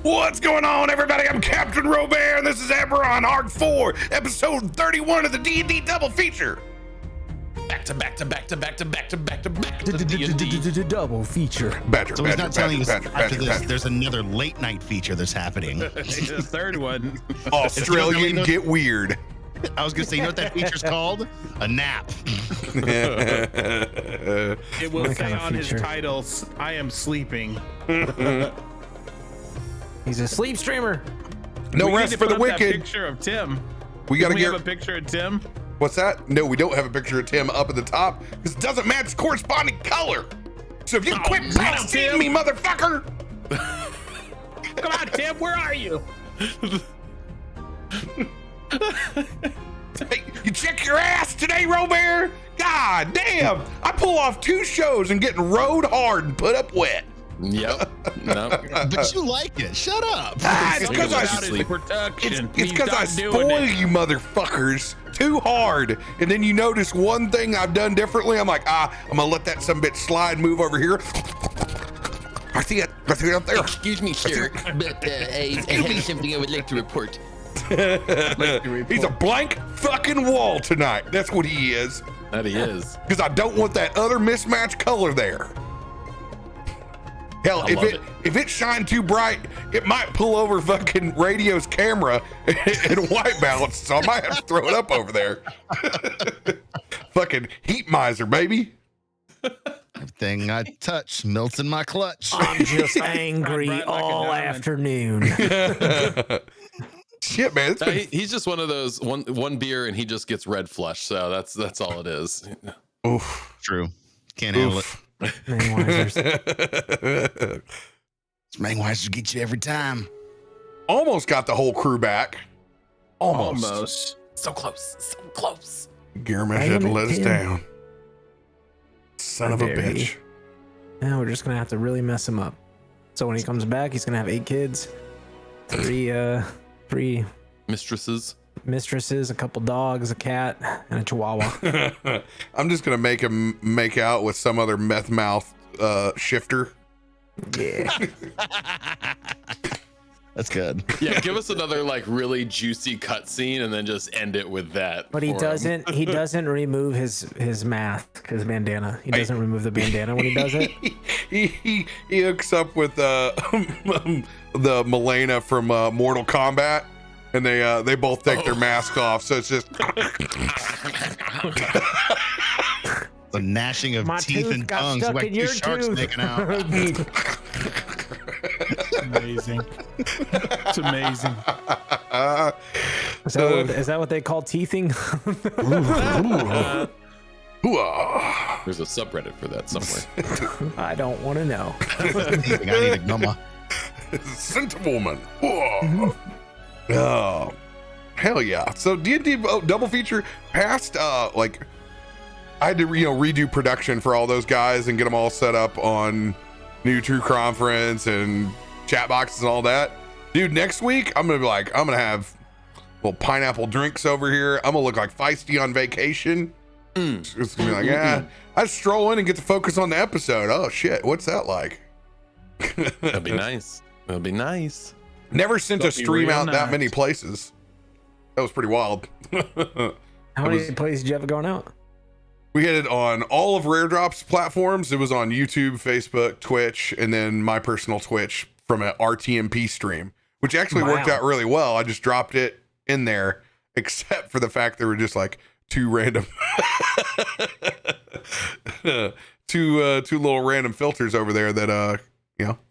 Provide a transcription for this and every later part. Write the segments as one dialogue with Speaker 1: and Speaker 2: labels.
Speaker 1: What's going on, everybody? I'm Captain RoBear, and this is Eberron Arc 4, episode 31 of the D&D double feature. Back to D&D.
Speaker 2: Double feature.
Speaker 3: So he's not telling us after this, there's another late night feature that's happening.
Speaker 4: The third one.
Speaker 1: Australian get weird.
Speaker 3: I was gonna say, you know what that feature's called? A nap.
Speaker 4: It will
Speaker 2: What
Speaker 4: say
Speaker 2: kind of
Speaker 4: on his
Speaker 2: feature?
Speaker 4: titles, I am sleeping.
Speaker 2: He's a sleep streamer.
Speaker 1: No
Speaker 4: We need
Speaker 1: rest
Speaker 4: to
Speaker 1: for
Speaker 4: put
Speaker 1: the
Speaker 4: up that
Speaker 1: wicked.
Speaker 4: picture of Tim.
Speaker 1: We gotta
Speaker 4: Do we
Speaker 1: get.
Speaker 4: have a picture of Tim?
Speaker 1: What's that? No, we don't have a picture of Tim up at the top because it doesn't match corresponding color. So if you quit backseating me, motherfucker.
Speaker 4: Come on, Tim, where are you?
Speaker 1: Hey, you check your ass today, RoBear? God damn! I pull off 2 shows and getting rode hard and put up wet.
Speaker 5: Yep. No.
Speaker 3: But you like it. Shut up.
Speaker 1: It's because I
Speaker 4: Out his production.
Speaker 1: It's because I spoil you motherfuckers too hard, and then you notice one thing I've done differently. I'm like, I'm gonna let that some bitch slide, and move over here. I see it up there.
Speaker 5: Excuse me, sir, but I have something I would like to report.
Speaker 1: He's a blank fucking wall tonight. That's what he is.
Speaker 5: That he is.
Speaker 1: Because I don't want that other mismatched color there. Hell,
Speaker 5: I love it.
Speaker 1: if it shined too bright, it might pull over fucking radio's camera and white balance, so I might have to throw it up over there. Fucking heat miser, baby.
Speaker 3: Everything I touch melts in my clutch.
Speaker 2: I'm just angry
Speaker 4: Bright like a
Speaker 2: all
Speaker 4: diamond.
Speaker 2: afternoon.
Speaker 1: Shit, man. It's
Speaker 5: No,
Speaker 1: been,
Speaker 5: he's just one of those one beer and he just gets red flush. So that's all it is.
Speaker 1: oof.
Speaker 3: True. Can't handle it.
Speaker 2: Mangwizers.
Speaker 3: Mangwizers get you every time.
Speaker 1: Almost got the whole crew back. Almost.
Speaker 4: Almost.
Speaker 5: So close. So close.
Speaker 1: Garomesh
Speaker 2: Damn
Speaker 1: had to
Speaker 2: it,
Speaker 1: let us
Speaker 2: Tim.
Speaker 1: down. Son of a
Speaker 2: Very.
Speaker 1: bitch.
Speaker 2: Now we're just gonna have to really mess him up. So when he comes back, he's gonna have 8 kids, 3
Speaker 5: Mistresses.
Speaker 2: mistresses, a couple dogs, a cat, and a chihuahua.
Speaker 1: I'm just gonna make him make out with some other meth mouth shifter.
Speaker 2: Yeah.
Speaker 3: That's good.
Speaker 5: Yeah, give us another like really juicy cutscene and then just end it with that.
Speaker 2: But he
Speaker 5: for him.
Speaker 2: doesn't. He doesn't remove his mask, his bandana. He doesn't remove the bandana when he does it.
Speaker 1: he hooks up with the Milena from Mortal Kombat, and they both take their masks off. So it's just
Speaker 3: The gnashing of
Speaker 2: My
Speaker 3: teeth
Speaker 2: tooth
Speaker 3: and
Speaker 2: got
Speaker 3: tongues
Speaker 2: stuck
Speaker 3: like
Speaker 2: in
Speaker 3: 2
Speaker 2: your
Speaker 3: sharks
Speaker 2: tooth.
Speaker 3: making out.
Speaker 4: Amazing. It's amazing.
Speaker 2: Is that what they call teething?
Speaker 1: hooah.
Speaker 5: There's a subreddit for that somewhere.
Speaker 2: I don't want to know.
Speaker 3: I need a gumma.
Speaker 1: Sentiwoman. Whoa. Oh, hell yeah. So D&D double feature passed, like I had to redo production for all those guys and get them all set up on new True Conference and chat boxes and all that. Dude, next week I'm gonna have little pineapple drinks over here. I'm gonna look like Feisty on vacation. It's gonna be like, yeah, I stroll in and get to focus on the episode. Oh shit, what's that like?
Speaker 5: That'd be nice. That'd be nice.
Speaker 1: Never sent a
Speaker 4: That'd be
Speaker 1: stream
Speaker 4: real
Speaker 1: out that
Speaker 4: nice.
Speaker 1: many places. That was pretty wild.
Speaker 2: How many places did you have going out?
Speaker 1: We had it on all of Rare Drop's platforms. It was on YouTube, Facebook, Twitch, and then my personal Twitch from an RTMP stream, which actually worked
Speaker 2: Wow.
Speaker 1: out really well. I just dropped it in there, except for the fact there were just like 2 random, two little random filters over there that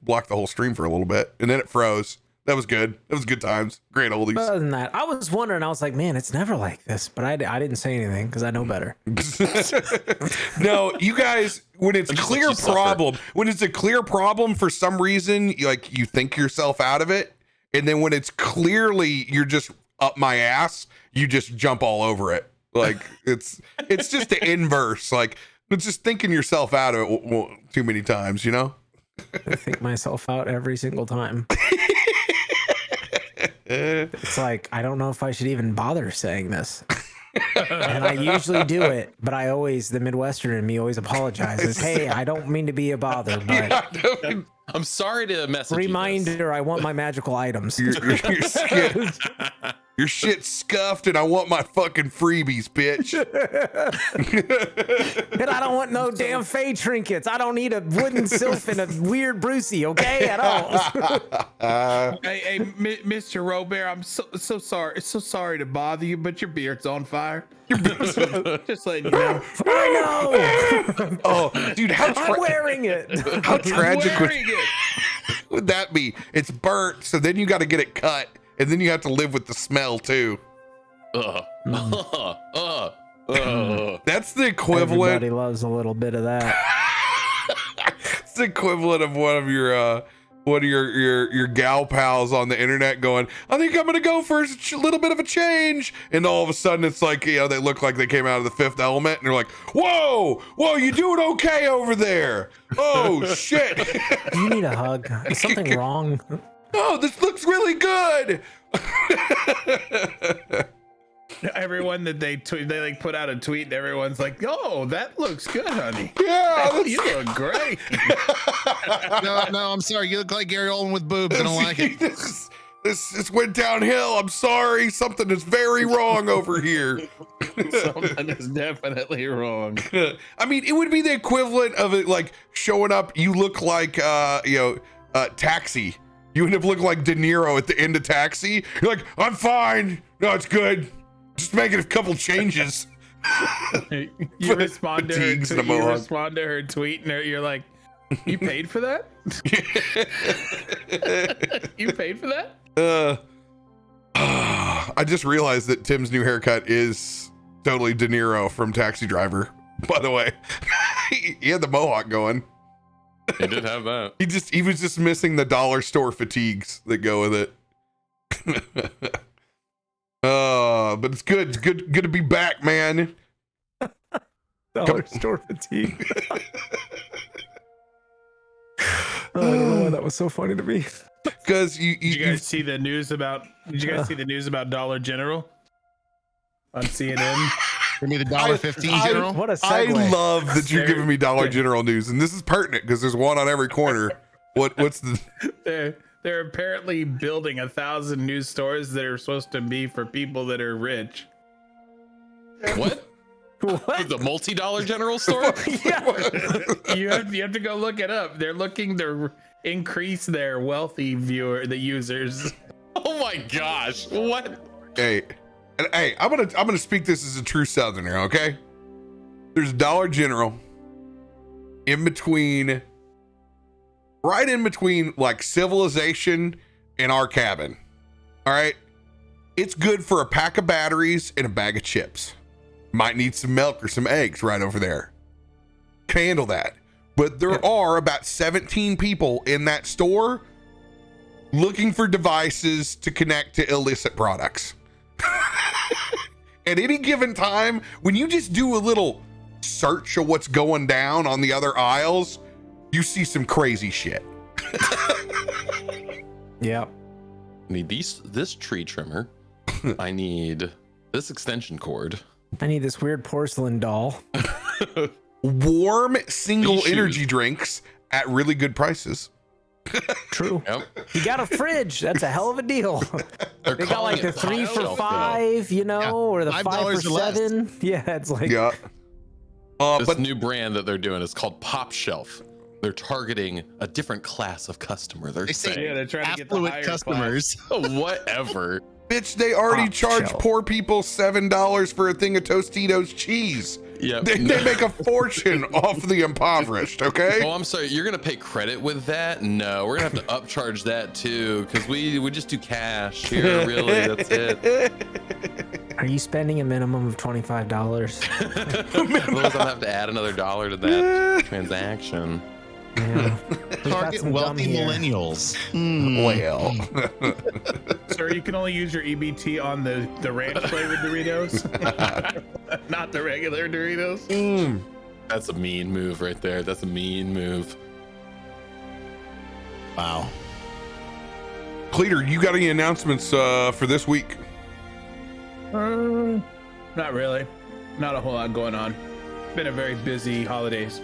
Speaker 1: blocked the whole stream for a little bit, and then it froze. That was good. That was good times. Great oldies.
Speaker 2: Other than that, I was wondering. I was like, man, it's never like this. But I didn't say anything because I know better.
Speaker 1: No, you guys, when it's
Speaker 5: Just
Speaker 1: clear
Speaker 5: let you suffer.
Speaker 1: problem, when it's a clear problem for some reason, you think yourself out of it, and then when it's clearly you're just up my ass, you just jump all over it. Like it's just the inverse. Like it's just thinking yourself out of it too many times, you know?
Speaker 2: I think myself out every single time. It's like, I don't know if I should even bother saying this. And I usually do it, but the Midwestern in me always apologizes. Hey, I don't mean to be a bother, but
Speaker 5: I'm sorry to message you this.
Speaker 2: Reminder, I want my magical items.
Speaker 1: Your shit's scuffed, and I want my fucking freebies, bitch.
Speaker 2: And I don't want no damn fey trinkets. I don't need a wooden sylph and a weird Brucey, okay? At all.
Speaker 4: Hey, Mr. RoBear, I'm so sorry. It's so sorry to bother you, but your beard's on fire. Just letting you know.
Speaker 2: I know.
Speaker 1: Oh, dude,
Speaker 2: I'm wearing it.
Speaker 1: how tragic would that be? It's burnt, so then you got to get it cut, and then you have to live with the smell too. That's the equivalent.
Speaker 2: Everybody loves a little bit of that.
Speaker 1: It's the equivalent of one of your gal pals on the internet going, I think I'm gonna go for a little bit of a change, and all of a sudden it's like, you know, they look like they came out of the Fifth Element, and you're like, whoa, you doing okay over there? Oh shit.
Speaker 2: Do you need a hug? Is something wrong?
Speaker 1: Oh, this looks really good.
Speaker 4: Everyone that they like put out a tweet, and everyone's like, "Oh, that looks good, honey.
Speaker 1: Yeah,
Speaker 4: Oh, you look great."
Speaker 3: No, I'm sorry. You look like Gary Oldman with boobs. I don't like it.
Speaker 1: This went downhill. I'm sorry. Something is very wrong over here.
Speaker 4: Something is definitely wrong.
Speaker 1: I mean, it would be the equivalent of it, like showing up. You look like Taxi. You end up looking like De Niro at the end of Taxi. You're like, I'm fine. No, it's good. Just making a couple changes.
Speaker 4: You respond to her tweet, and you're like, "You paid for that? You paid for that?"
Speaker 1: I just realized that Tim's new haircut is totally De Niro from Taxi Driver. By the way, he had the mohawk going.
Speaker 5: He did have that.
Speaker 1: He was just missing the dollar store fatigues that go with it. But it's good. It's good to be back, man.
Speaker 2: Dollar store fatigue. I don't know why that was so funny to me.
Speaker 1: Because
Speaker 4: Did you guys see the news about Dollar General on CNN?
Speaker 3: Give me the $1.15 General.
Speaker 2: What a
Speaker 1: I
Speaker 2: segue.
Speaker 1: love that you're giving me Dollar General news, and this is pertinent because there's one on every corner. What's the?
Speaker 4: They're apparently building 1,000 new stores that are supposed to be for people that are rich.
Speaker 5: What?
Speaker 2: What?
Speaker 5: The multi-dollar general store?
Speaker 4: You have to go look it up. They're looking to increase their wealthy the users.
Speaker 5: Oh my gosh! What?
Speaker 1: Hey, I'm gonna speak this as a true Southerner. Okay, there's Dollar General right in between like civilization and our cabin. All right, it's good for a pack of batteries and a bag of chips. Might need some milk or some eggs right over there. Can handle that. But there are about 17 people in that store looking for devices to connect to illicit products. At any given time, when you just do a little search of what's going down on the other aisles, you see some crazy shit.
Speaker 2: Yep.
Speaker 5: I need this tree trimmer. I need this extension cord.
Speaker 2: I need this weird porcelain doll.
Speaker 1: Warm single
Speaker 5: These shoes.
Speaker 1: energy drinks at really good prices.
Speaker 2: True.
Speaker 5: Yep.
Speaker 2: You got a fridge. That's a hell of a deal.
Speaker 5: They're
Speaker 2: They got like
Speaker 5: calling
Speaker 2: the
Speaker 5: it
Speaker 2: 3
Speaker 5: top
Speaker 2: for
Speaker 5: shelf,
Speaker 2: $5, you know,
Speaker 3: Yeah.
Speaker 2: or the 5
Speaker 3: $5
Speaker 2: for
Speaker 3: or less.
Speaker 2: $7. Yeah, it's like
Speaker 1: Yeah.
Speaker 5: though. This
Speaker 1: But
Speaker 5: new brand that they're doing is called Pop Shelf. They're targeting a different class of customer. They're
Speaker 3: They say
Speaker 5: saying,
Speaker 4: They're trying to get the
Speaker 3: affluent
Speaker 4: higher
Speaker 3: customers.
Speaker 5: oh, whatever.
Speaker 1: bitch, they already
Speaker 2: Top
Speaker 1: charge
Speaker 2: shelf.
Speaker 1: poor people $7 for a thing of Tostitos cheese.
Speaker 5: Yep.
Speaker 1: They make a fortune off the impoverished, okay?
Speaker 5: Oh, I'm sorry. You're gonna pay credit with that? No, we're gonna have to upcharge that too, because we just do cash here. Really, that's it.
Speaker 2: Are you spending a minimum of $25?
Speaker 5: Otherwise, I'll have to add another $1 to that transaction.
Speaker 2: Yeah. We've got
Speaker 3: Target
Speaker 2: some
Speaker 3: wealthy
Speaker 2: gum here.
Speaker 3: millennials.
Speaker 1: Well,
Speaker 4: Sir, you can only use your EBT on the ranch flavored Doritos, not the regular Doritos.
Speaker 5: That's a mean move right there. That's a mean move.
Speaker 3: Wow.
Speaker 1: Cleater, you got any announcements for this week?
Speaker 4: Not really. Not a whole lot going on. Been a very busy holidays.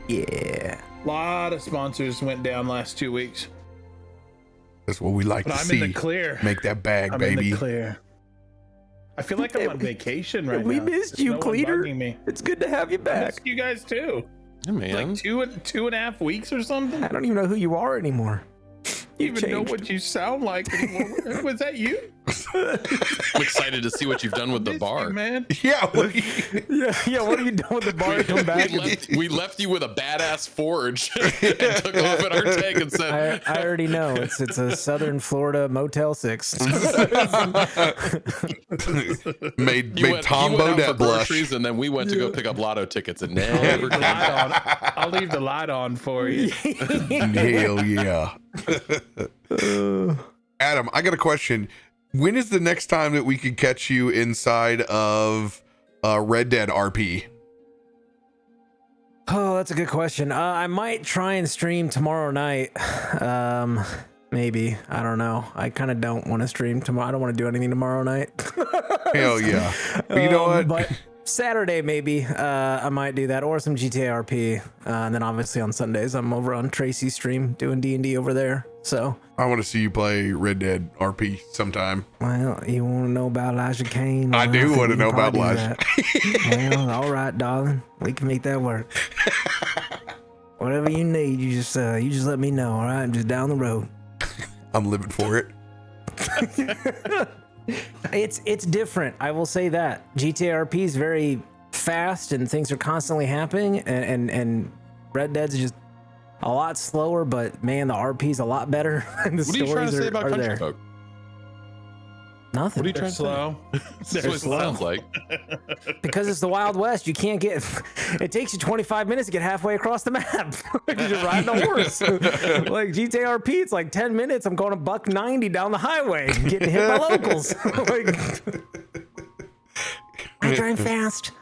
Speaker 2: Yeah.
Speaker 4: lot of sponsors went down last 2 weeks.
Speaker 1: That's what we like
Speaker 4: But
Speaker 1: to
Speaker 4: I'm
Speaker 1: see.
Speaker 4: in the clear.
Speaker 1: Make that bag,
Speaker 4: I'm
Speaker 1: baby.
Speaker 4: in the clear. I feel like I'm on vacation right
Speaker 2: We
Speaker 4: now.
Speaker 2: missed
Speaker 4: There's
Speaker 2: you,
Speaker 4: no one
Speaker 2: Cleater.
Speaker 4: bugging me.
Speaker 2: It's good to have you
Speaker 4: I
Speaker 2: back.
Speaker 4: missed you guys too.
Speaker 5: Yeah, man.
Speaker 4: Like two and a half weeks or something.
Speaker 2: I don't even know who you are anymore.
Speaker 4: You
Speaker 2: You've
Speaker 4: even know
Speaker 2: changed.
Speaker 4: what you sound like anymore. Was that you?
Speaker 5: I'm excited to see what you've done with the
Speaker 4: Missed
Speaker 5: bar.
Speaker 4: you, man.
Speaker 1: Yeah. What do you-
Speaker 2: Yeah. What are you doing with the bar? Come back.
Speaker 5: We left you with a badass forge and took off at our tank and said,
Speaker 2: I already know it's a Southern Florida Motel 6.
Speaker 1: made
Speaker 5: you went
Speaker 1: Tom
Speaker 5: out for
Speaker 1: Bodette blush.
Speaker 5: groceries, and then we went to go pick up lotto tickets and never came
Speaker 4: Light
Speaker 5: back.
Speaker 4: on. I'll leave the light on for you.
Speaker 1: Hell yeah. Adam, I got a question. When is the next time that we could catch you inside of Red Dead RP?
Speaker 2: Oh, that's a good question. I might try and stream tomorrow night. Maybe. I don't know. I kind of don't want to stream tomorrow. I don't want to do anything tomorrow night.
Speaker 1: Hell yeah. But you know what?
Speaker 2: But Saturday, maybe I might do that, or some GTA RP. And then obviously on Sundays, I'm over on Tracy's stream doing D&D over there. So,
Speaker 1: I want to see you play Red Dead RP sometime.
Speaker 2: well, you want to know about Elijah Kane?
Speaker 1: I
Speaker 2: Well,
Speaker 1: do
Speaker 2: think
Speaker 1: wanna
Speaker 2: we can
Speaker 1: know about
Speaker 2: probably do
Speaker 1: Elijah.
Speaker 2: that. Well, all right, darling. We can make that work. Whatever you need, you just let me know. All right, I'm just down the road.
Speaker 1: I'm living for it.
Speaker 2: It's different. I will say that GTA RP is very fast and things are constantly happening, and Red Dead's just a lot slower. But man, the RP's a lot better. And the
Speaker 5: What are you trying to
Speaker 2: stories
Speaker 5: say about
Speaker 2: are
Speaker 5: country
Speaker 2: there.
Speaker 5: folk?
Speaker 2: Nothing.
Speaker 5: What are you
Speaker 4: They're
Speaker 5: trying to say?
Speaker 4: slow.
Speaker 5: That's
Speaker 4: They're
Speaker 5: what it
Speaker 4: slow.
Speaker 5: sounds like.
Speaker 2: Because it's the Wild West. You can't get. It takes you 25 minutes to get halfway across the map. Because you're riding a horse. Like GTA RP, it's like 10 minutes. I'm going a $190 down the highway, getting hit by locals. Like, I drive fast.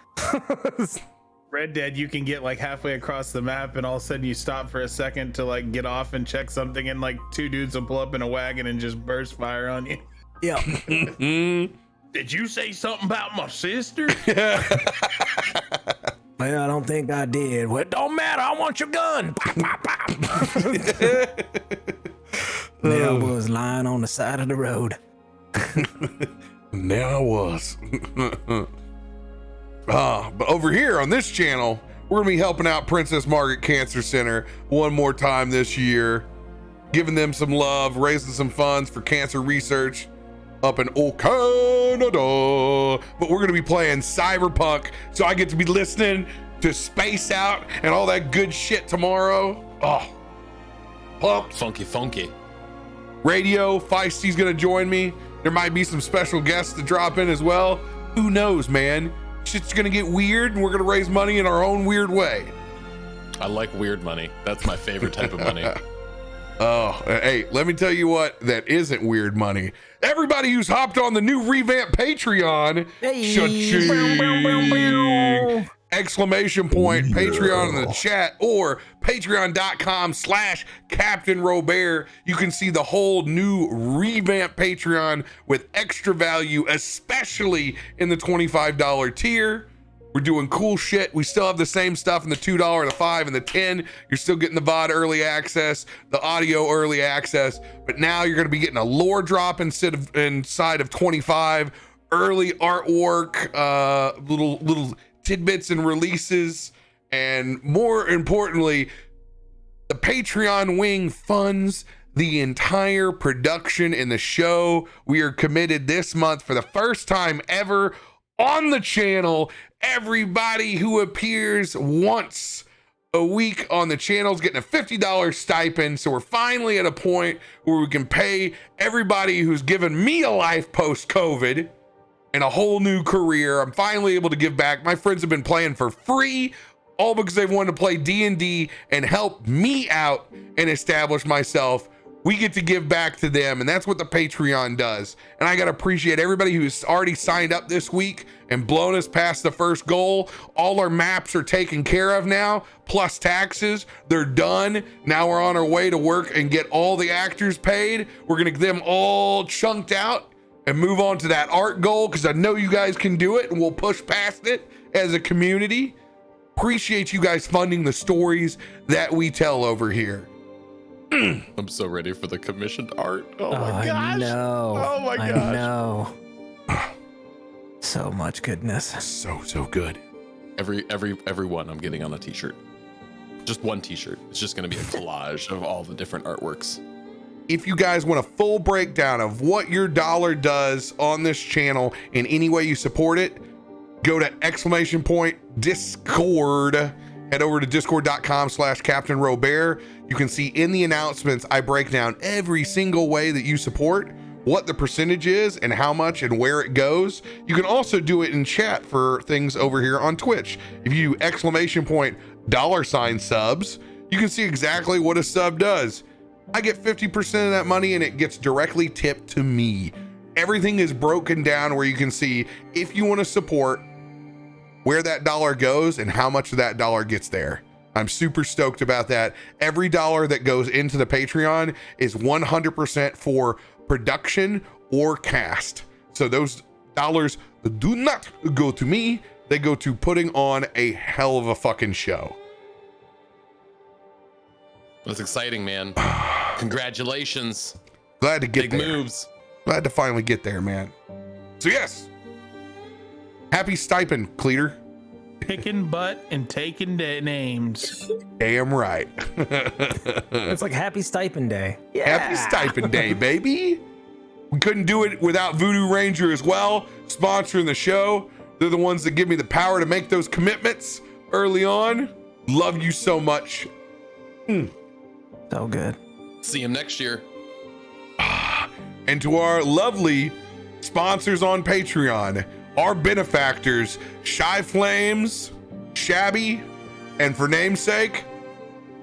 Speaker 4: Red Dead, you can get like halfway across the map, and all of a sudden you stop for a second to like get off and check something, and like two dudes will pull up in a wagon and just burst fire on you.
Speaker 2: Yeah.
Speaker 4: Did you say something about my sister?
Speaker 2: Well, I don't think I did. Well, it don't matter. I want your gun. Pop, pop, pop. There I was lying on the side of the road.
Speaker 1: Now I was. But over here on this channel, we're gonna be helping out Princess Margaret Cancer Center one more time this year, giving them some love, raising some funds for cancer research up in old Canada. But we're gonna be playing Cyberpunk, so I get to be listening to Space Out and all that good shit tomorrow. Oh, pumped.
Speaker 5: Funky.
Speaker 1: Radio Feisty's gonna join me. There might be some special guests to drop in as well. Who knows, man? Shit's gonna get weird, and we're gonna raise money in our own weird way.
Speaker 5: I like weird money. That's my favorite type of money.
Speaker 1: Oh, hey, let me tell you what that isn't weird money. Everybody who's hopped on the new revamped Patreon,
Speaker 2: Hey.
Speaker 1: cha-ching! Exclamation point, Patreon in the chat, or patreon.com/CaptainRoBear. You can see the whole new revamped Patreon with extra value, especially in the $25 tier. We're doing cool shit. We still have the same stuff in the $2, the $5, and the $10. You're still getting the VOD early access, the audio early access, but now you're going to be getting a lore drop inside of 25, early artwork, little tidbits and releases, and more importantly, the Patreon wing funds the entire production in the show. We are committed this month for the first time ever on the channel. Everybody who appears once a week on the channel is getting a $50 stipend. So we're finally at a point where we can pay everybody who's given me a life post-COVID and a whole new career. I'm finally able to give back. My friends have been playing for free, all because they've wanted to play D&D and help me out and establish myself. We get to give back to them, and that's what the Patreon does. And I gotta appreciate everybody who's already signed up this week and blown us past the first goal. All our maps are taken care of now, plus taxes. They're done. Now we're on our way to work and get all the actors paid. We're gonna get them all chunked out and move on to that art goal, because I know you guys can do it, and we'll push past it as a community. Appreciate you guys funding the stories that we tell over here.
Speaker 5: I'm so ready for the commissioned art. Oh my gosh.
Speaker 2: I know.
Speaker 5: Oh my gosh.
Speaker 2: I know. So much goodness.
Speaker 1: So good.
Speaker 5: Every one I'm getting on a t-shirt. Just one t-shirt. It's just going to be a collage of all the different artworks.
Speaker 1: If you guys want a full breakdown of what your dollar does on this channel in any way you support it, go to !Discord. Head over to discord.com/CaptainRoBear. You can see in the announcements, I break down every single way that you support, what the percentage is and how much and where it goes. You can also do it in chat for things over here on Twitch. If you $! Subs, you can see exactly what a sub does. I get 50% of that money and it gets directly tipped to me. Everything is broken down where you can see if you want to support, where that dollar goes and how much of that dollar gets there. I'm super stoked about that. Every dollar that goes into the Patreon is 100% for production or cast. So those dollars do not go to me. They go to putting on a hell of a fucking show.
Speaker 5: That's exciting, man. Congratulations.
Speaker 1: Glad to get
Speaker 5: Big
Speaker 1: there.
Speaker 5: moves.
Speaker 1: Glad to finally get there, man. So yes, happy stipend, Cletus.
Speaker 4: Picking butt and taking names.
Speaker 1: Damn right.
Speaker 2: It's like Happy Stipend Day. Yeah.
Speaker 1: Happy stipend day, baby. We couldn't do it without Voodoo Ranger as well, sponsoring the show. They're the ones that give me the power to make those commitments early on. Love you so much.
Speaker 2: So good.
Speaker 5: See him next year.
Speaker 1: And to our lovely sponsors on Patreon, our benefactors, Shy Flames, Shabby, and for namesake,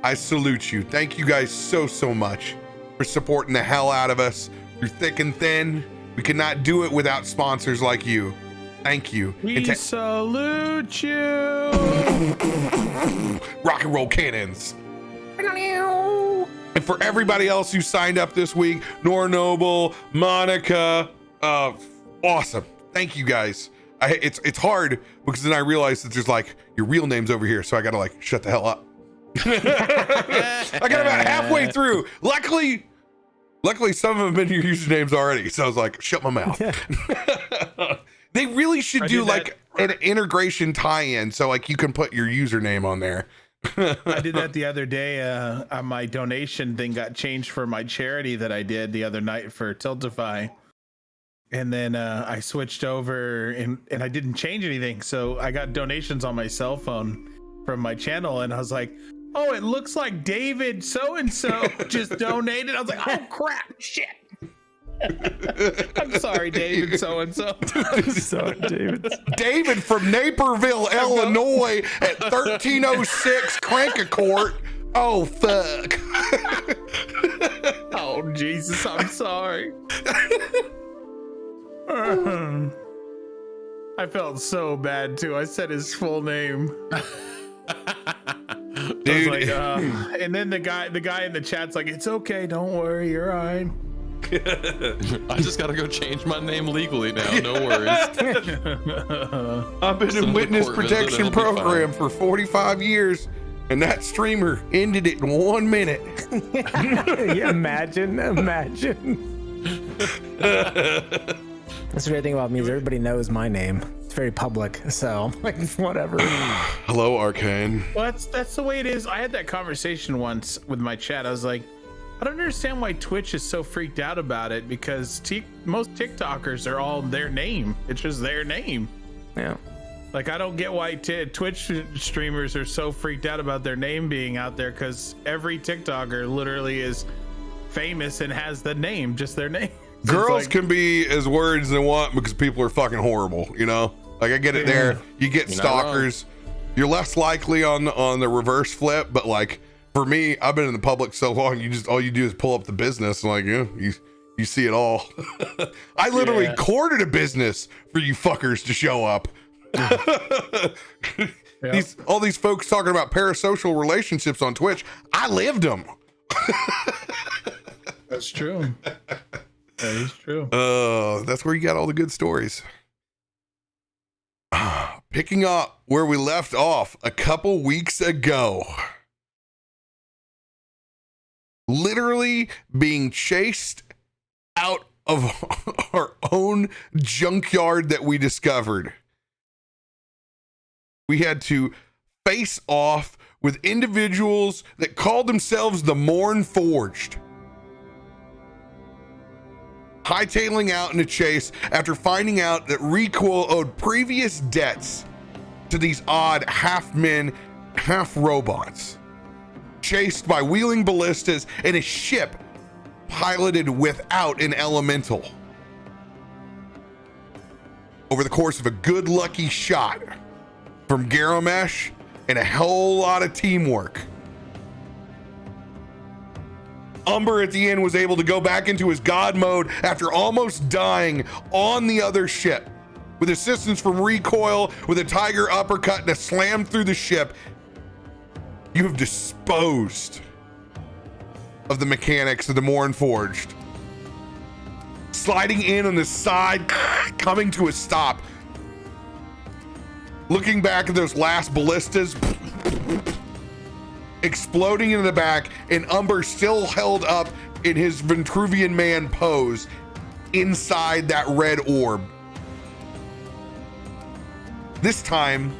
Speaker 1: I salute you. Thank you guys so much for supporting the hell out of us through thick and thin. We could not do it without sponsors like you. Thank you.
Speaker 4: We salute you.
Speaker 1: Rock and roll cannons. And for everybody else who signed up this week, Nora Noble, Monica, awesome. Thank you guys. It's hard because then I realize that there's like your real names over here, so I gotta like shut the hell up. I got about halfway through. Luckily some of them have been your usernames already, so I was like, shut my mouth. They really should do like an integration tie-in, so like you can put your username on there.
Speaker 4: I did that the other day. My donation thing got changed for my charity that I did the other night for Tiltify. And then I switched over and I didn't change anything. So I got donations on my cell phone from my channel. And I was like, oh, it looks like David so-and-so just donated. I was like, oh, crap, shit. I'm sorry, David so-and-so.
Speaker 2: Sorry, David.
Speaker 1: David from Naperville, Illinois at 1306 Crankacourt. Oh, fuck.
Speaker 4: Oh, Jesus, I'm sorry. I felt so bad too. I said his full name.
Speaker 1: Dude.
Speaker 4: I was like, and then the guy in the chat's like, it's okay, don't worry, you're all right.
Speaker 5: I just gotta go change my name legally now. No worries.
Speaker 1: I've been in witness protection program for 45 years, and that streamer ended it in 1 minute.
Speaker 2: Yeah, imagine. That's the great thing about me is everybody knows my name. It's very public, so like whatever.
Speaker 1: Hello, Arcane.
Speaker 4: Well, that's the way it is. I had that conversation once with my chat. I was like, I don't understand why Twitch is so freaked out about it, because most TikTokers are all their name. It's just their name.
Speaker 2: Yeah.
Speaker 4: Like, I don't get why Twitch streamers are so freaked out about their name being out there, because every TikToker literally is famous and has the name, just their name.
Speaker 1: Girls can be as weird as they want because people are fucking horrible, you know? Like, I get it there. You get stalkers. You're less likely on the reverse flip, but like, for me, I've been in the public so long, all you do is pull up the business and like, yeah, you see it all. I literally courted a business for you fuckers to show up. All these folks talking about parasocial relationships on Twitch, I lived them.
Speaker 4: That's true. That is true.
Speaker 1: That's where you got all the good stories. picking up where we left off a couple weeks ago. Literally being chased out of our own junkyard that we discovered. We had to face off with individuals that called themselves the Morn Forged. Hightailing out in a chase after finding out that Recoil owed previous debts to these odd half men, half robots. Chased by wheeling ballistas in a ship piloted without an elemental. Over the course of a good lucky shot from Garomesh and a whole lot of teamwork, Umber at the end was able to go back into his god mode after almost dying on the other ship. With assistance from Recoil, with a tiger uppercut and a slam through the ship, you have disposed of the mechanics of the Morn Forged. Sliding in on the side, coming to a stop. Looking back at those last ballistas, exploding in the back, and Umber still held up in his Vitruvian Man pose inside that red orb. This time,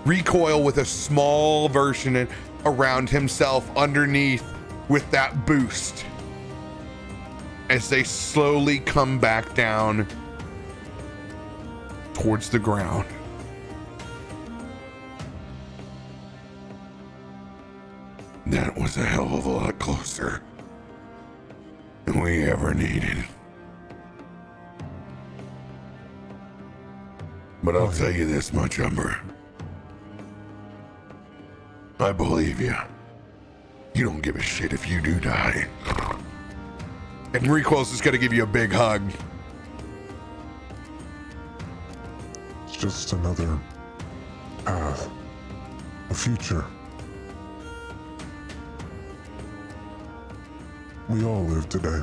Speaker 1: Recoil with a small version around himself underneath with that boost as they slowly come back down towards the ground. That was a hell of a lot closer than we ever needed. But I'll tell you this much, Umber. I believe you. You don't give a shit if you do die. And Recoil's just gonna give you a big hug.
Speaker 6: It's just another path, a future. We all live today.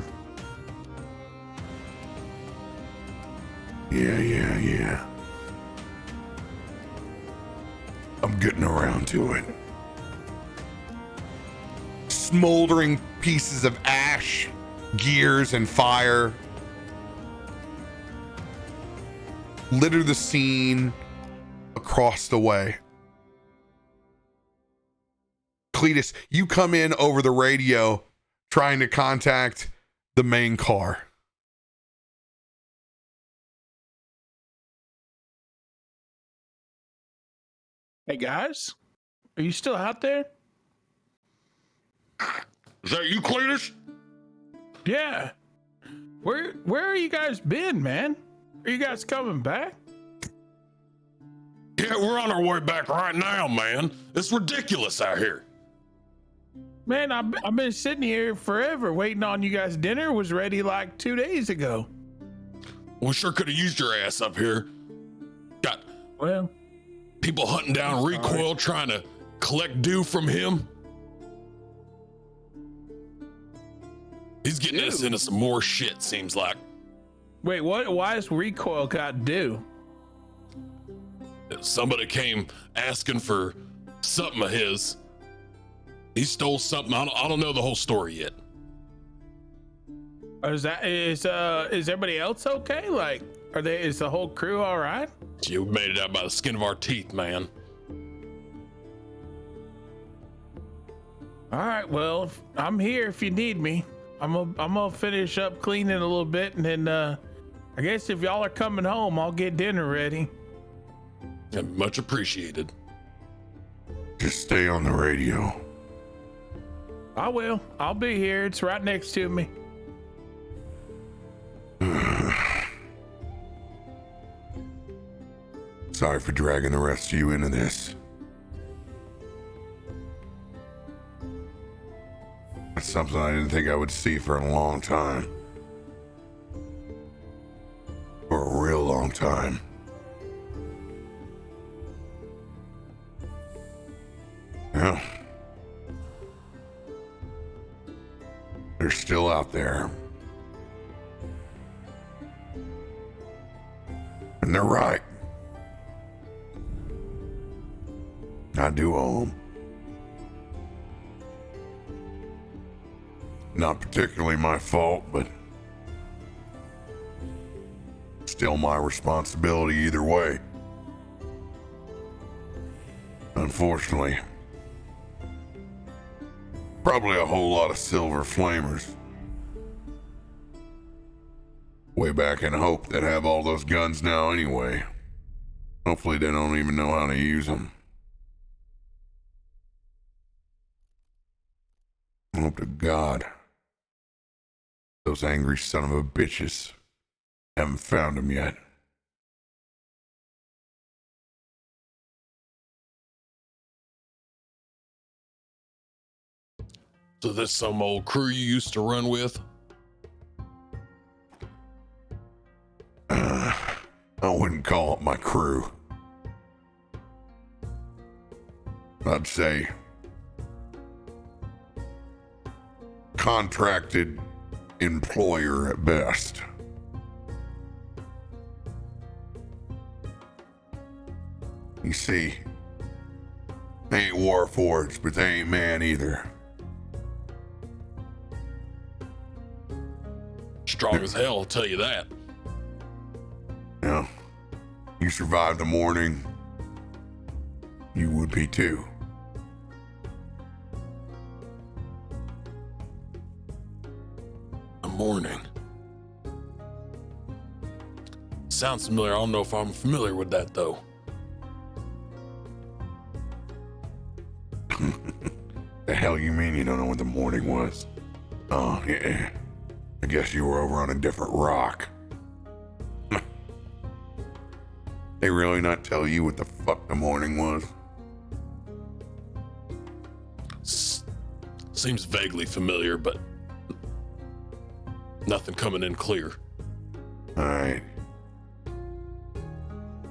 Speaker 6: Yeah. I'm getting around to it. Smoldering pieces of ash, gears, and fire litter the scene across the way. Cletus, you come in over the radio trying to contact the main car.
Speaker 4: Hey guys, are you still out there?
Speaker 7: Is that you, Cletus?
Speaker 4: Yeah. Where are you guys been, man? Are you guys coming back?
Speaker 7: Yeah, we're on our way back right now, man. It's ridiculous out here.
Speaker 4: Man, I've been sitting here forever waiting on you guys. Dinner was ready like 2 days ago.
Speaker 7: We sure could have used your ass up here. Got
Speaker 4: Well,
Speaker 7: people hunting down Recoil, trying to collect due from him. He's getting us into some more shit, seems like.
Speaker 4: wait, what? Why is Recoil got due?
Speaker 7: Somebody came asking for something of his. He stole something. I don't know the whole story yet.
Speaker 4: Is everybody else okay? Like, is the whole crew all right?
Speaker 7: You made it out by the skin of our teeth, man.
Speaker 4: All right, well, I'm here if you need me. I'm gonna finish up cleaning a little bit, and then I guess if y'all are coming home, I'll get dinner ready.
Speaker 7: Yeah, much appreciated.
Speaker 1: Just stay on the radio.
Speaker 4: I will. I'll be here. It's right next to me.
Speaker 1: Sorry for dragging the rest of you into this. That's something I didn't think I would see for a long time. For a real long time. Yeah. They're still out there. And they're right.
Speaker 6: I do owe them. Not particularly my fault, but still my responsibility either way. Unfortunately, probably a whole lot of silver flamers way back in Hope that have all those guns now anyway. Hopefully they don't even know how to use them. Hope to God those angry son of a bitches haven't found him yet.
Speaker 7: So this some old crew you used to run with?
Speaker 6: I wouldn't call it my crew. I'd say contracted employer at best. You see, they ain't warforged, but they ain't man either.
Speaker 7: Strong as hell, I'll tell you that.
Speaker 6: Yeah, you survived the morning, you would be too.
Speaker 7: The morning. Sounds familiar. I don't know if I'm familiar with that though.
Speaker 6: The hell you mean you don't know what the morning was? Oh, yeah. I guess you were over on a different rock. They really not tell you what the fuck the morning was?
Speaker 7: Seems vaguely familiar, but nothing coming in clear.
Speaker 6: Alright.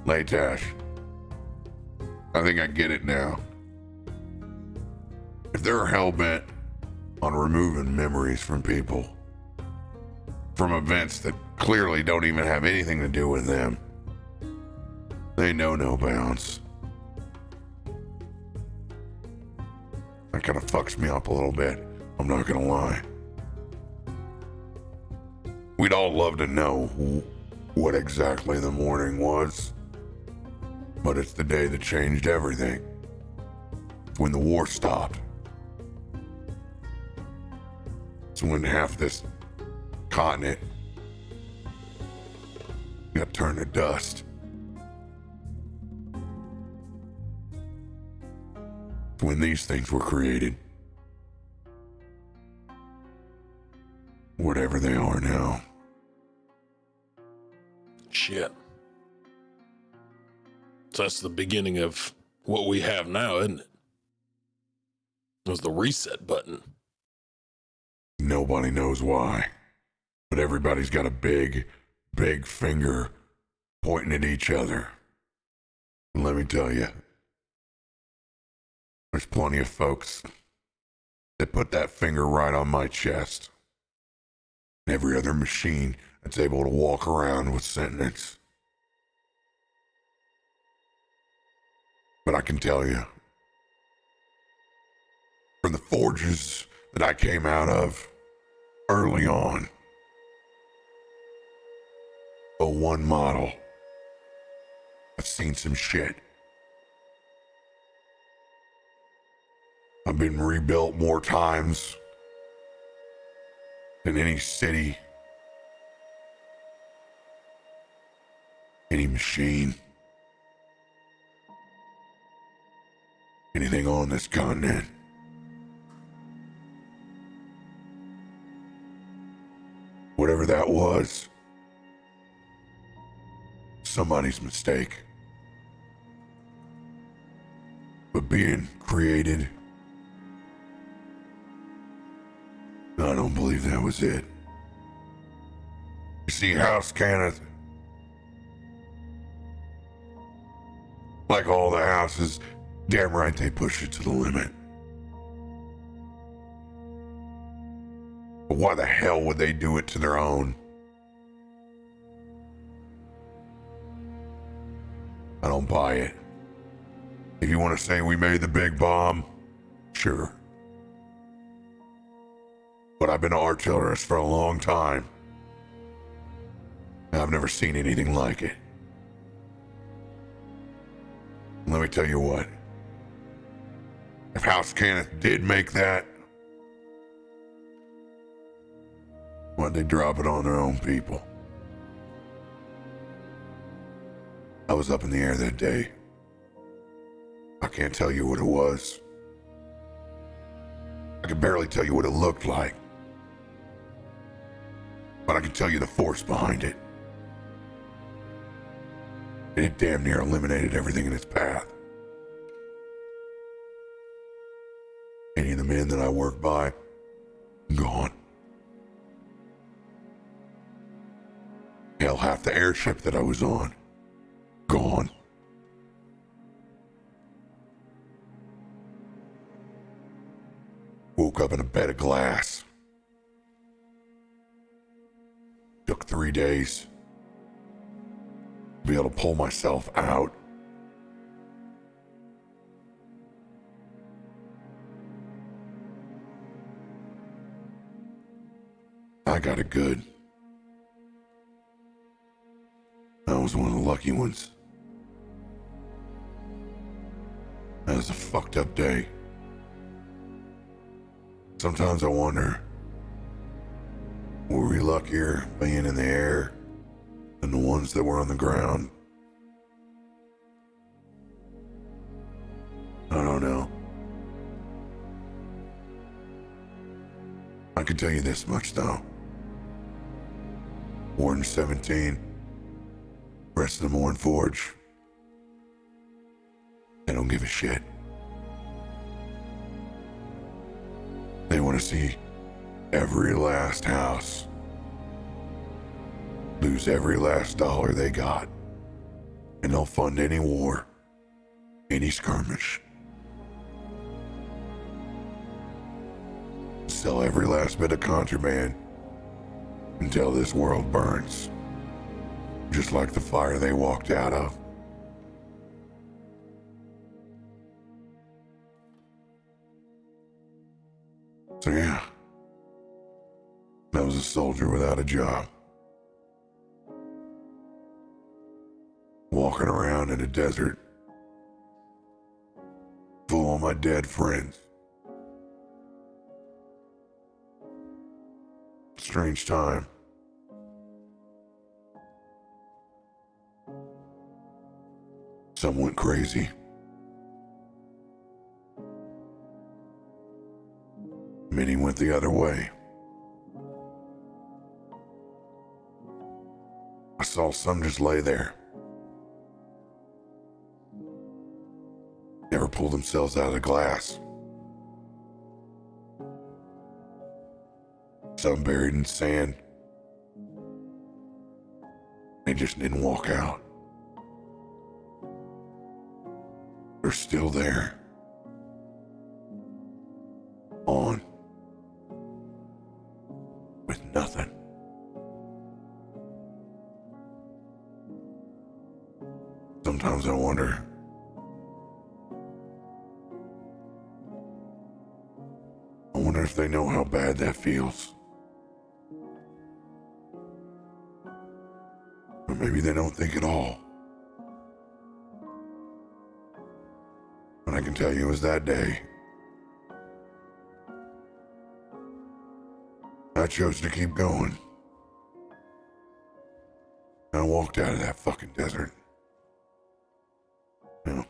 Speaker 6: Leightash. I think I get it now. If they're hell-bent on removing memories from people, from events that clearly don't even have anything to do with them, they know no bounds. That kind of fucks me up a little bit, I'm not gonna lie. We'd all love to know what exactly the morning was, but it's the day that changed everything. When the war stopped. It's when half this continent got turned to dust. It's when these things were created. Whatever they are now.
Speaker 7: Shit. So that's the beginning of what we have now, isn't it? It was the reset button.
Speaker 6: Nobody knows why, but everybody's got a big, big finger pointing at each other. And let me tell you, there's plenty of folks that put that finger right on my chest. And every other machine that's able to walk around with sentience. But I can tell you, from the forges that I came out of early on, a one model, I've seen some shit. I've been rebuilt more times than any city, any machine, anything on this continent. Whatever that was, somebody's mistake. But being created, I don't believe that was it. You see, House Canneth, like all the houses, damn right they push it to the limit. But why the hell would they do it to their own? I don't buy it. If you want to say we made the big bomb, sure. But I've been an artillerist for a long time. And I've never seen anything like it. Let me tell you what. If House Cannith did make that, why'd they drop it on their own people? I was up in the air that day. I can't tell you what it was. I can barely tell you what it looked like. But I can tell you the force behind it. It damn near eliminated everything in its path. Any of the men that I worked by, gone. Hell, half the airship that I was on, gone. Woke up in a bed of glass. Took 3 days to be able to pull myself out. I got it good. I was one of the lucky ones. That was a fucked up day. Sometimes I wonder, were we luckier being in the air than the ones that were on the ground? I don't know. I can tell you this much though. Warden 17, rest of the Morn Forge, they don't give a shit. They want to see every last house lose every last dollar they got, and they'll fund any war, any skirmish, sell every last bit of contraband until this world burns, just like the fire they walked out of. So yeah, I was a soldier without a job, walking around in a desert full of my dead friends. Strange time. Some went crazy. Many went the other way. I saw some just lay there. Never pulled themselves out of the glass. Some buried in sand. They just didn't walk out. They're still there. On. With nothing. Sometimes I wonder, if they know how bad that feels. Or maybe they don't think at all. But I can tell you it was that day. I chose to keep going. I walked out of that fucking desert. You know,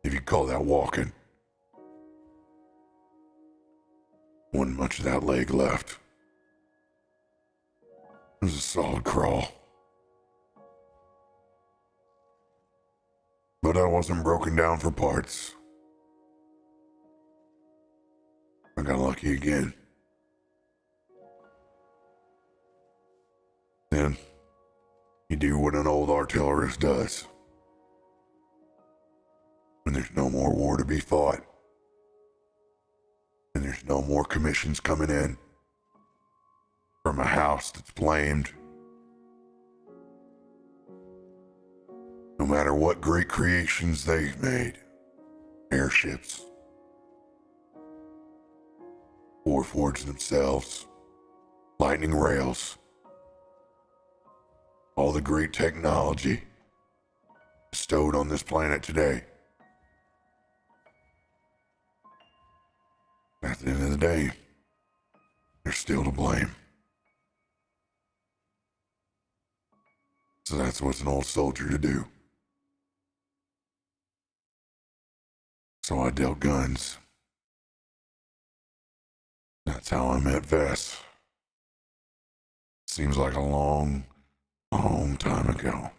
Speaker 6: if you call that walking. Wasn't much of that leg left. It was a solid crawl. But I wasn't broken down for parts. I got lucky again. Then, you do what an old artillerist does. When there's no more war to be fought, and there's no more commissions coming in from a house that's blamed. No matter what great creations they've made, airships, warforged themselves, lightning rails, all the great technology bestowed on this planet today. At the end of the day, they're still to blame. So that's what's an old soldier to do. So I dealt guns. That's how I met Vess. Seems like a long, long time ago.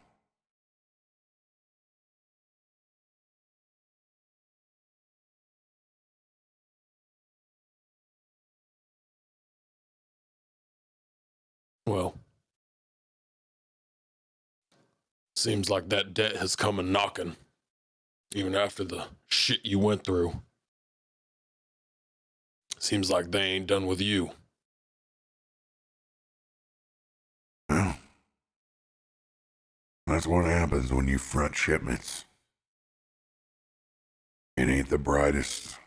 Speaker 7: Well, seems like that debt has come a knocking, even after the shit you went through. Seems like they ain't done with you.
Speaker 6: Well, that's what happens when you front shipments. It ain't the brightest.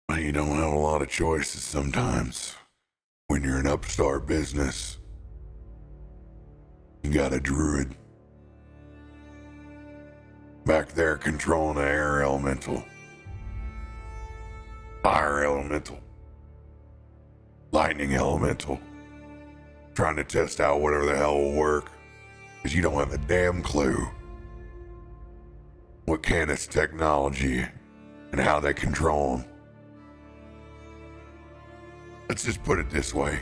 Speaker 6: But you don't have a lot of choices sometimes. When you're an upstart business, you got a druid back there controlling the air elemental, fire elemental, lightning elemental, trying to test out whatever the hell will work, because you don't have a damn clue what Canis technology and how they control them. Let's just put it this way.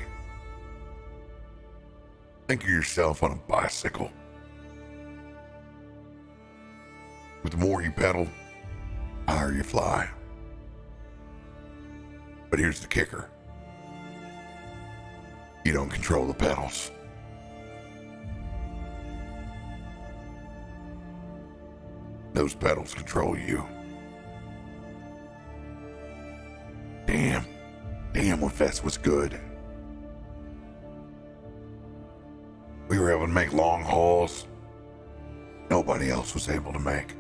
Speaker 6: Think of yourself on a bicycle. But the more you pedal, the higher you fly. But here's the kicker. You don't control the pedals. Those pedals control you. Damn, when Fest was good. We were able to make long hauls nobody else was able to make.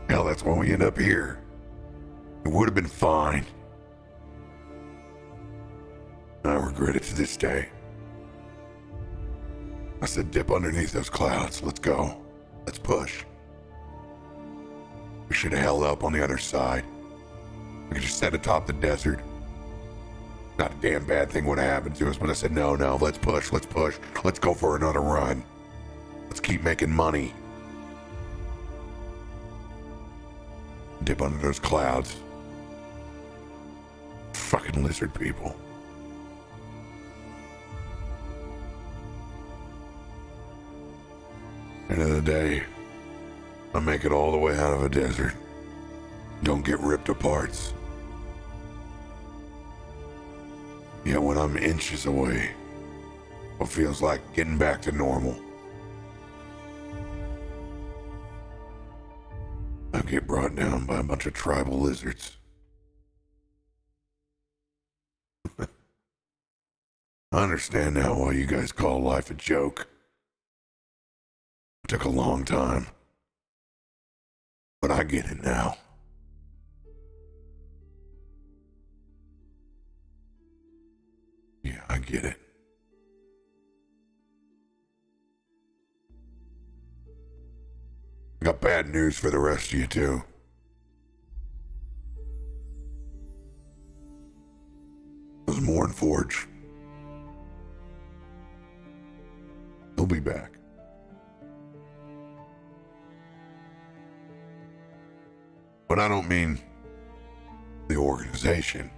Speaker 6: Hell, that's when we end up here. It would have been fine. I regret it to this day. I said, dip underneath those clouds. Let's go. Let's push. We should have held up on the other side. We could just set atop the desert. Not a damn bad thing would have happened to us, but I said, no, let's push. Let's go for another run. Let's keep making money. Dip under those clouds. Fucking lizard people. End of the day, I make it all the way out of a desert. Don't get ripped to parts. Yet when I'm inches away, it feels like getting back to normal. I get brought down by a bunch of tribal lizards. I understand now why you guys call life a joke. It took a long time, but I get it now. Yeah, I get it. I got bad news for the rest of you, too. Those Mornforge. They'll be back. But I don't mean the organization.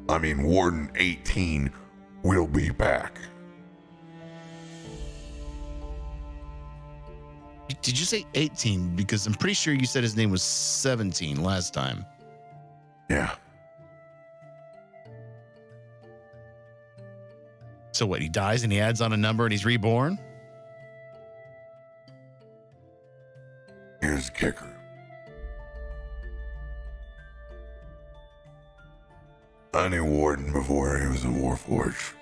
Speaker 6: I mean, Warden 18 will be back.
Speaker 3: Did you say 18? Because I'm pretty sure you said his name was 17 last time.
Speaker 6: Yeah.
Speaker 3: So what, he dies and he adds on a number and he's reborn?
Speaker 6: Here's the kicker. I knew Warden before he was a Warforged.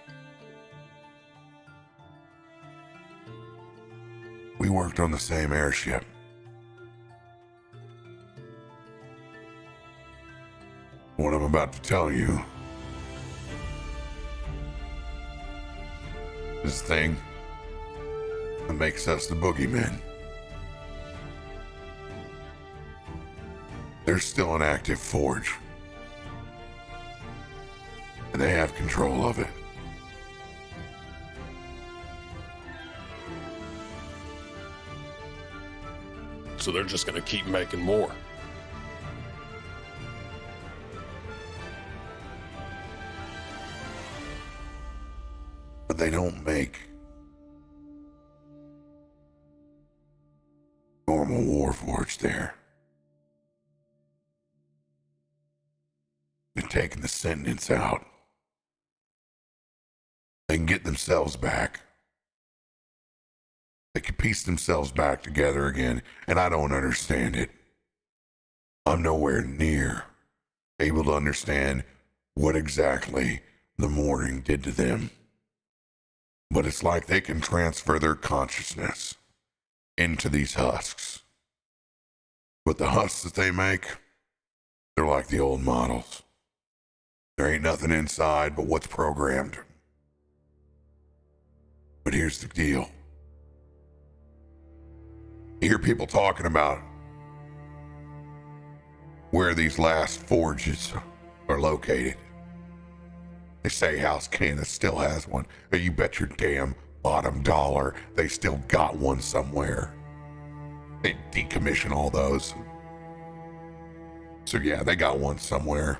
Speaker 6: worked on the same airship. What I'm about to tell you. This thing that makes us the boogeymen. There's still an active forge. And they have control of it.
Speaker 7: So they're just gonna keep making more.
Speaker 6: But they don't make normal Warforged there. They're taking the sentence out. They can get themselves back. They can piece themselves back together again, and I don't understand it. I'm nowhere near able to understand what exactly the morning did to them. But it's like they can transfer their consciousness into these husks. But the husks that they make, they're like the old models. There ain't nothing inside but what's programmed. But here's the deal. You hear people talking about where these last forges are located. They say House Canis still has one. But you bet your damn bottom dollar they still got one somewhere. They decommission all those. So yeah, they got one somewhere.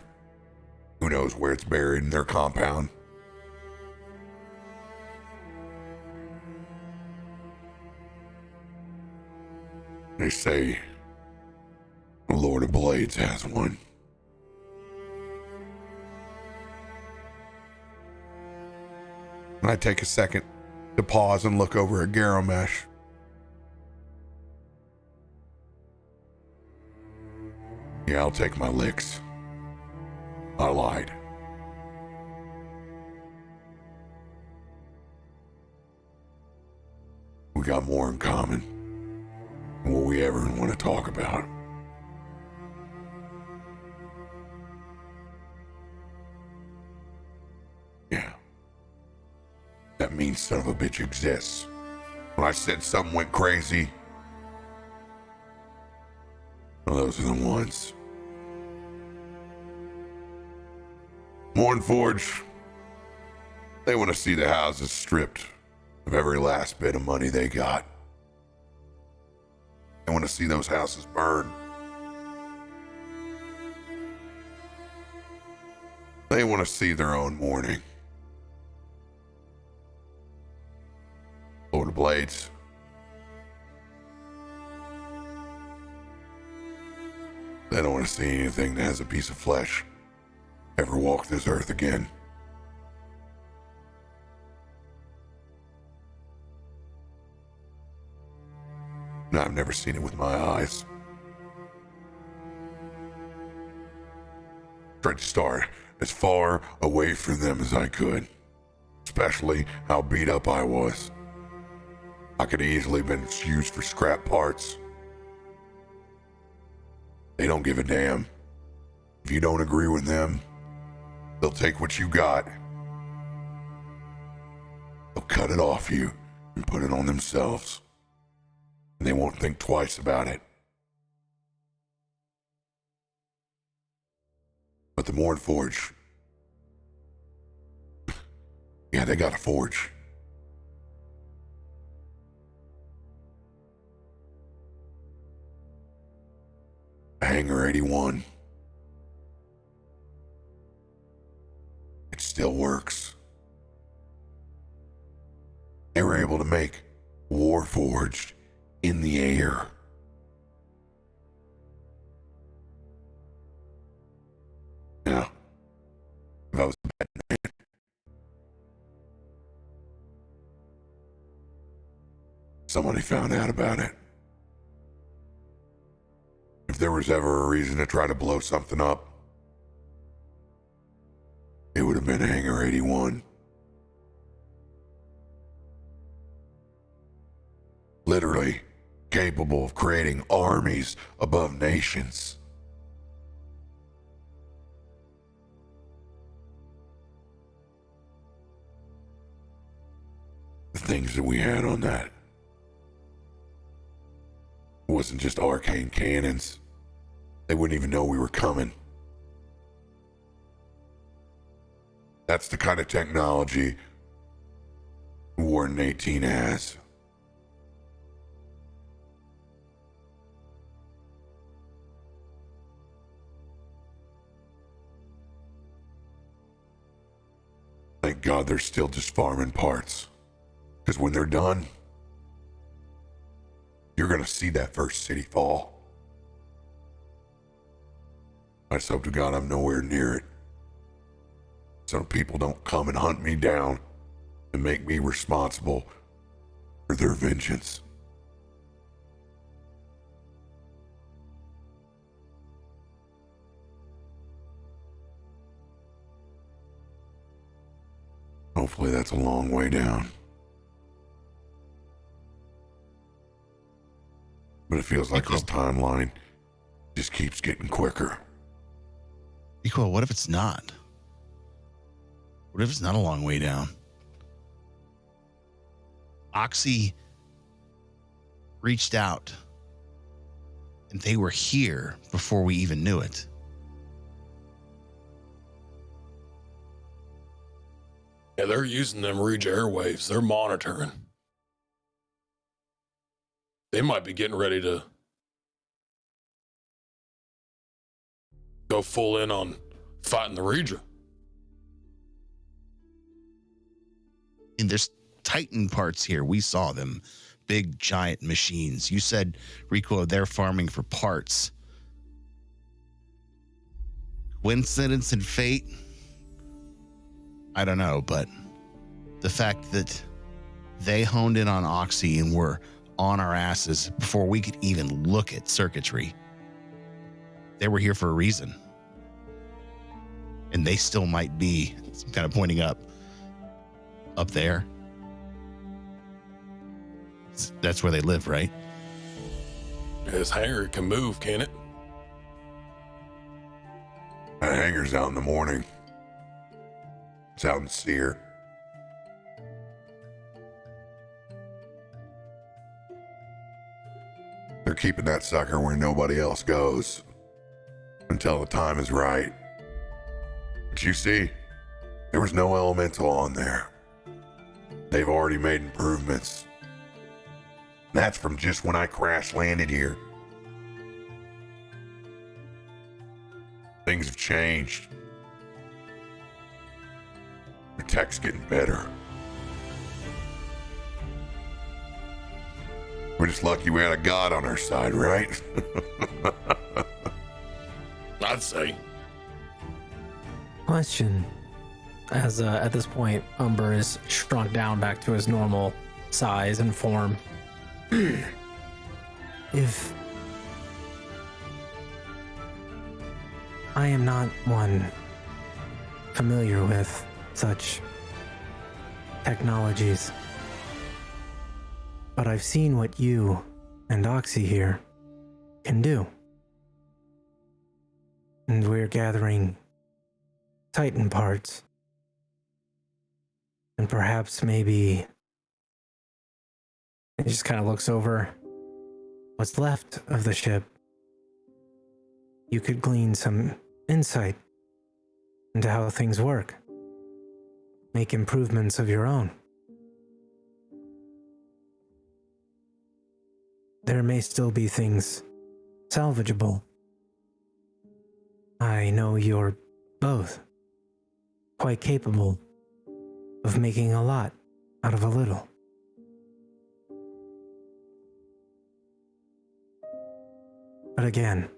Speaker 6: Who knows where it's buried in their compound. They say the Lord of Blades has one. I take a second to pause and look over at Garomesh. Yeah, I'll take my licks. I lied. We got more in common than what we ever want to talk about. Yeah. That mean son of a bitch exists. When I said something went crazy, well, those are the ones. Mornforge, they want to see the houses stripped of every last bit of money they got. They want to see those houses burn. They want to see their own mourning. Lord of Blades. They don't want to see anything that has a piece of flesh ever walk this earth again. And I've never seen it with my eyes. Tried to start as far away from them as I could, especially how beat up I was. I could have easily been used for scrap parts. They don't give a damn. If you don't agree with them, they'll take what you got. They'll cut it off you and put it on themselves. And they won't think twice about it. But the Mornforge, yeah, they got a forge. Hangar 81. It still works. They were able to make Warforged in the air. Now, if I was a bad man, somebody found out about it. If there was ever a reason to try to blow something up, it would have been Hangar 81. Literally, capable of creating armies above nations. The things that we had on that wasn't just arcane cannons. They wouldn't even know we were coming. That's the kind of technology Warden 18 has. Thank God they're still just farming parts. Because when they're done, you're going to see that first city fall. I just hope to God I'm nowhere near it. So people don't come and hunt me down and make me responsible for their vengeance. Hopefully that's a long way down. But it feels like this timeline just keeps getting quicker.
Speaker 3: Equal, what if it's not? What if it's not a long way down? Oxy reached out, and they were here before we even knew it.
Speaker 7: Yeah, they're using them Rouge airwaves. They're monitoring. They might be getting ready to go full in on fighting the Rouge.
Speaker 3: And there's Titan parts here. We saw them. Big, giant machines. You said, Rico, they're farming for parts. Coincidence and fate? I don't know, but the fact that they honed in on Oxy and were on our asses before we could even look at circuitry. They were here for a reason. And they still might be, kind of pointing up there. That's where they live, right?
Speaker 7: This hangar can move, can it?
Speaker 6: That hangar's out in the morning. It's out in Sear. They're keeping that sucker where nobody else goes until the time is right. But you see, there was no elemental on there. They've already made improvements. That's from just when I crash landed here. Things have changed. The tech's getting better. We're just lucky we had a god on our side, right?
Speaker 7: I'd say.
Speaker 2: Question. As at this point, Umber is shrunk down back to his normal size and form. If I am not one familiar with such technologies, but I've seen what you and Oxy here can do. And we're gathering Titan parts. And perhaps maybe he just kind of looks over what's left of the ship. You could glean some insight into how things work. Make improvements of your own. There may still be things salvageable. I know you're both quite capable of making a lot out of a little. But again,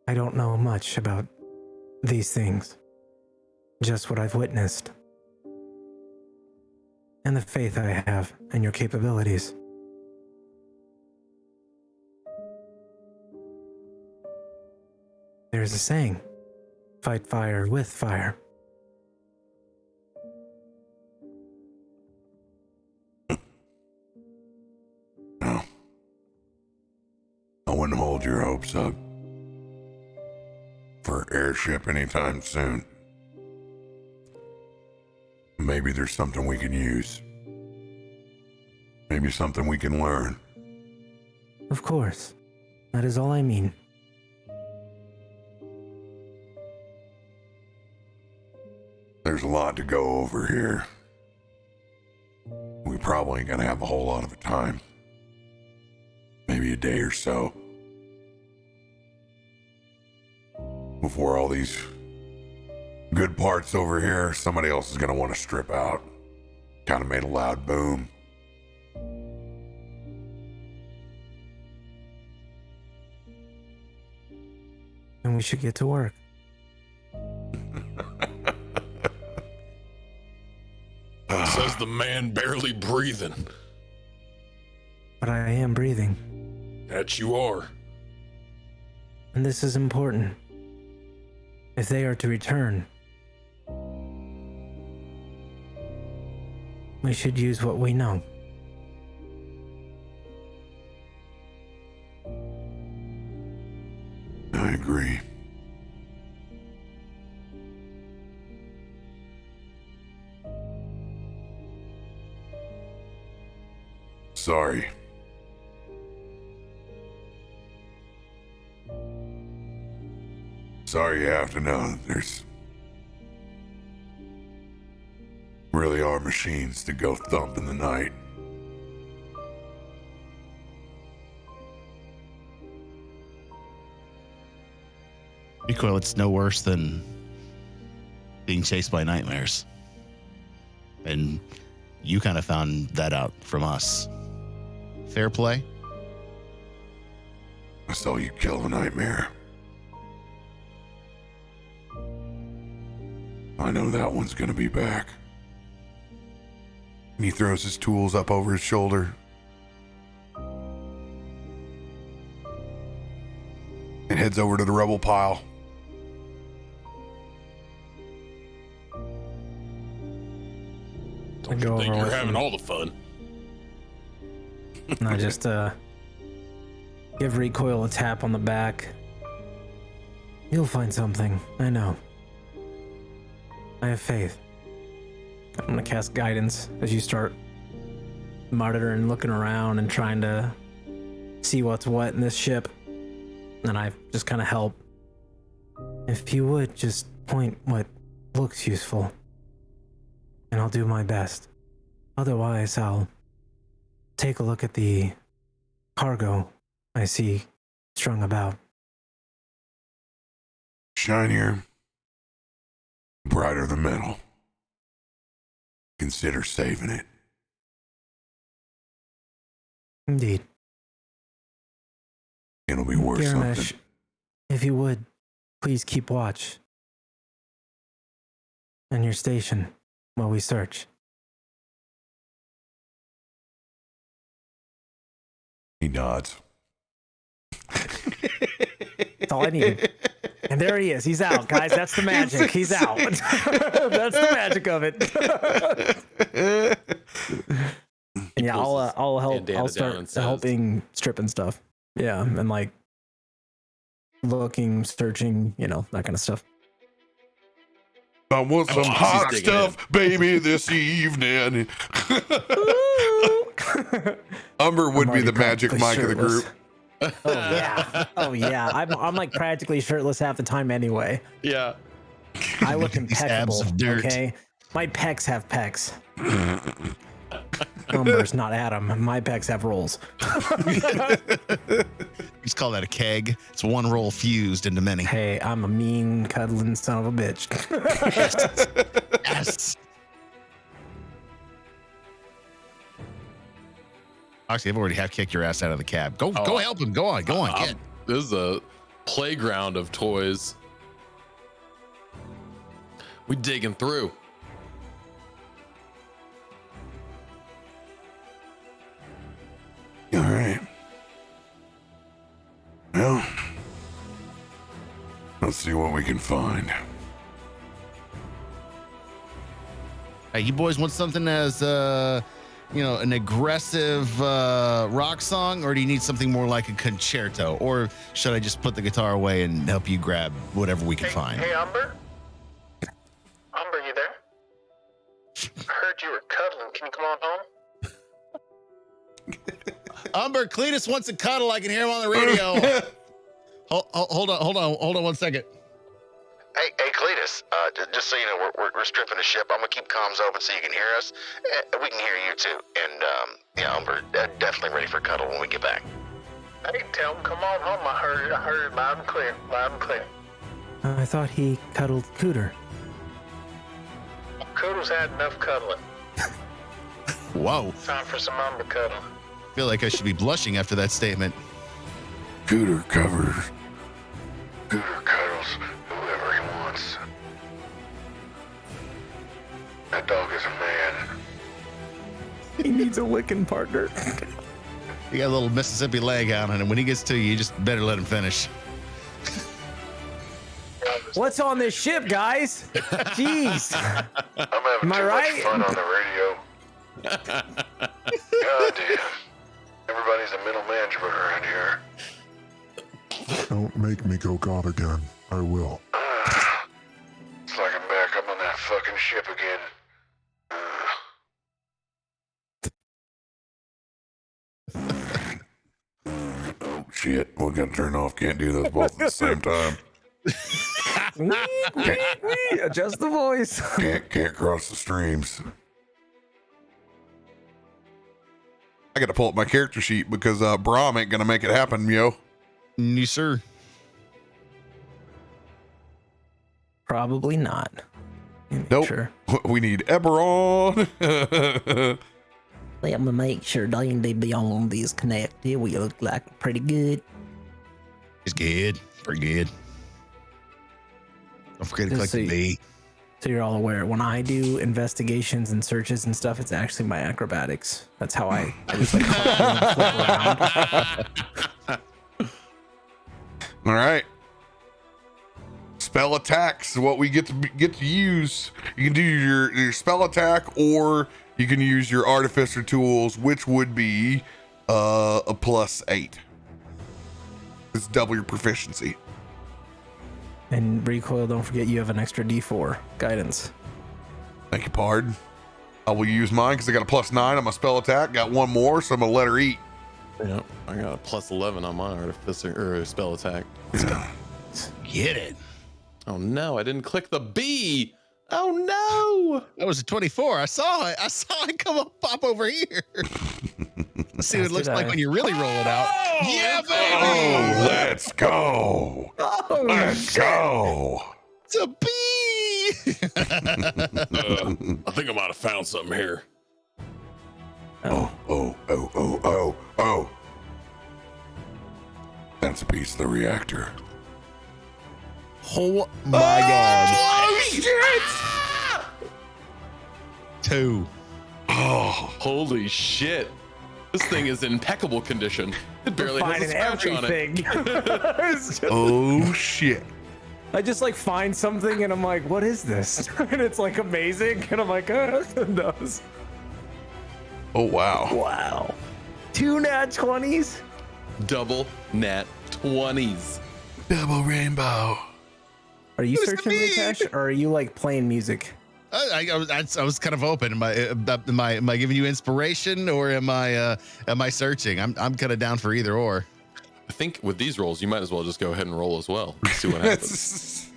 Speaker 2: I don't know much about these things. Just what I've witnessed. And the faith I have in your capabilities. There's a saying, fight fire with fire.
Speaker 6: hopes up for airship anytime soon. Maybe there's something we can use. Maybe something we can learn.
Speaker 2: Of course. That is all I mean.
Speaker 6: There's a lot to go over here. We probably ain't gonna have a whole lot of time. Maybe a day or so. Before all these good parts over here, somebody else is gonna want to strip out. Kind of made a loud boom.
Speaker 2: And we should get to work.
Speaker 7: Says the man barely breathing.
Speaker 2: But I am breathing.
Speaker 7: That you are.
Speaker 2: And this is important. If they are to return, we should use what we know.
Speaker 6: I agree. Sorry. Sorry you have to know that there's really are machines that go thump in the night.
Speaker 3: Recoil, it's no worse than being chased by nightmares. And you kind of found that out from us. Fair play?
Speaker 6: I saw you kill a nightmare. I know that one's gonna be back. And he throws his tools up over his shoulder. And heads over to the rubble pile.
Speaker 7: Don't
Speaker 2: go
Speaker 7: you think
Speaker 2: over
Speaker 7: you're
Speaker 2: with
Speaker 7: having
Speaker 2: him.
Speaker 7: all the fun?
Speaker 2: And I just give Recoil a tap on the back. You'll find something, I know. I have faith. I'm gonna cast guidance as you start monitoring, looking around and trying to see what's what in this ship. And I just kind of help. If you would, just point what looks useful. And I'll do my best. Otherwise, I'll take a look at the cargo I see strung about.
Speaker 6: Shinier, brighter than metal. Consider saving it.
Speaker 2: Indeed.
Speaker 6: It'll be worth
Speaker 2: Garomesh,
Speaker 6: something.
Speaker 2: if you would, please keep watch. And your station while we search.
Speaker 6: He nods.
Speaker 2: That's all I need. And there he is. He's out, guys. That's the magic. He's out. That's the magic of it. And yeah, I'll help.
Speaker 5: bandana
Speaker 2: I'll
Speaker 5: down
Speaker 2: start
Speaker 5: and says-
Speaker 2: helping strip and stuff. Yeah, and like looking, searching, you know, that kind of stuff.
Speaker 6: I want some
Speaker 5: she's
Speaker 6: hot
Speaker 5: digging
Speaker 6: stuff, baby, this evening. Umber would be
Speaker 2: already
Speaker 6: the magic
Speaker 2: practically
Speaker 6: mic of the
Speaker 2: shirtless.
Speaker 6: group.
Speaker 2: Oh yeah. Oh yeah. I'm like practically shirtless half the time anyway.
Speaker 5: Yeah.
Speaker 2: I look
Speaker 3: These abs
Speaker 2: impeccable.
Speaker 3: of dirt.
Speaker 2: Okay. My pecs have pecs. Umber's not Adam. My pecs have rolls.
Speaker 3: Just call that a keg. It's one roll fused into many.
Speaker 2: Hey, I'm a mean, cuddling son of a bitch.
Speaker 3: Yes. Actually, I've already kicked your ass out of the cab. Go help him. Go on. Get.
Speaker 5: This is a playground of toys. We digging through.
Speaker 6: All right. Well, let's see what we can find.
Speaker 3: Hey, you boys want something as an aggressive rock song, or do you need something more like a concerto? Or should I just put the guitar away and help you grab whatever we can find?
Speaker 8: Hey, Umber? Umber, you there? I heard you were cuddling. Can you come on home?
Speaker 3: Umber, Cletus wants a cuddle. I can hear him on the radio. Hold on 1 second.
Speaker 8: Hey, Cletus. Just so you know, we're stripping the ship. I'm gonna keep comms open so you can hear us. We can hear you too. And yeah, Umber, definitely ready for cuddle when we get back. Hey, tell him come on home. I heard loud and clear. Loud and clear.
Speaker 2: I thought he cuddled Cooter.
Speaker 8: Cooter's had enough cuddling.
Speaker 3: Whoa.
Speaker 8: Time for some Umber cuddle.
Speaker 3: I feel like I should be blushing after that statement.
Speaker 6: Cooter covers. Cooter cuddles whoever he wants. That dog is a man.
Speaker 2: He needs a licking partner.
Speaker 3: You got a little Mississippi leg out on him. When he gets to you, just better let him finish.
Speaker 2: What's on this ship, guys? Jeez.
Speaker 6: I'm having
Speaker 2: Am I
Speaker 6: too
Speaker 2: right?
Speaker 6: much fun on the radio. God damn. Everybody's a middle manager around here.
Speaker 9: Don't make me go God again. I will.
Speaker 6: It's like I'm back up on that fucking ship again. Oh shit, we gotta turn off. Can't do those both at the same time.
Speaker 2: Adjust the voice.
Speaker 6: Can't cross the streams.
Speaker 1: I got to pull up my character sheet because Brahm ain't gonna make it happen, yo.
Speaker 3: You sir.
Speaker 2: Probably not.
Speaker 1: Nope.
Speaker 2: Sure.
Speaker 1: We need Eberron.
Speaker 2: Let me make sure D&D Beyond is connected. We look like pretty good.
Speaker 3: It's good. Pretty good. Don't forget to
Speaker 2: Just
Speaker 3: click the B.
Speaker 2: So you're all aware, when I do investigations and searches and stuff, it's actually my acrobatics. That's how I just like flip around.
Speaker 1: All right. Spell attacks is what we get to use. You can do your spell attack, or you can use your artificer tools, which would be a +8. It's double your proficiency.
Speaker 2: And recoil, don't forget you have an extra D4 guidance.
Speaker 1: Thank you, Pard. I will use mine because I got a +9 on my spell attack. Got one more, so I'm gonna let her eat.
Speaker 5: Yep, I got a +11 on my artificer or spell attack.
Speaker 3: Get it.
Speaker 5: Oh no, I didn't click the B. Oh no.
Speaker 3: That was a 24. I saw it. I saw it pop over here. Let's see what it looks like when you really roll it out. Yeah, baby.
Speaker 6: Oh, let's go.
Speaker 2: Oh,
Speaker 6: Let's go.
Speaker 3: It's a B.
Speaker 7: I think I might have found something here.
Speaker 6: Oh. That's a piece of the reactor.
Speaker 3: Oh my God.
Speaker 1: Oh shit!
Speaker 3: 2.
Speaker 1: Oh,
Speaker 5: Holy shit. This thing is in impeccable condition. It barely has a scratch on it.
Speaker 2: everything.
Speaker 1: oh shit!
Speaker 2: I just like find something and I'm like, what is this? And it's like amazing. And I'm like, it knows.
Speaker 1: Oh wow!
Speaker 2: Wow. 2 nat 20s.
Speaker 5: Double nat 20s.
Speaker 1: Double rainbow.
Speaker 2: Are you
Speaker 3: What does
Speaker 2: searching
Speaker 3: that mean?
Speaker 2: Leightash, or are you like playing music?
Speaker 3: I was kind of open. Am I giving you inspiration, or am I searching? I'm kind of down for either or.
Speaker 5: I think with these rolls, you might as well just go ahead and roll as well. See what happens.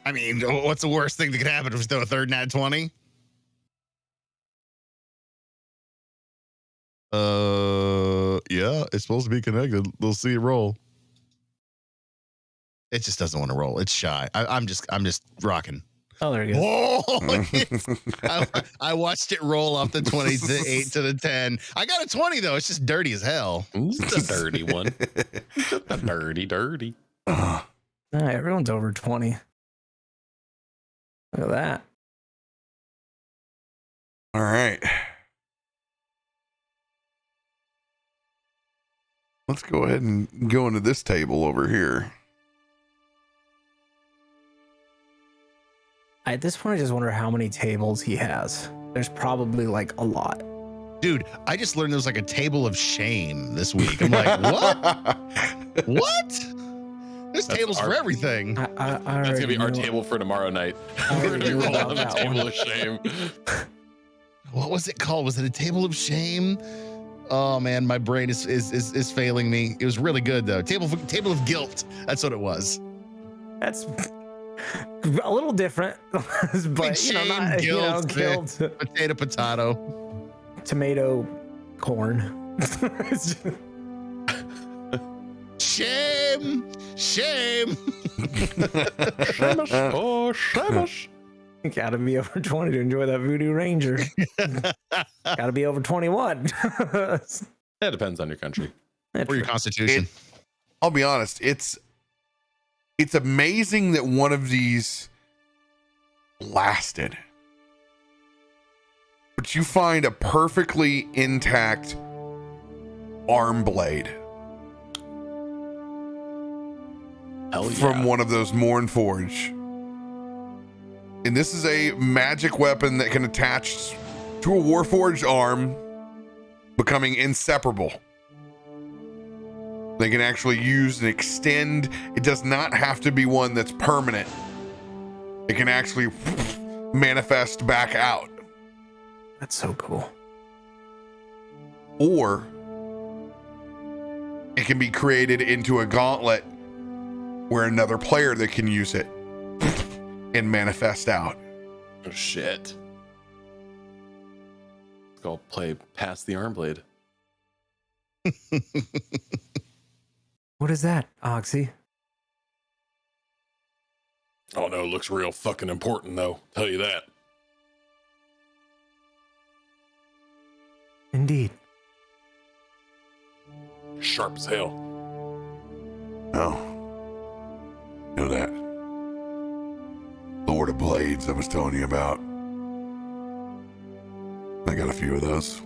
Speaker 3: I mean, what's the worst thing that could happen if we throw a third nat 20? Yeah, it's supposed to be connected. We'll see it roll. It just doesn't want to roll. It's shy. I'm just rocking.
Speaker 2: Oh, there you go.
Speaker 3: Whoa! I watched it roll off the 20 to the 8 to the 10. I got a 20 though. It's just dirty as hell.
Speaker 5: It's a dirty one. Just a dirty.
Speaker 2: Nah, everyone's over 20. Look at that.
Speaker 1: All right. Let's go ahead and go into this table over here.
Speaker 2: At this point, I just wonder how many tables he has. There's probably like a lot.
Speaker 3: Dude, I just learned there's like a table of shame this week. I'm like, what? What? There's tables for everything.
Speaker 5: That's gonna be our table for tomorrow night. We're gonna be rolling on the table of shame.
Speaker 3: What was it called? Was it a table of shame? Oh man, my brain is failing me. It was really good though. Table of guilt. That's what it was.
Speaker 2: That's a little different, but
Speaker 3: Shame,
Speaker 2: not
Speaker 3: guilt,
Speaker 2: guilt.
Speaker 3: Potato.
Speaker 2: Tomato, corn.
Speaker 3: Shame.
Speaker 5: Shamish. Oh, shamish.
Speaker 2: Gotta be over 20 to enjoy that Voodoo Ranger. Gotta be over 21.
Speaker 5: That depends on your country.
Speaker 3: Or your constitution.
Speaker 1: I'll be honest, it's amazing that one of these lasted. But you find a perfectly intact arm blade from one of those Mournforge. And this is a magic weapon that can attach to a Warforged arm, becoming inseparable. They can actually use and extend. It does not have to be one that's permanent. It can actually manifest back out.
Speaker 2: That's so cool.
Speaker 1: Or it can be created into a gauntlet where another player that can use it and manifest out.
Speaker 5: Oh shit. Let's go play past the arm blade.
Speaker 2: What is that, Oxy?
Speaker 7: Oh no, looks real fucking important though. Tell you that.
Speaker 2: Indeed.
Speaker 7: Sharp as hell.
Speaker 6: Oh. You know that Lord of Blades I was telling you about? I got a few of those.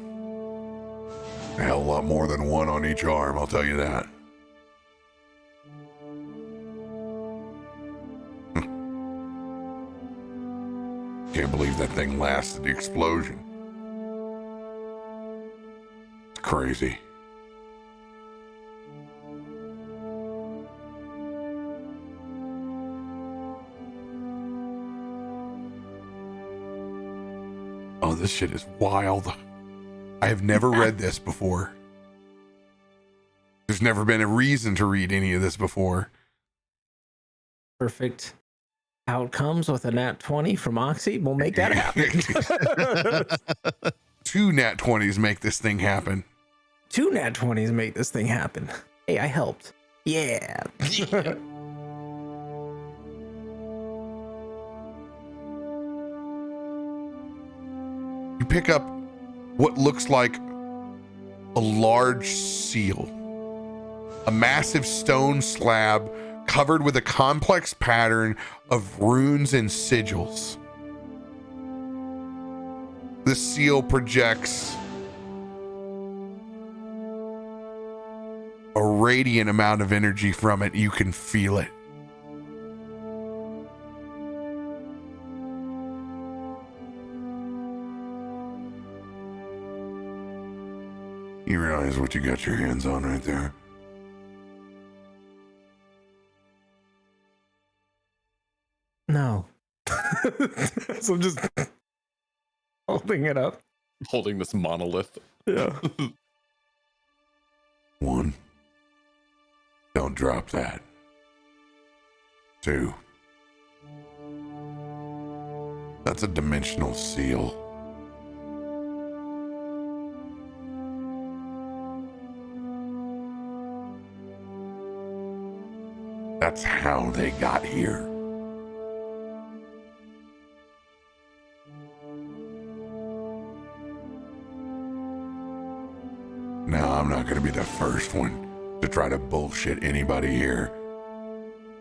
Speaker 6: A hell of a lot more than one on each arm, I'll tell you that. Can't believe that thing lasted the explosion. It's crazy.
Speaker 1: Oh, this shit is wild. I have never read this before. There's never been a reason to read any of this before.
Speaker 2: Perfect outcomes with a nat 20 from Oxy. We'll make that happen.
Speaker 1: 2 nat 20s make this thing happen.
Speaker 2: 2 nat 20s make this thing happen. Hey, I helped. Yeah.
Speaker 1: You pick up what looks like a large seal, a massive stone slab covered with a complex pattern of runes and sigils. The seal projects a radiant amount of energy from it. You can feel it.
Speaker 6: You realize what you got your hands on right there?
Speaker 2: No. So I'm just holding it up.
Speaker 5: Holding this monolith.
Speaker 2: Yeah.
Speaker 6: 1, don't drop that. 2, that's a dimensional seal. That's how they got here. Now, I'm not going to be the first one to try to bullshit anybody here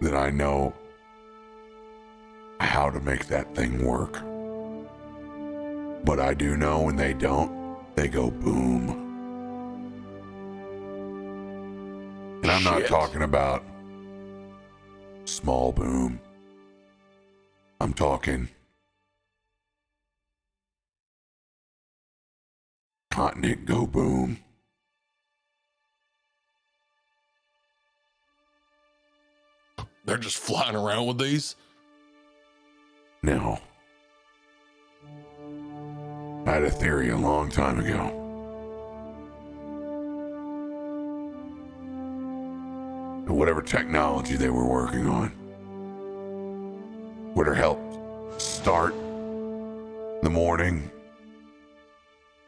Speaker 6: that I know how to make that thing work. But I do know when they don't, they go boom. And I'm not
Speaker 7: Shit.
Speaker 6: talking about small boom. I'm talking continent go boom.
Speaker 7: They're just flying around with these.
Speaker 6: No. I had a theory a long time ago. That whatever technology they were working on would have helped start the morning.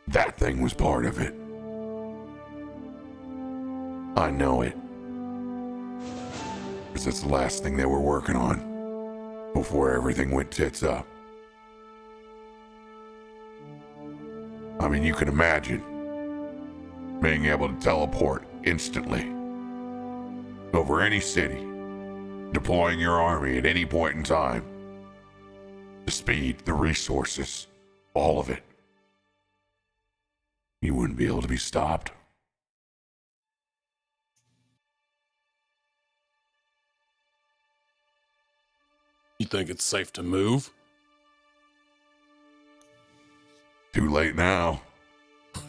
Speaker 6: That thing was part of it. I know it. Because that's the last thing they were working on before everything went tits up. I mean, you can imagine being able to teleport instantly over any city, deploying your army at any point in time. The speed, the resources, all of it. You wouldn't be able to be stopped.
Speaker 7: You think it's safe to move?
Speaker 6: Too late now.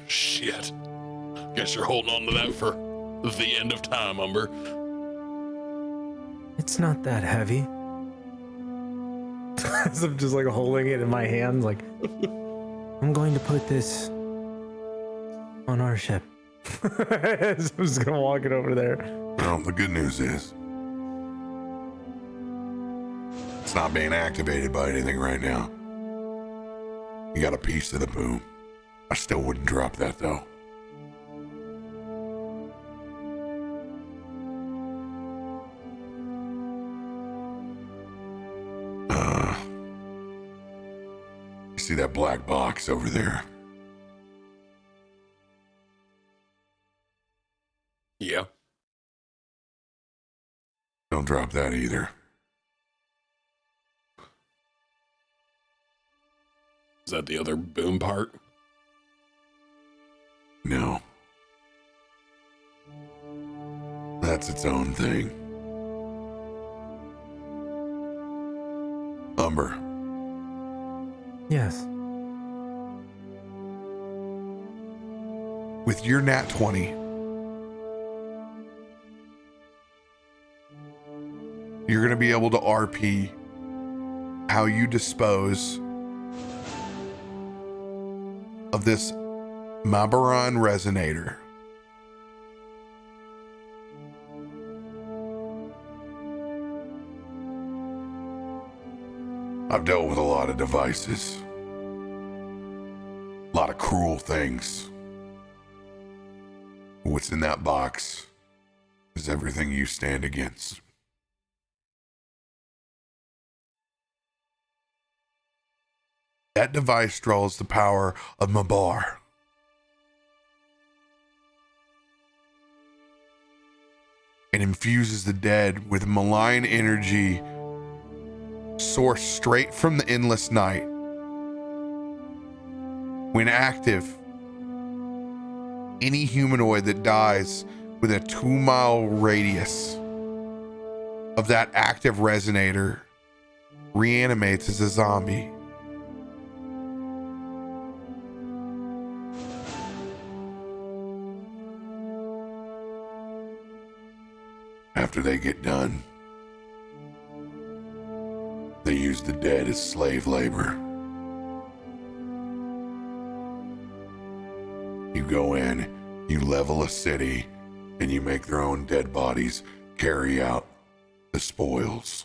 Speaker 7: Shit. Guess you're holding on to that for the end of time, Umber.
Speaker 2: It's not that heavy. So I'm just like holding it in my hands, like I'm going to put this on our ship. So I'm just gonna walk it over there.
Speaker 6: Well, the good news is it's not being activated by anything right now. You got a piece of the boom. I still wouldn't drop that though. You see that black box over there?
Speaker 7: Yeah.
Speaker 6: Don't drop that either.
Speaker 7: Is that the other boom part?
Speaker 6: No. That's its own thing. Umber,
Speaker 2: Yes.
Speaker 1: With your nat 20, you're going to be able to RP how you dispose of this Eberron resonator.
Speaker 6: I've dealt with a lot of devices. A lot of cruel things. What's in that box is everything you stand against.
Speaker 1: That device draws the power of Mabar. And infuses the dead with malign energy sourced straight from the endless night. When active, any humanoid that dies within a 2-mile radius of that active resonator reanimates as a zombie.
Speaker 6: After they get done, they use the dead as slave labor. You go in, you level a city, and you make their own dead bodies carry out the spoils.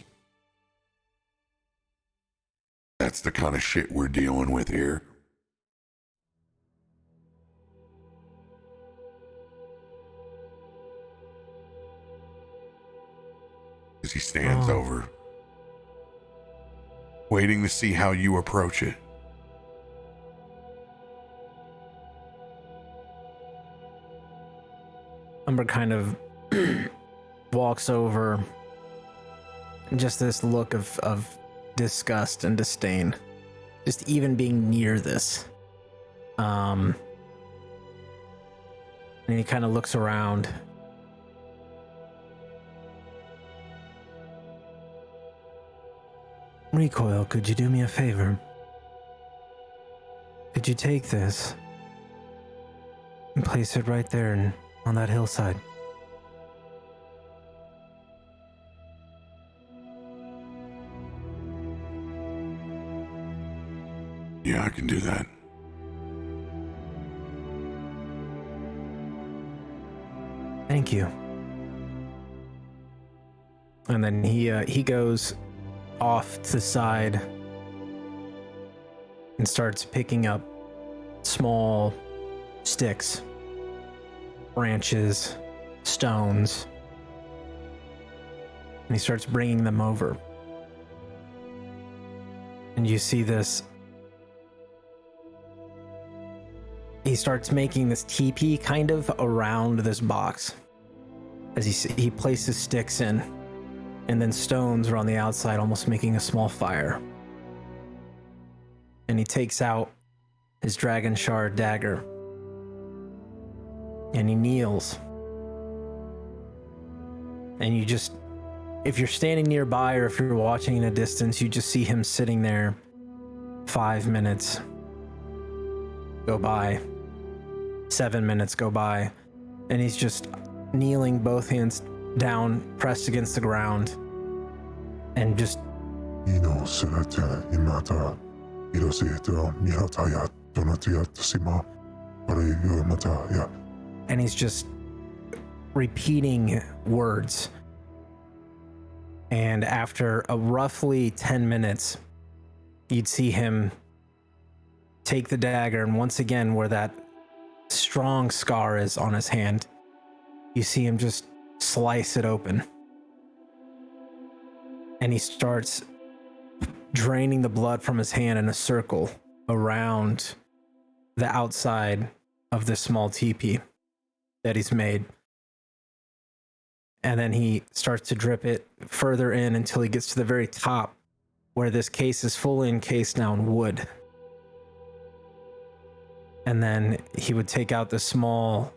Speaker 6: That's the kind of shit we're dealing with here. As he stands over,
Speaker 1: Waiting to see how you approach it.
Speaker 2: Umber kind of walks over. Just this look of disgust and disdain. Just even being near this. And he kind of looks around. Recoil, could you do me a favor? Could you take this and place it right there on that hillside.
Speaker 6: Yeah, I can do that.
Speaker 2: Thank you. And then he goes off to the side and starts picking up small sticks, branches, stones, and he starts bringing them over. And you see this. He starts making this teepee kind of around this box as he places sticks in, and then stones are on the outside, almost making a small fire. And he takes out his dragon shard dagger and he kneels. And you just, if you're standing nearby or if you're watching in a distance, you just see him sitting there. 5 minutes go by, 7 minutes go by, and he's just kneeling, both hands down, pressed against the ground, and just and he's just repeating words. And after a roughly 10 minutes, you'd see him take the dagger, and once again, where that strong scar is on his hand, you see him just slice it open. And he starts draining the blood from his hand in a circle around the outside of this small teepee that he's made. And then he starts to drip it further in until he gets to the very top, where this case is fully encased now in wood. And then he would take out this small,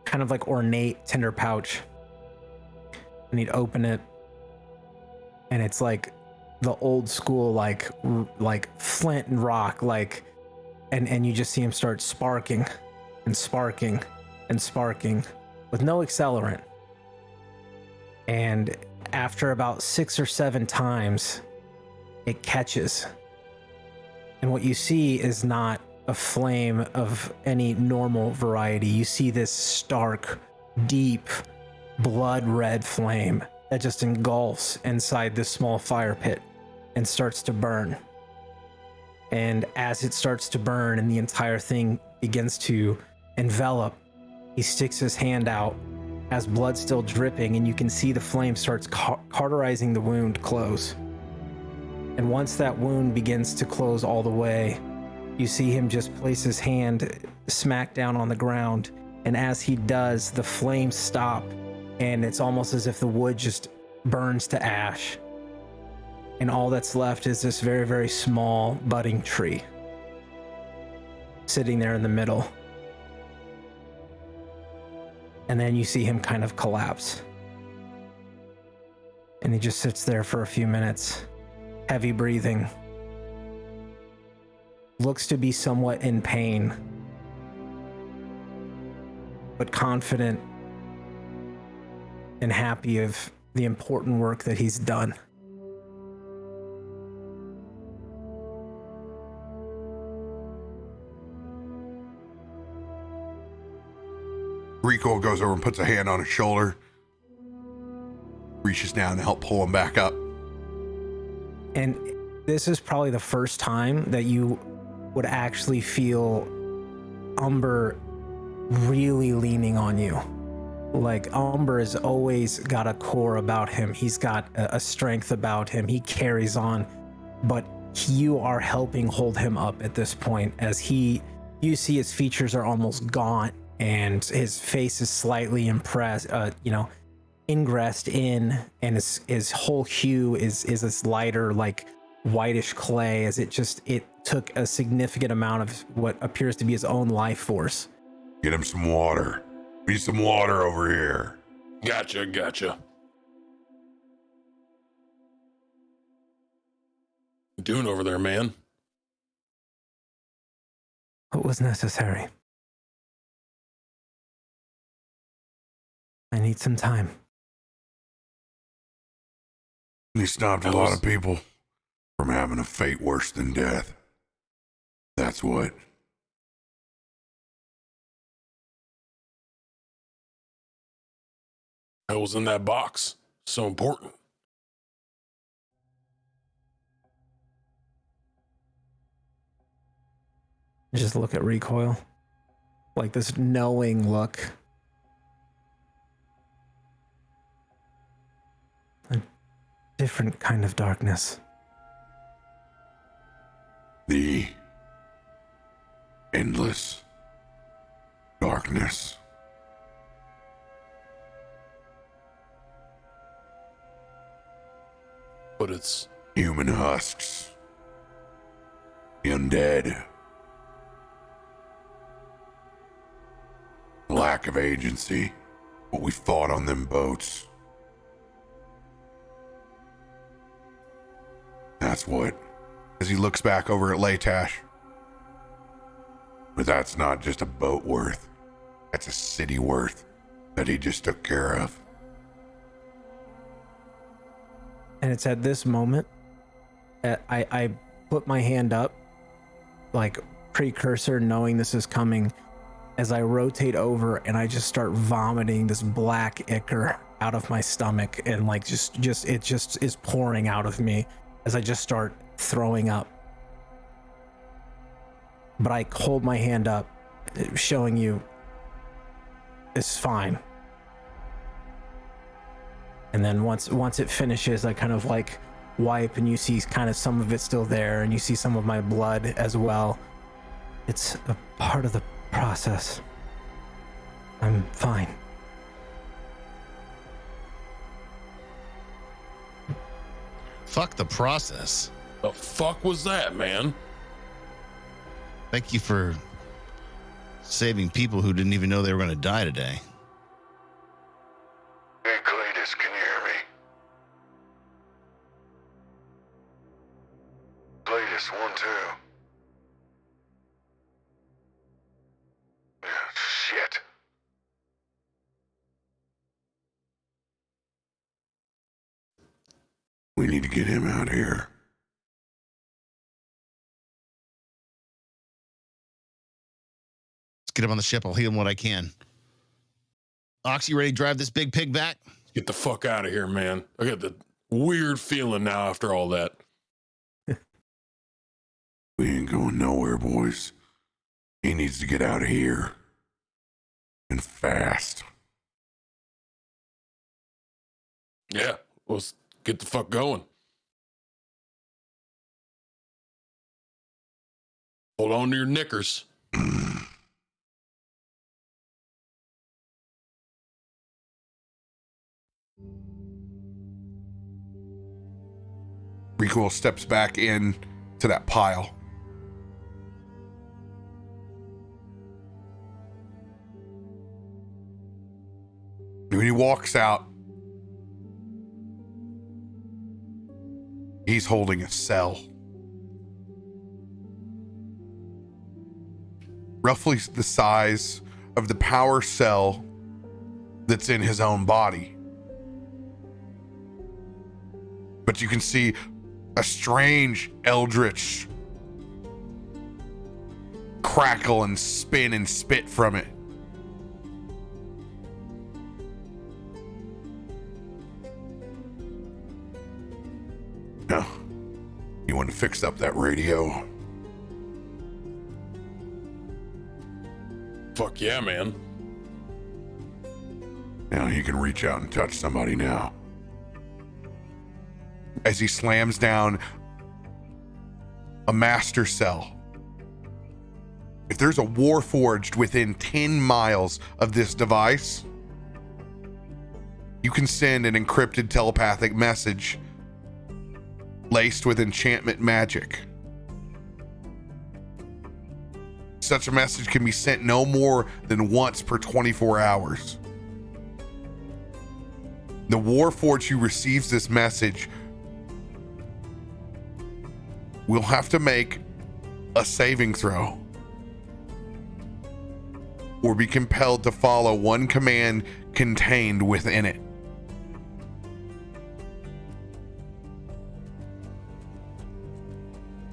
Speaker 2: kind of like ornate tinder pouch, and he'd open it, and it's like the old school, like flint and rock, and you just see him start sparking and sparking and sparking with no accelerant. And after about 6 or 7 times, it catches. And what you see is not a flame of any normal variety. You see this stark, deep, blood red flame that just engulfs inside this small fire pit and starts to burn. And as it starts to burn and the entire thing begins to envelop, he sticks his hand out as blood still dripping, and you can see the flame starts cauterizing the wound close. And once that wound begins to close all the way, you see him just place his hand smack down on the ground, and as he does, the flames stop, and it's almost as if the wood just burns to ash. And all that's left is this very, very small budding tree sitting there in the middle. And then you see him kind of collapse. And he just sits there for a few minutes, heavy breathing. Looks to be somewhat in pain, but confident and happy of the important work that he's done.
Speaker 1: Rico goes over and puts a hand on his shoulder, reaches down to help pull him back up.
Speaker 2: And this is probably the first time that you would actually feel Umber really leaning on you. Like, Umber has always got a core about him. He's got a strength about him. He carries on, but you are helping hold him up at this point, as you see his features are almost gaunt and his face is slightly ingressed in, and his whole hue is this lighter, like whitish clay, as it took a significant amount of what appears to be his own life force.
Speaker 6: Get him some water. We need some water over here.
Speaker 7: Gotcha. What you doing over there, man?
Speaker 2: What was necessary? I need some time.
Speaker 6: He stopped a lot of people from having a fate worse than death. That's what.
Speaker 7: What was in that box? So important.
Speaker 2: Just look at Recoil. Like this knowing look. A different kind of darkness.
Speaker 6: The endless darkness.
Speaker 7: But it's
Speaker 6: Human husks. The undead. Lack of agency. What we fought on them boats. That's what.
Speaker 1: As he looks back over at Leightash.
Speaker 6: But that's not just a boat worth. That's a city worth that he just took care of.
Speaker 2: And it's at this moment that I put my hand up, like precursor, knowing this is coming, as I rotate over and I just start vomiting this black ichor out of my stomach, and like just it just is pouring out of me as I just start throwing up. But I hold my hand up, showing you it's fine. And then once it finishes, I kind of like wipe, and you see kind of some of it still there, and you see some of my blood as well. It's a part of the process. I'm fine.
Speaker 3: Fuck the process.
Speaker 7: the fuck was that, man?
Speaker 3: Thank you for saving people who didn't even know they were going to die today.
Speaker 6: Hey, Cletus, can you hear me? Cletus, 1-2. Shit. We need to get him out of here.
Speaker 3: Let's get him on the ship. I'll heal him what I can. Ox, you ready to drive this big pig back?
Speaker 7: Get the fuck out of here, man. I got the weird feeling now after all that.
Speaker 6: We ain't going nowhere, boys. He needs to get out of here. And fast.
Speaker 7: Yeah, let's get the fuck going. Hold on to your knickers.
Speaker 1: Recoil steps back in to that pile. When he walks out, he's holding a cell. Roughly the size of the power cell that's in his own body. But you can see a strange eldritch crackle and spin and spit from it. Now, you want to fix up that radio?
Speaker 7: Fuck yeah, man.
Speaker 6: Now you can reach out and touch somebody now.
Speaker 1: As he slams down a master cell. If there's a warforged within 10 miles of this device, you can send an encrypted telepathic message laced with enchantment magic. Such a message can be sent no more than once per 24 hours. The warforged who receives this message will have to make a saving throw or be compelled to follow one command contained within it.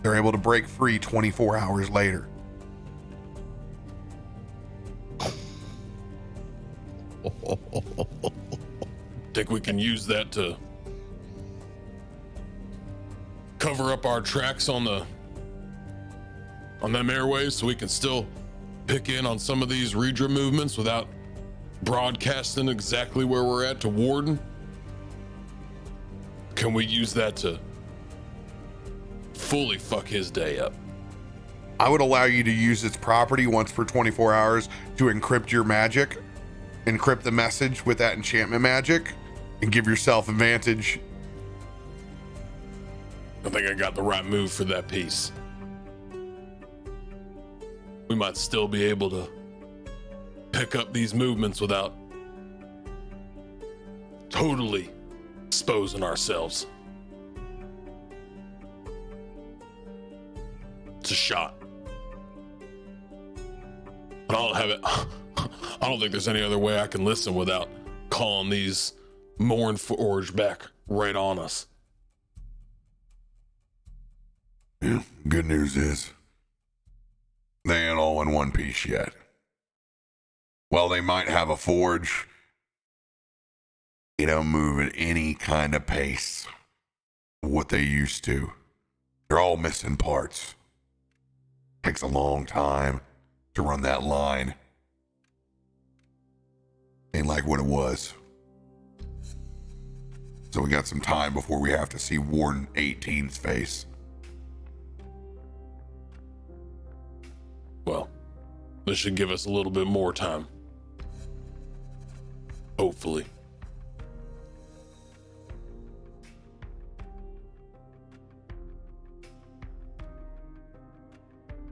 Speaker 1: They're able to break free 24 hours later.
Speaker 7: Think we can use that to cover up our tracks on them airways so we can still pick in on some of these Redra movements without broadcasting exactly where we're at to Warden? Can we use that to fully fuck his day up?
Speaker 1: I would allow you to use its property once per 24 hours to encrypt your magic, encrypt the message with that enchantment magic, and give yourself advantage.
Speaker 7: I think I got the right move for that piece. We might still be able to pick up these movements without totally exposing ourselves. It's a shot. But I don't have it. I don't think there's any other way I can listen without calling these Mournforge back right on us.
Speaker 6: Yeah, good news is they ain't all in one piece yet. While they might have a forge, they don't move at any kind of pace of what they used to. They're all missing parts. Takes a long time to run that line. Ain't like what it was. So we got some time before we have to see Warden 18's face.
Speaker 7: Well, this should give us a little bit more time. Hopefully.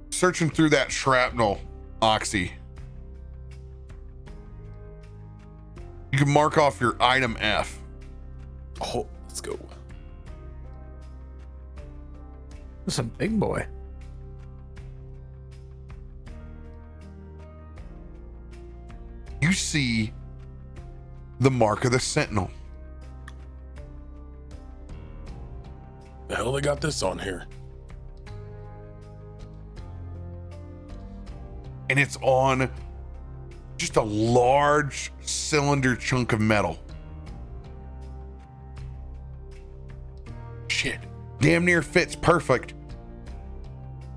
Speaker 1: Searching through that shrapnel, Oxy, you can mark off your item F.
Speaker 7: Oh, let's go.
Speaker 2: That's a big boy.
Speaker 1: You see the mark of the Sentinel.
Speaker 7: The hell they got this on here?
Speaker 1: And it's on just a large cylinder chunk of metal. Shit, damn near fits perfect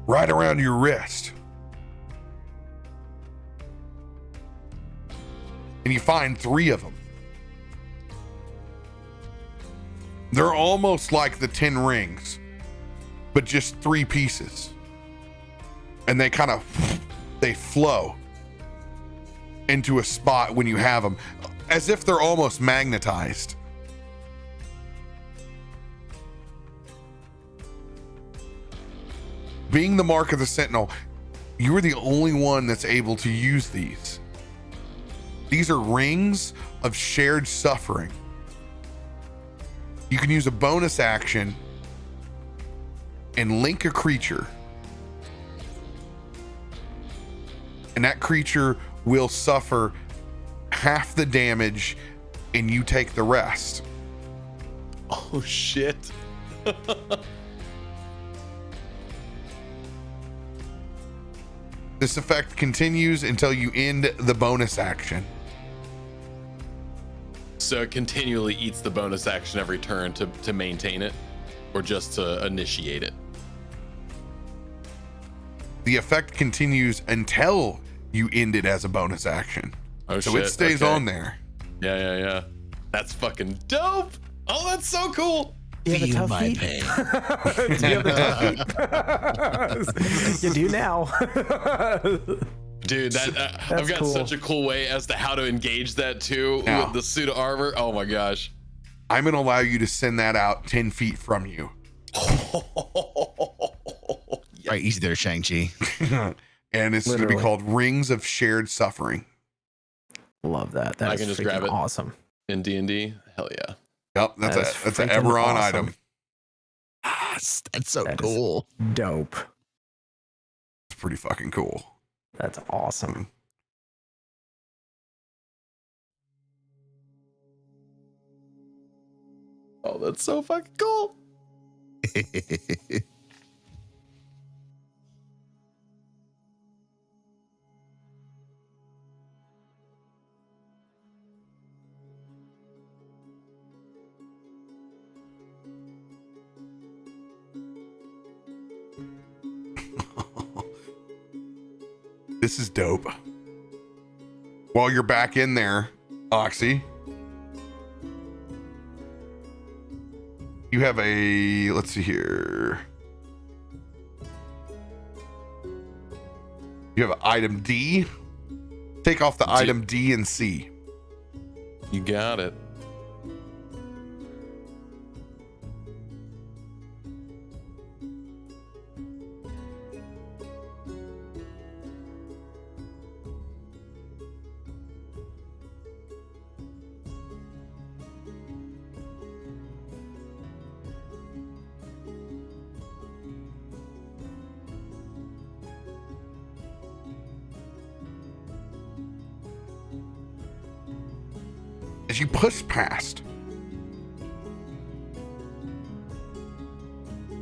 Speaker 1: right around your wrist. And you find 3 of them. They're almost like the 10 rings, but just 3 pieces. And they kind of, they flow into a spot when you have them, as if they're almost magnetized. Being the mark of the Sentinel, you are the only one that's able to use these. These are rings of shared suffering. You can use a bonus action and link a creature. And that creature will suffer half the damage and you take the rest.
Speaker 5: Oh, shit.
Speaker 1: This effect continues until you end the bonus action.
Speaker 5: So it continually eats the bonus action every turn to maintain it, or just to initiate it?
Speaker 1: The effect continues until you end it as a bonus action.
Speaker 5: Oh,
Speaker 1: so
Speaker 5: shit.
Speaker 1: it stays
Speaker 5: Okay.
Speaker 1: on there.
Speaker 5: Yeah. That's fucking dope. Oh, that's so cool.
Speaker 2: Do you have a
Speaker 3: Feel
Speaker 2: tough
Speaker 3: my
Speaker 2: feet?
Speaker 3: pain.
Speaker 2: Do you have a tough feet? You do now.
Speaker 5: Dude, that I've got
Speaker 2: cool.
Speaker 5: such a cool way as to how to engage that too
Speaker 1: Yeah.
Speaker 5: with the suit of armor. Oh my gosh.
Speaker 1: I'm going to allow you to send that out 10 feet from you.
Speaker 3: All right, easy there, Shang-Chi.
Speaker 1: And it's going to be
Speaker 2: Literally.
Speaker 1: called Rings of Shared Suffering.
Speaker 2: Love that. That
Speaker 5: I
Speaker 2: is
Speaker 5: can just
Speaker 2: freaking
Speaker 5: grab it.
Speaker 2: awesome.
Speaker 5: In D&D? Hell yeah.
Speaker 1: Yep, that's
Speaker 2: That's
Speaker 1: an
Speaker 2: freaking
Speaker 1: Eberron
Speaker 2: awesome.
Speaker 1: item.
Speaker 3: That's so
Speaker 2: That is
Speaker 3: cool.
Speaker 2: Dope.
Speaker 1: It's pretty fucking cool.
Speaker 2: That's awesome.
Speaker 5: Oh, that's so fucking cool.
Speaker 1: This is dope. While you're back in there, Oxy, you have a, let's see here. You have an item D. Take off the item D and C.
Speaker 5: You got it.
Speaker 1: As you push past,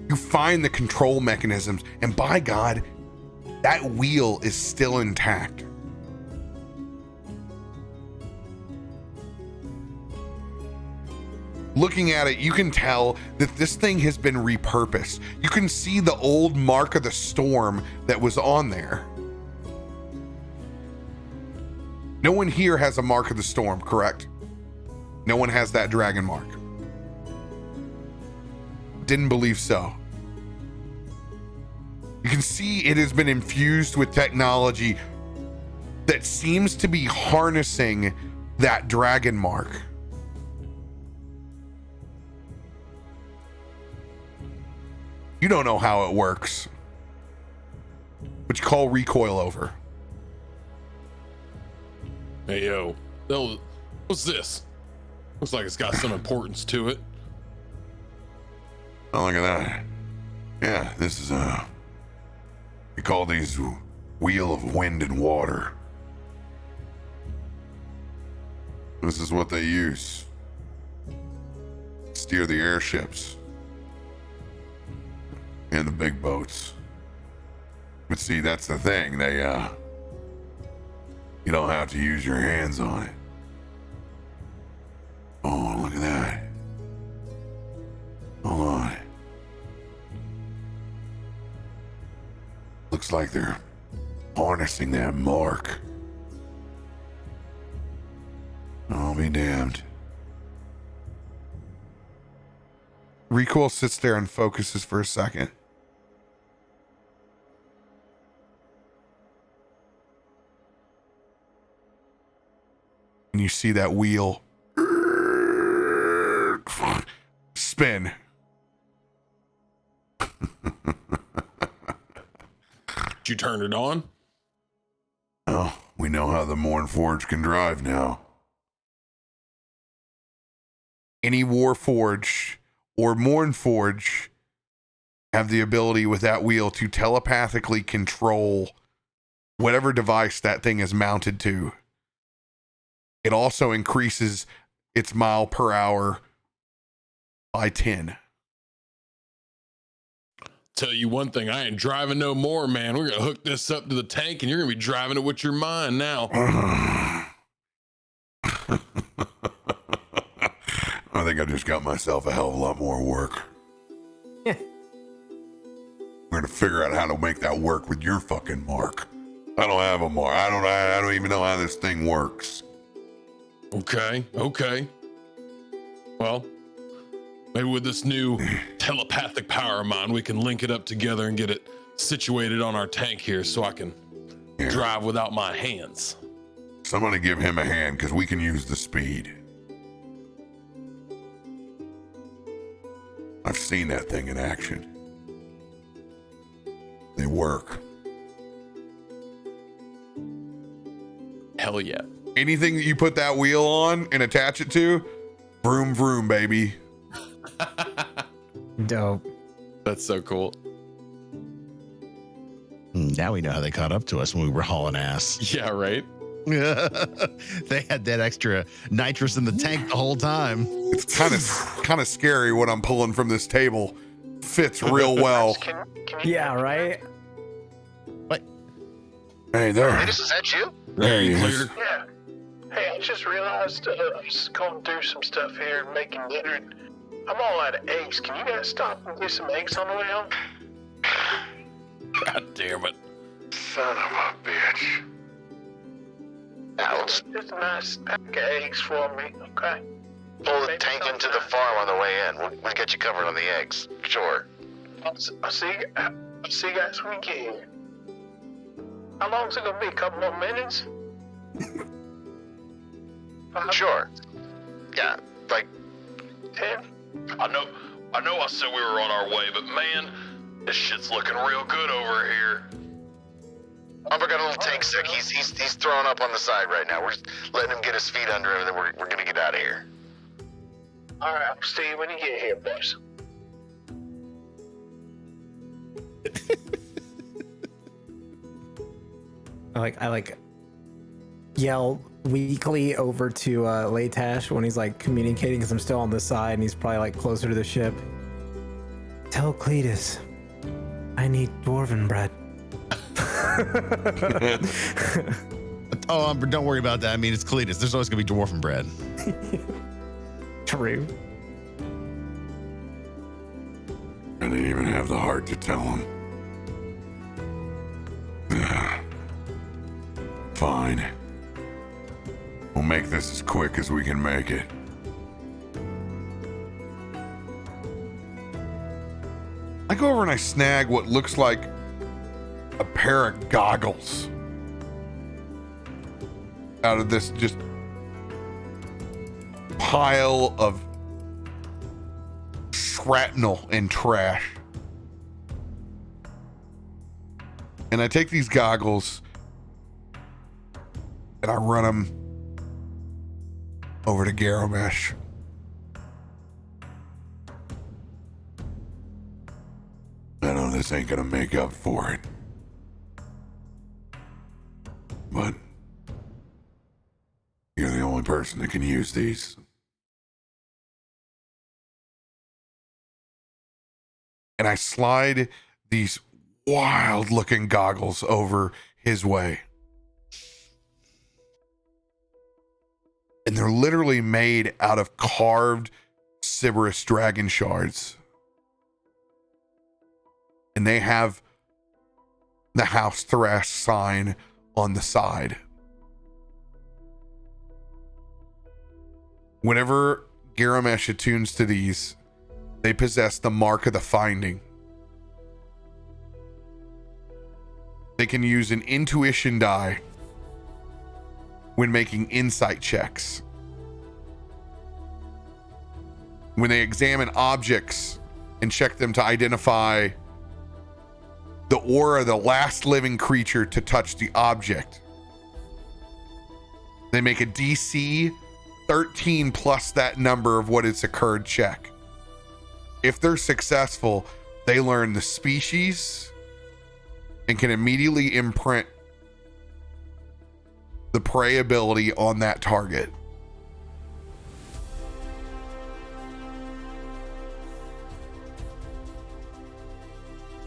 Speaker 1: you find the control mechanisms, and by God, that wheel is still intact. Looking at it, you can tell that this thing has been repurposed. You can see the old mark of the storm that was on there. No one here has a mark of the storm, correct? No one has that dragon mark. Didn't believe so. You can see it has been infused with technology that seems to be harnessing that dragon mark. You don't know how it works, but you call recoil over.
Speaker 7: Hey, yo, what's this? Looks like it's got some importance to it.
Speaker 6: Oh, look at that. Yeah, this is we call these wheel of wind and water. This is what they use. Steer the airships. And the big boats. But see, that's the thing. They, you don't have to use your hands on it. Oh, look at that. Hold on. Looks like they're harnessing that mark. I'll be damned.
Speaker 1: Recoil sits there and focuses for a second. And you see that wheel spin.
Speaker 7: Did you turn it on?
Speaker 6: Oh, we know how the Mornforge can drive now.
Speaker 1: Any Warforge or Mornforge have the ability with that wheel to telepathically control whatever device that thing is mounted to. It also increases its mile per hour by 10.
Speaker 7: Tell you one thing, I ain't driving no more, man. We're gonna hook this up to the tank and you're gonna be driving it with your mind now.
Speaker 6: I think I just got myself a hell of a lot more work.
Speaker 2: Yeah.
Speaker 6: We're gonna figure out how to make that work with your fucking mark. I don't have a mark. I don't even know how this thing works.
Speaker 7: Okay. Well, maybe with this new telepathic power of mine, we can link it up together and get it situated on our tank here so I can drive without my hands.
Speaker 6: Somebody give him a hand, because we can use the speed. I've seen that thing in action. They work.
Speaker 5: Hell yeah.
Speaker 1: Anything that you put that wheel on and attach it to, vroom, vroom, baby.
Speaker 2: Dope.
Speaker 5: That's so cool.
Speaker 3: Now we know how they caught up to us when we were hauling ass.
Speaker 5: Yeah, right?
Speaker 3: They had that extra nitrous in the tank the whole time.
Speaker 1: It's kind of scary what I'm pulling from this table. Fits real well.
Speaker 10: Can you
Speaker 2: Yeah, right?
Speaker 3: What?
Speaker 6: Hey there.
Speaker 8: Cletus, is that you?
Speaker 6: There he is.
Speaker 10: Yeah. Hey, I just realized I was going through some stuff here and making dinner. And I'm all out of eggs. Can you guys stop and get some eggs on the way home?
Speaker 7: God damn it.
Speaker 6: Son of a bitch.
Speaker 8: Alex,
Speaker 10: Just a nice pack of eggs for me, okay?
Speaker 8: pull the tank into the farm on the way in. We'll get you covered on the eggs. Sure.
Speaker 10: I'll see you guys when we get here. How long's it gonna be? A couple more minutes?
Speaker 8: Sure. Yeah, like
Speaker 10: 10?
Speaker 7: I know I said we were on our way, but man, this shit's looking real good over here.
Speaker 8: Umber got a little tank sick. He's throwing up on the side right now. We're just letting him get his feet under him, and then we're gonna get out of here.
Speaker 10: All right, I'll see you when you get here, boys.
Speaker 2: I yell weakly over to Leightash when he's like communicating because I'm still on this side and he's probably like closer to the ship. Tell Cletus I need dwarven bread.
Speaker 3: Oh, Umber, don't worry about that. I mean, it's Cletus. There's always gonna be dwarven bread.
Speaker 2: True.
Speaker 6: I didn't even have the heart to tell him. Fine. We'll make this as quick as we can make it.
Speaker 1: I go over and I snag what looks like a pair of goggles out of this just pile of shrapnel and trash. And I take these goggles and I run them over to Garomesh.
Speaker 6: I know this ain't gonna make up for it. But you're the only person that can use these.
Speaker 1: And I slide these wild looking goggles over his way. And they're literally made out of carved Sybaris dragon shards. And they have the House Thrash sign on the side. Whenever Garomesh attunes to these, they possess the mark of the finding. They can use an intuition die when making insight checks. When they examine objects and check them to identify the aura of the last living creature to touch the object. They make a DC 13 plus that number of what has occurred check. If they're successful, they learn the species and can immediately imprint the prey ability on that target.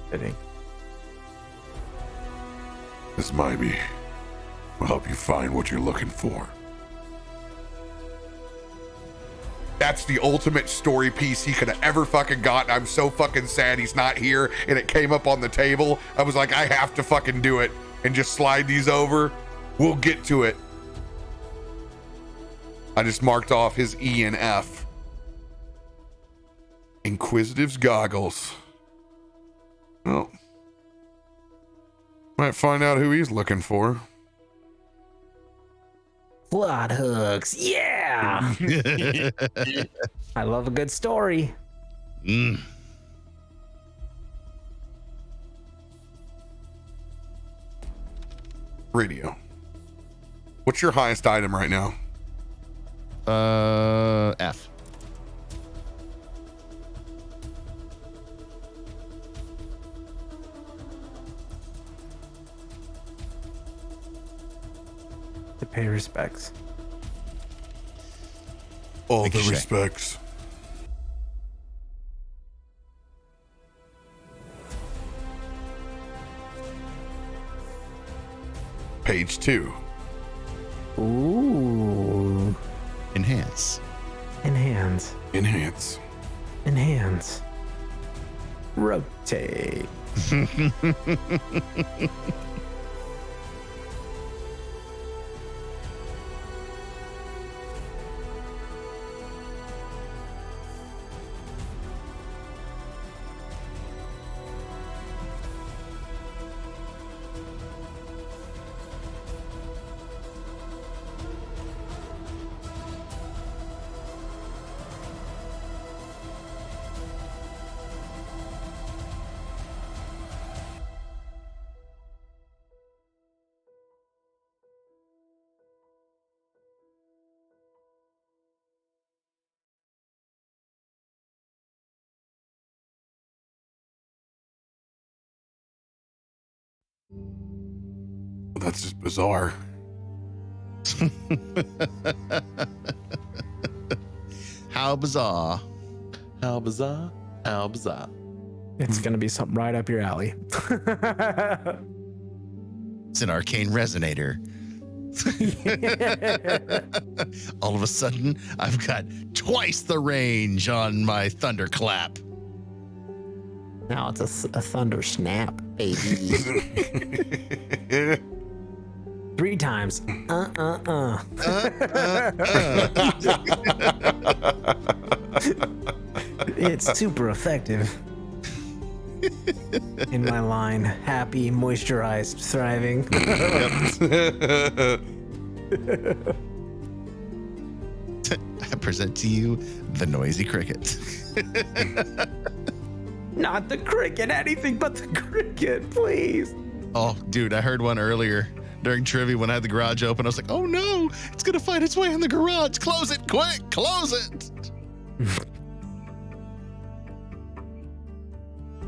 Speaker 2: Fitting.
Speaker 6: This might be will help you find what you're looking for.
Speaker 1: That's the ultimate story piece he could have ever fucking gotten. I'm so fucking sad he's not here and it came up on the table. I was like, I have to fucking do it and just slide these over. We'll get to it. I just marked off his E and F. Inquisitive's goggles. Well, might find out who he's looking for.
Speaker 2: Blood hooks. Yeah. I love a good story.
Speaker 1: Radio. What's your highest item right now?
Speaker 3: F.
Speaker 2: to pay respects.
Speaker 6: All
Speaker 3: Thank
Speaker 6: the
Speaker 3: you, Shay.
Speaker 6: respects.
Speaker 1: Page 2.
Speaker 2: Ooh.
Speaker 3: Enhance.
Speaker 2: Enhance.
Speaker 1: Enhance.
Speaker 2: Enhance. Rotate.
Speaker 1: That's just bizarre.
Speaker 3: How bizarre.
Speaker 5: How bizarre. How bizarre.
Speaker 2: It's gonna be something right up your alley.
Speaker 3: It's an arcane resonator. All of a sudden, I've got twice the range on my thunderclap.
Speaker 2: Now it's a thunder snap, baby. 3 times. It's super effective. In my line, happy, moisturized, thriving.
Speaker 3: I present to you the noisy cricket.
Speaker 2: Not the cricket, anything but the cricket, please.
Speaker 3: Oh, dude, I heard one earlier during trivia when I had the garage open. I was like, oh no, it's gonna find its way in the garage. Close it, quick, close it.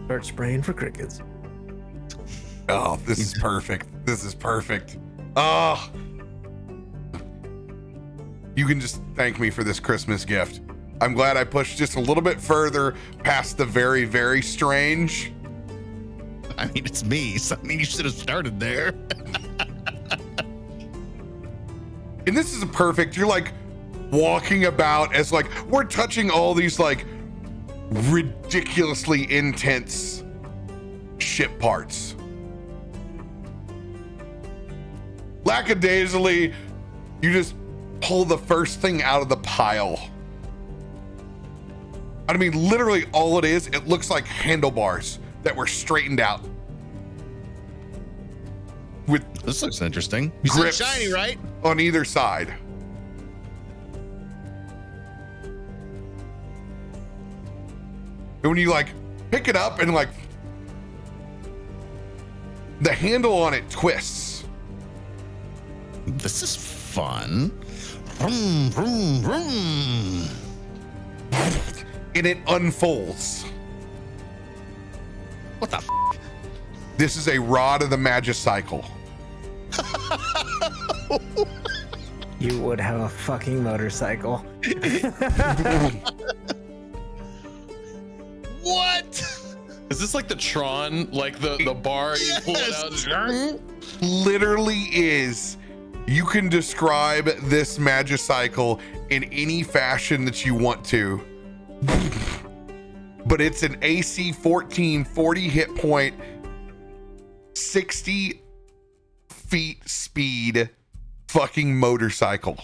Speaker 2: Start spraying for crickets.
Speaker 1: Oh, this is perfect. This is perfect. Oh. You can just thank me for this Christmas gift. I'm glad I pushed just a little bit further past the very, very strange.
Speaker 3: I mean, it's me, so I mean, you should have started there.
Speaker 1: And this is a perfect, you're like walking about as like, we're touching all these like ridiculously intense ship parts. Lackadaisically, you just pull the first thing out of the pile. I mean, literally all it is, it looks like handlebars that were straightened out. With
Speaker 3: This looks interesting. You said
Speaker 1: grips
Speaker 3: shiny, right?
Speaker 1: on either side. And when you like pick it up and like the handle on it twists.
Speaker 3: This is fun. Vroom, vroom, vroom.
Speaker 1: And it unfolds.
Speaker 3: What the f?
Speaker 1: This is a rod of the Magicycle.
Speaker 2: You would have a fucking motorcycle.
Speaker 3: What?
Speaker 5: Is this like the Tron, like the bar you pull it out?
Speaker 1: Literally is. You can describe this Magicycle in any fashion that you want to. But it's an AC 14, 40 hit point, 60 feet speed fucking motorcycle.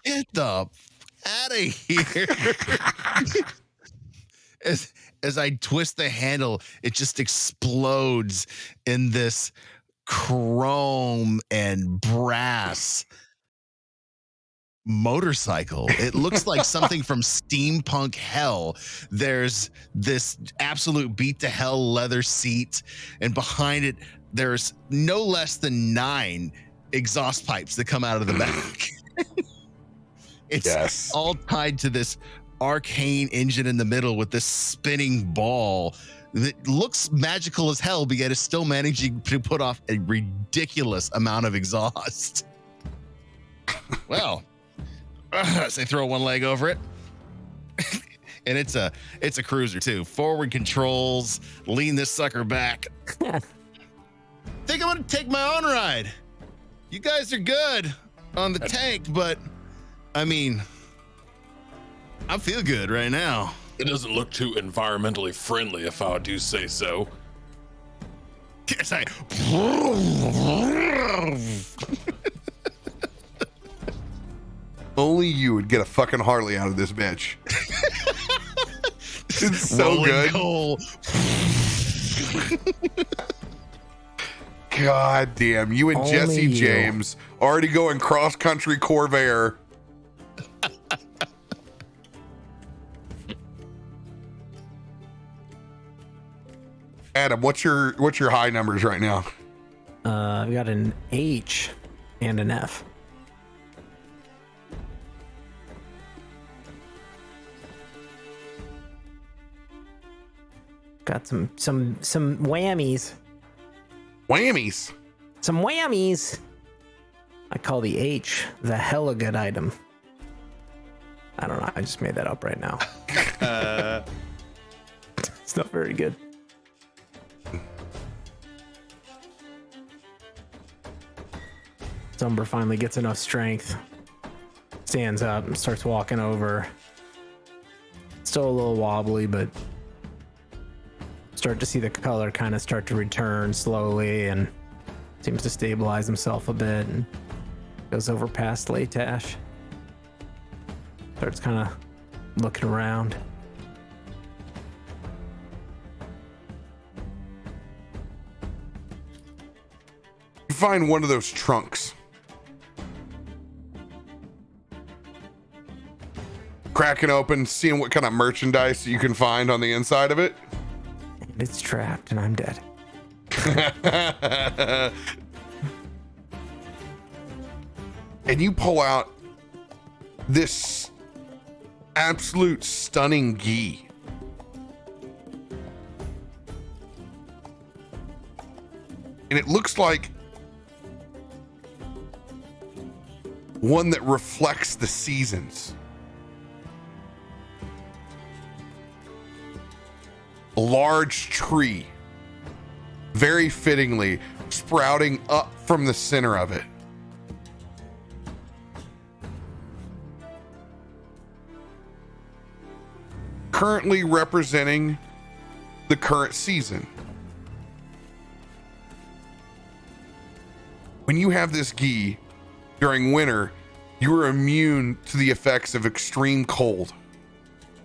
Speaker 3: Get the out of here. As I twist the handle, it just explodes in this chrome and brass motorcycle. It looks like something from steampunk hell. There's this absolute beat to hell leather seat, and behind it there's no less than 9 exhaust pipes that come out of the back. It's all tied to this arcane engine in the middle with this spinning ball that looks magical as hell, but yet is still managing to put off a ridiculous amount of exhaust. Well, as they throw one leg over it. And it's a cruiser too. Forward controls, lean this sucker back. Think I'm gonna take my own ride. You guys are good on the tank, but I mean, I feel good right now.
Speaker 7: It doesn't look too environmentally friendly, if I do say so.
Speaker 3: Yes, I.
Speaker 1: Only you would get a fucking Harley out of this bitch. It's so
Speaker 3: Rolling
Speaker 1: good.
Speaker 3: coal.
Speaker 1: God damn, you and
Speaker 2: Only
Speaker 1: Jesse
Speaker 2: you.
Speaker 1: James already going cross country Corvair. Adam, what's your high numbers right now?
Speaker 2: I've got an H and an F. Got some whammies.
Speaker 1: Whammies.
Speaker 2: Some whammies. I call the H the hella good item. I don't know. I just made that up right now. It's not very good. Umber finally gets enough strength, stands up and starts walking over. Still a little wobbly, but start to see the color kind of start to return slowly and seems to stabilize himself a bit and goes over past Leightash. Starts kind of looking around.
Speaker 1: You find one of those trunks. Cracking open, seeing what kind of merchandise you can find on the inside of it.
Speaker 2: And it's trapped and I'm dead.
Speaker 1: And you pull out this absolute stunning gi. And it looks like one that reflects the seasons. A large tree, very fittingly, sprouting up from the center of it. Currently representing the current season. When you have this gi during winter, you are immune to the effects of extreme cold.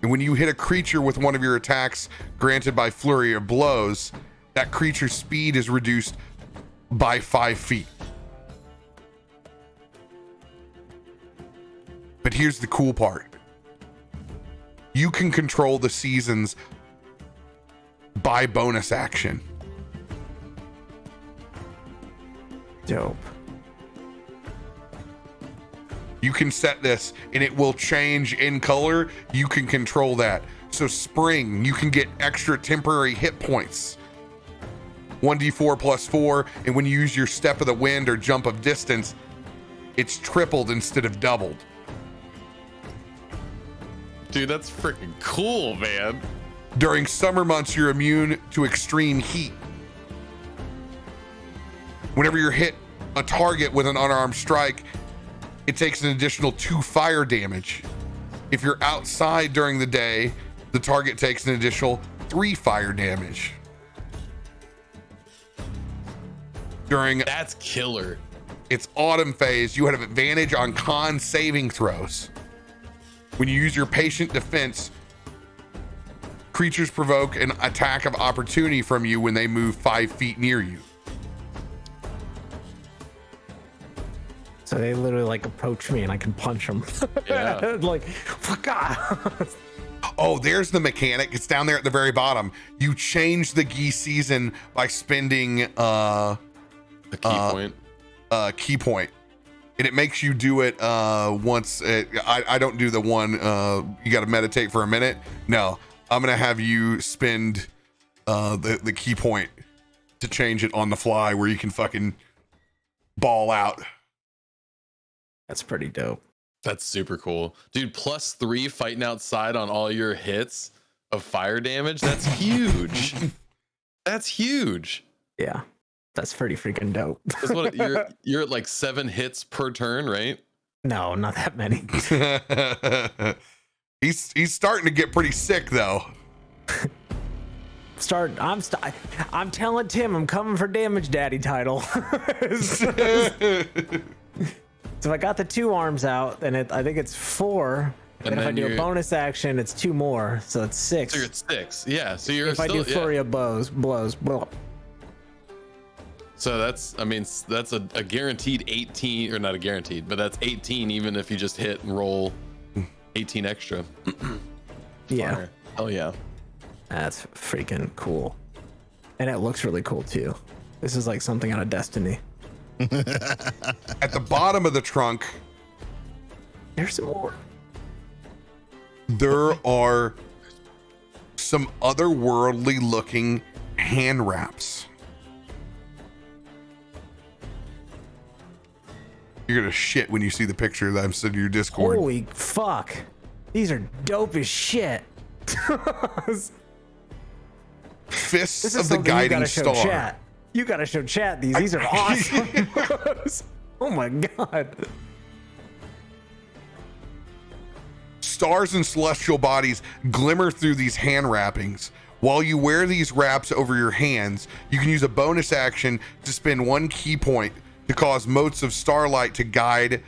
Speaker 1: And when you hit a creature with one of your attacks granted by flurry of blows, that creature's speed is reduced by 5 feet. But here's the cool part. You can control the seasons by bonus action.
Speaker 2: Dope.
Speaker 1: You can set this and it will change in color. You can control that. So spring, you can get extra temporary hit points. 1d4 plus 4. And when you use your step of the wind or jump of distance, it's tripled instead of doubled.
Speaker 5: Dude, that's freaking cool, man.
Speaker 1: During summer months, you're immune to extreme heat. Whenever you're hit a target with an unarmed strike, it takes an additional 2 fire damage. If you're outside during the day, the target takes an additional 3 fire damage. During
Speaker 5: That's killer.
Speaker 1: its autumn phase, you have advantage on con saving throws. When you use your patient defense, creatures provoke an attack of opportunity from you when they move 5 feet near you.
Speaker 2: So they literally like approach me and I can punch them.
Speaker 5: Yeah.
Speaker 2: Like, fuck off.
Speaker 1: Oh, there's the mechanic. It's down there at the very bottom. You change the gi season by spending
Speaker 5: A key point.
Speaker 1: and it makes you do it once. I don't do the one you got to meditate for a minute. No, I'm gonna have you spend the key point to change it on the fly where you can fucking ball out.
Speaker 2: That's pretty dope.
Speaker 5: That's super cool. Dude, +3 fighting outside on all your hits of fire damage. That's huge. That's huge.
Speaker 2: Yeah. That's pretty freaking dope.
Speaker 5: That's what you're at like 7 hits per turn, right?
Speaker 2: No, not that many.
Speaker 1: He's starting to get pretty sick though.
Speaker 2: I'm telling Tim I'm coming for damage daddy title. So if I got the 2 arms out, then I think it's 4. And if I do a bonus action, it's 2 more, so it's 6.
Speaker 5: So you're at 6. Yeah. So you're
Speaker 2: if I do flurry of blows.
Speaker 5: So that's a guaranteed 18, or not a guaranteed, but that's 18 even if you just hit and roll 18 extra.
Speaker 2: Yeah.
Speaker 5: Fire. Hell yeah.
Speaker 2: That's freaking cool. And it looks really cool too. This is like something out of Destiny.
Speaker 1: At the bottom of the trunk,
Speaker 2: there's some more.
Speaker 1: There are some otherworldly looking hand wraps. You're gonna shit when you see the picture that I'm sending your Discord.
Speaker 2: Holy fuck. These are dope as shit.
Speaker 1: Fists of the Guiding Star.
Speaker 2: Chat. You gotta show chat these. These are awesome. Oh my god.
Speaker 1: Stars and celestial bodies glimmer through these hand wrappings. While you wear these wraps over your hands, you can use a bonus action to spend 1 key point to cause motes of starlight to guide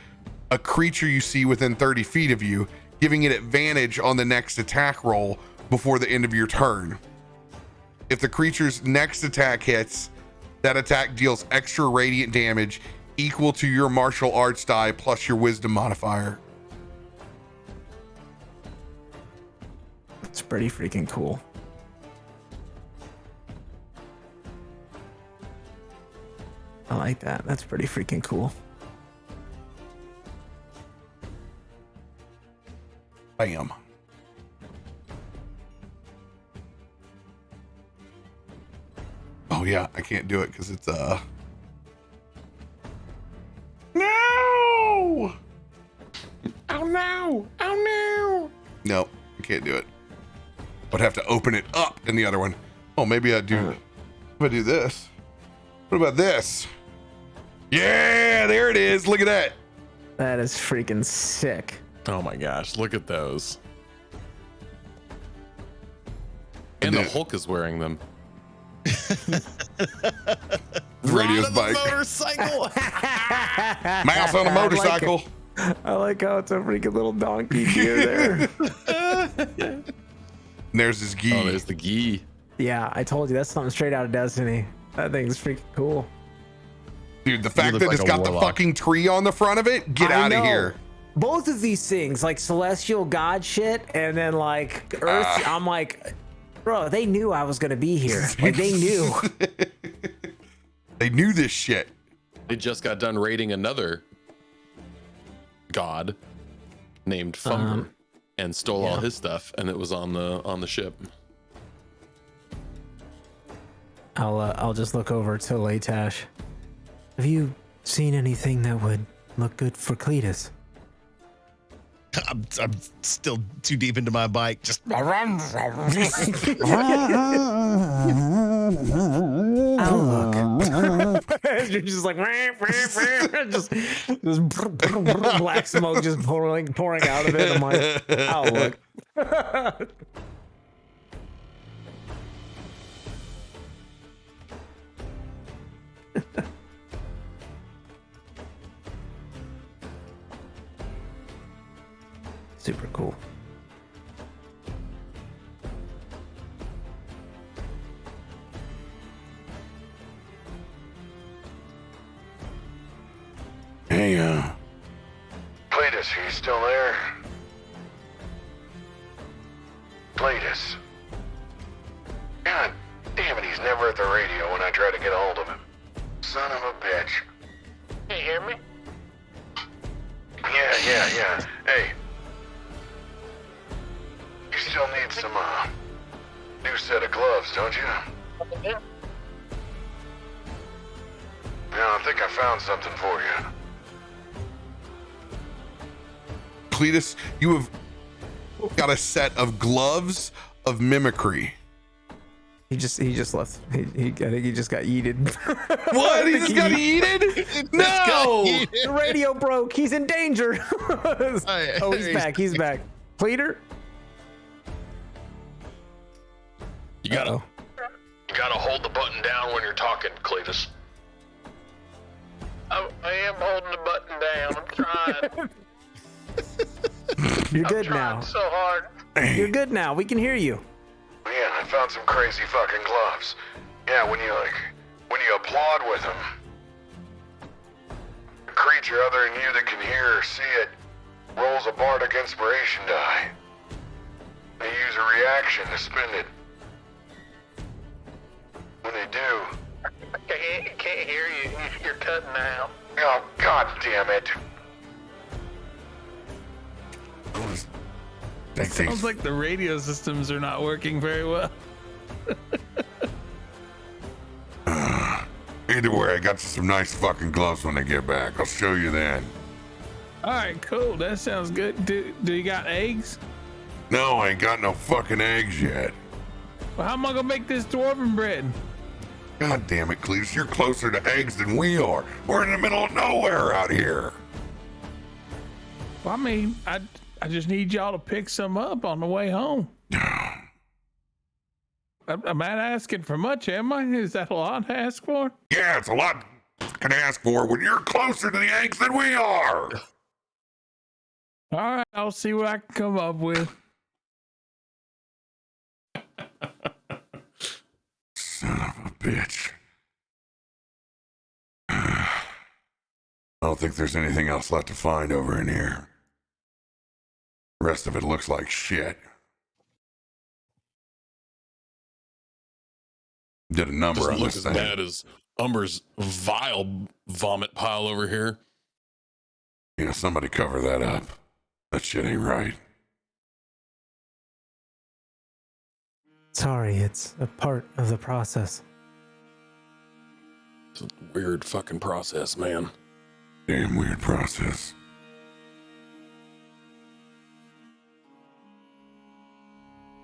Speaker 1: a creature you see within 30 feet of you, giving it advantage on the next attack roll before the end of your turn. If the creature's next attack hits, that attack deals extra radiant damage equal to your martial arts die plus your wisdom modifier.
Speaker 2: It's pretty freaking cool. I like that. That's pretty freaking cool.
Speaker 1: Bam. Oh yeah, I can't do it because it's no. Oh no! Oh no! No, I can't do it. I'd have to open it up in the other one. Oh, maybe I do. If I do this. What about this? Yeah, there it is. Look at that.
Speaker 2: That is freaking sick.
Speaker 5: Oh my gosh, look at those. And the Hulk is wearing them.
Speaker 1: Radio's bike.
Speaker 5: Motorcycle.
Speaker 1: Mouse on a motorcycle.
Speaker 2: I like how it's a freaking little donkey here there.
Speaker 1: And there's his gi.
Speaker 5: Oh, there's the gi.
Speaker 2: Yeah, I told you that's something straight out of Destiny. That thing's freaking cool.
Speaker 1: Dude, the fact that it's got the fucking tree on the front of it, get out of here.
Speaker 2: Both of these things, like celestial god shit, and then like Earth, I'm like, bro, they knew I was gonna be here. Like they knew.
Speaker 1: They knew this shit.
Speaker 5: They just got done raiding another god named Umber and stole all his stuff, and it was on the ship.
Speaker 2: I'll just look over to Leightash. Have you seen anything that would look good for Cletus?
Speaker 3: I'm still too deep into my bike. Just
Speaker 2: I'll look. You're just like just black smoke just pouring out of it. I'm like, I'll look. Super cool.
Speaker 1: Hey,
Speaker 8: Cletus, are you still there? Cletus. God damn it, he's never at the radio when I try to get a hold of him. Son of a bitch.
Speaker 10: You hear me?
Speaker 8: Yeah. Hey. You still need some, new
Speaker 6: another set of gloves, don't you?
Speaker 10: Yeah.
Speaker 6: Yeah, I think I found something for you.
Speaker 1: Cletus, you have got a set of gloves of mimicry.
Speaker 2: He just left. I think he just got yeeted.
Speaker 1: What? He just got yeeted? No!
Speaker 2: The radio broke. He's in danger. Oh, he's back. He's back. Pleader?
Speaker 7: You gotta.
Speaker 2: Uh-oh.
Speaker 10: You gotta hold the button down when you're talking, Cletus. I am holding the button down. I'm trying.
Speaker 2: You're good
Speaker 10: I'm trying
Speaker 2: now.
Speaker 10: so hard.
Speaker 2: You're good now. We can hear you.
Speaker 6: Yeah, I found some crazy fucking gloves. Yeah, when you applaud with them, a creature other than you that can hear or see it rolls a bardic inspiration die. They use a reaction to spend it. When they do,
Speaker 10: I can't hear you. You're cutting out.
Speaker 6: oh god damn it!
Speaker 4: Sounds like the radio systems are not working very well.
Speaker 6: Either way, I got you some nice fucking gloves when they get back. I'll show you then.
Speaker 4: All right, cool. That sounds good. Do you got eggs?
Speaker 6: No, I ain't got no fucking eggs yet.
Speaker 4: Well, how am I gonna make this dwarven bread?
Speaker 6: God damn it, Cletus, you're closer to eggs than we are. We're in the middle of nowhere out here.
Speaker 4: Well, I mean, I just need y'all to pick some up on the way home. I'm not asking for much, am I? Is that a lot to ask for?
Speaker 6: Yeah, it's a lot to ask for when you're closer to the eggs than we are.
Speaker 4: All right, I'll see what I can come up with.
Speaker 6: Son of a bitch. I don't think there's anything else left to find over in here. The rest of it looks like shit. Did a number
Speaker 7: Doesn't
Speaker 6: on
Speaker 7: look
Speaker 6: this
Speaker 7: as
Speaker 6: thing.
Speaker 7: bad as Umber's vile vomit pile over here.
Speaker 6: Yeah, somebody cover that up. That shit ain't right.
Speaker 2: Sorry, it's a part of the process.
Speaker 7: It's a weird fucking process, man.
Speaker 6: Damn weird process.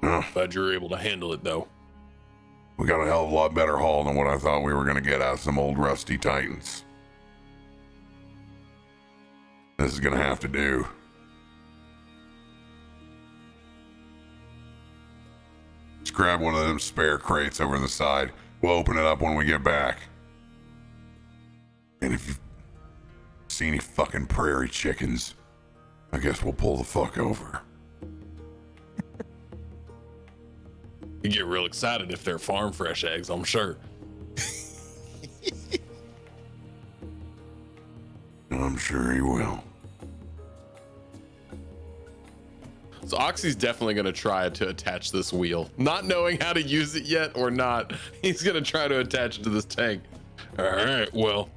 Speaker 6: Oh,
Speaker 7: Glad you were able to handle it, though.
Speaker 6: we got a hell of a lot better haul than what I thought we were going to get out of some old rusty Titans. This is going to have to do. Let's grab one of them spare crates over the side. We'll open it up when we get back. And if you see any fucking prairie chickens, I guess we'll pull the fuck over.
Speaker 7: You get real excited if they're farm fresh eggs, I'm sure.
Speaker 6: I'm sure he will.
Speaker 5: So Oxy's definitely going to try to attach this wheel, not knowing how to use it yet or not. He's going to try to attach it to this tank.
Speaker 7: All right, well,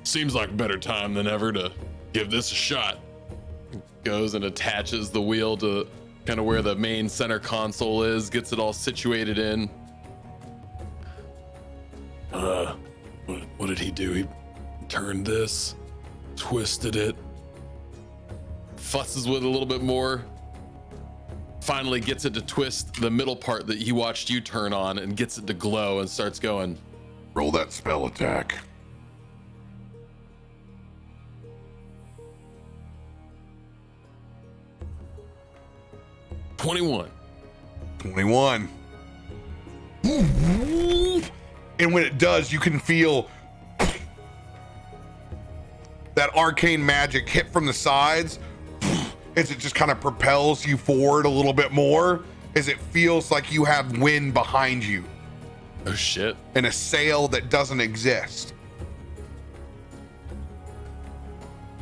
Speaker 7: seems like a better time than ever to give this a shot.
Speaker 5: Goes and attaches the wheel to kind of where the main center console is, gets it all situated in.
Speaker 7: What did he do? He turned this, twisted it.
Speaker 5: Fusses with it a little bit more. Finally gets it to twist the middle part that he watched you turn on and gets it to glow and starts going.
Speaker 6: Roll that spell attack.
Speaker 5: "21."
Speaker 1: 21. And when it does, you can feel that arcane magic hit from the sides as it just kind of propels you forward a little bit more, as it feels like you have wind behind you
Speaker 5: Oh shit.
Speaker 1: and a sail that doesn't exist.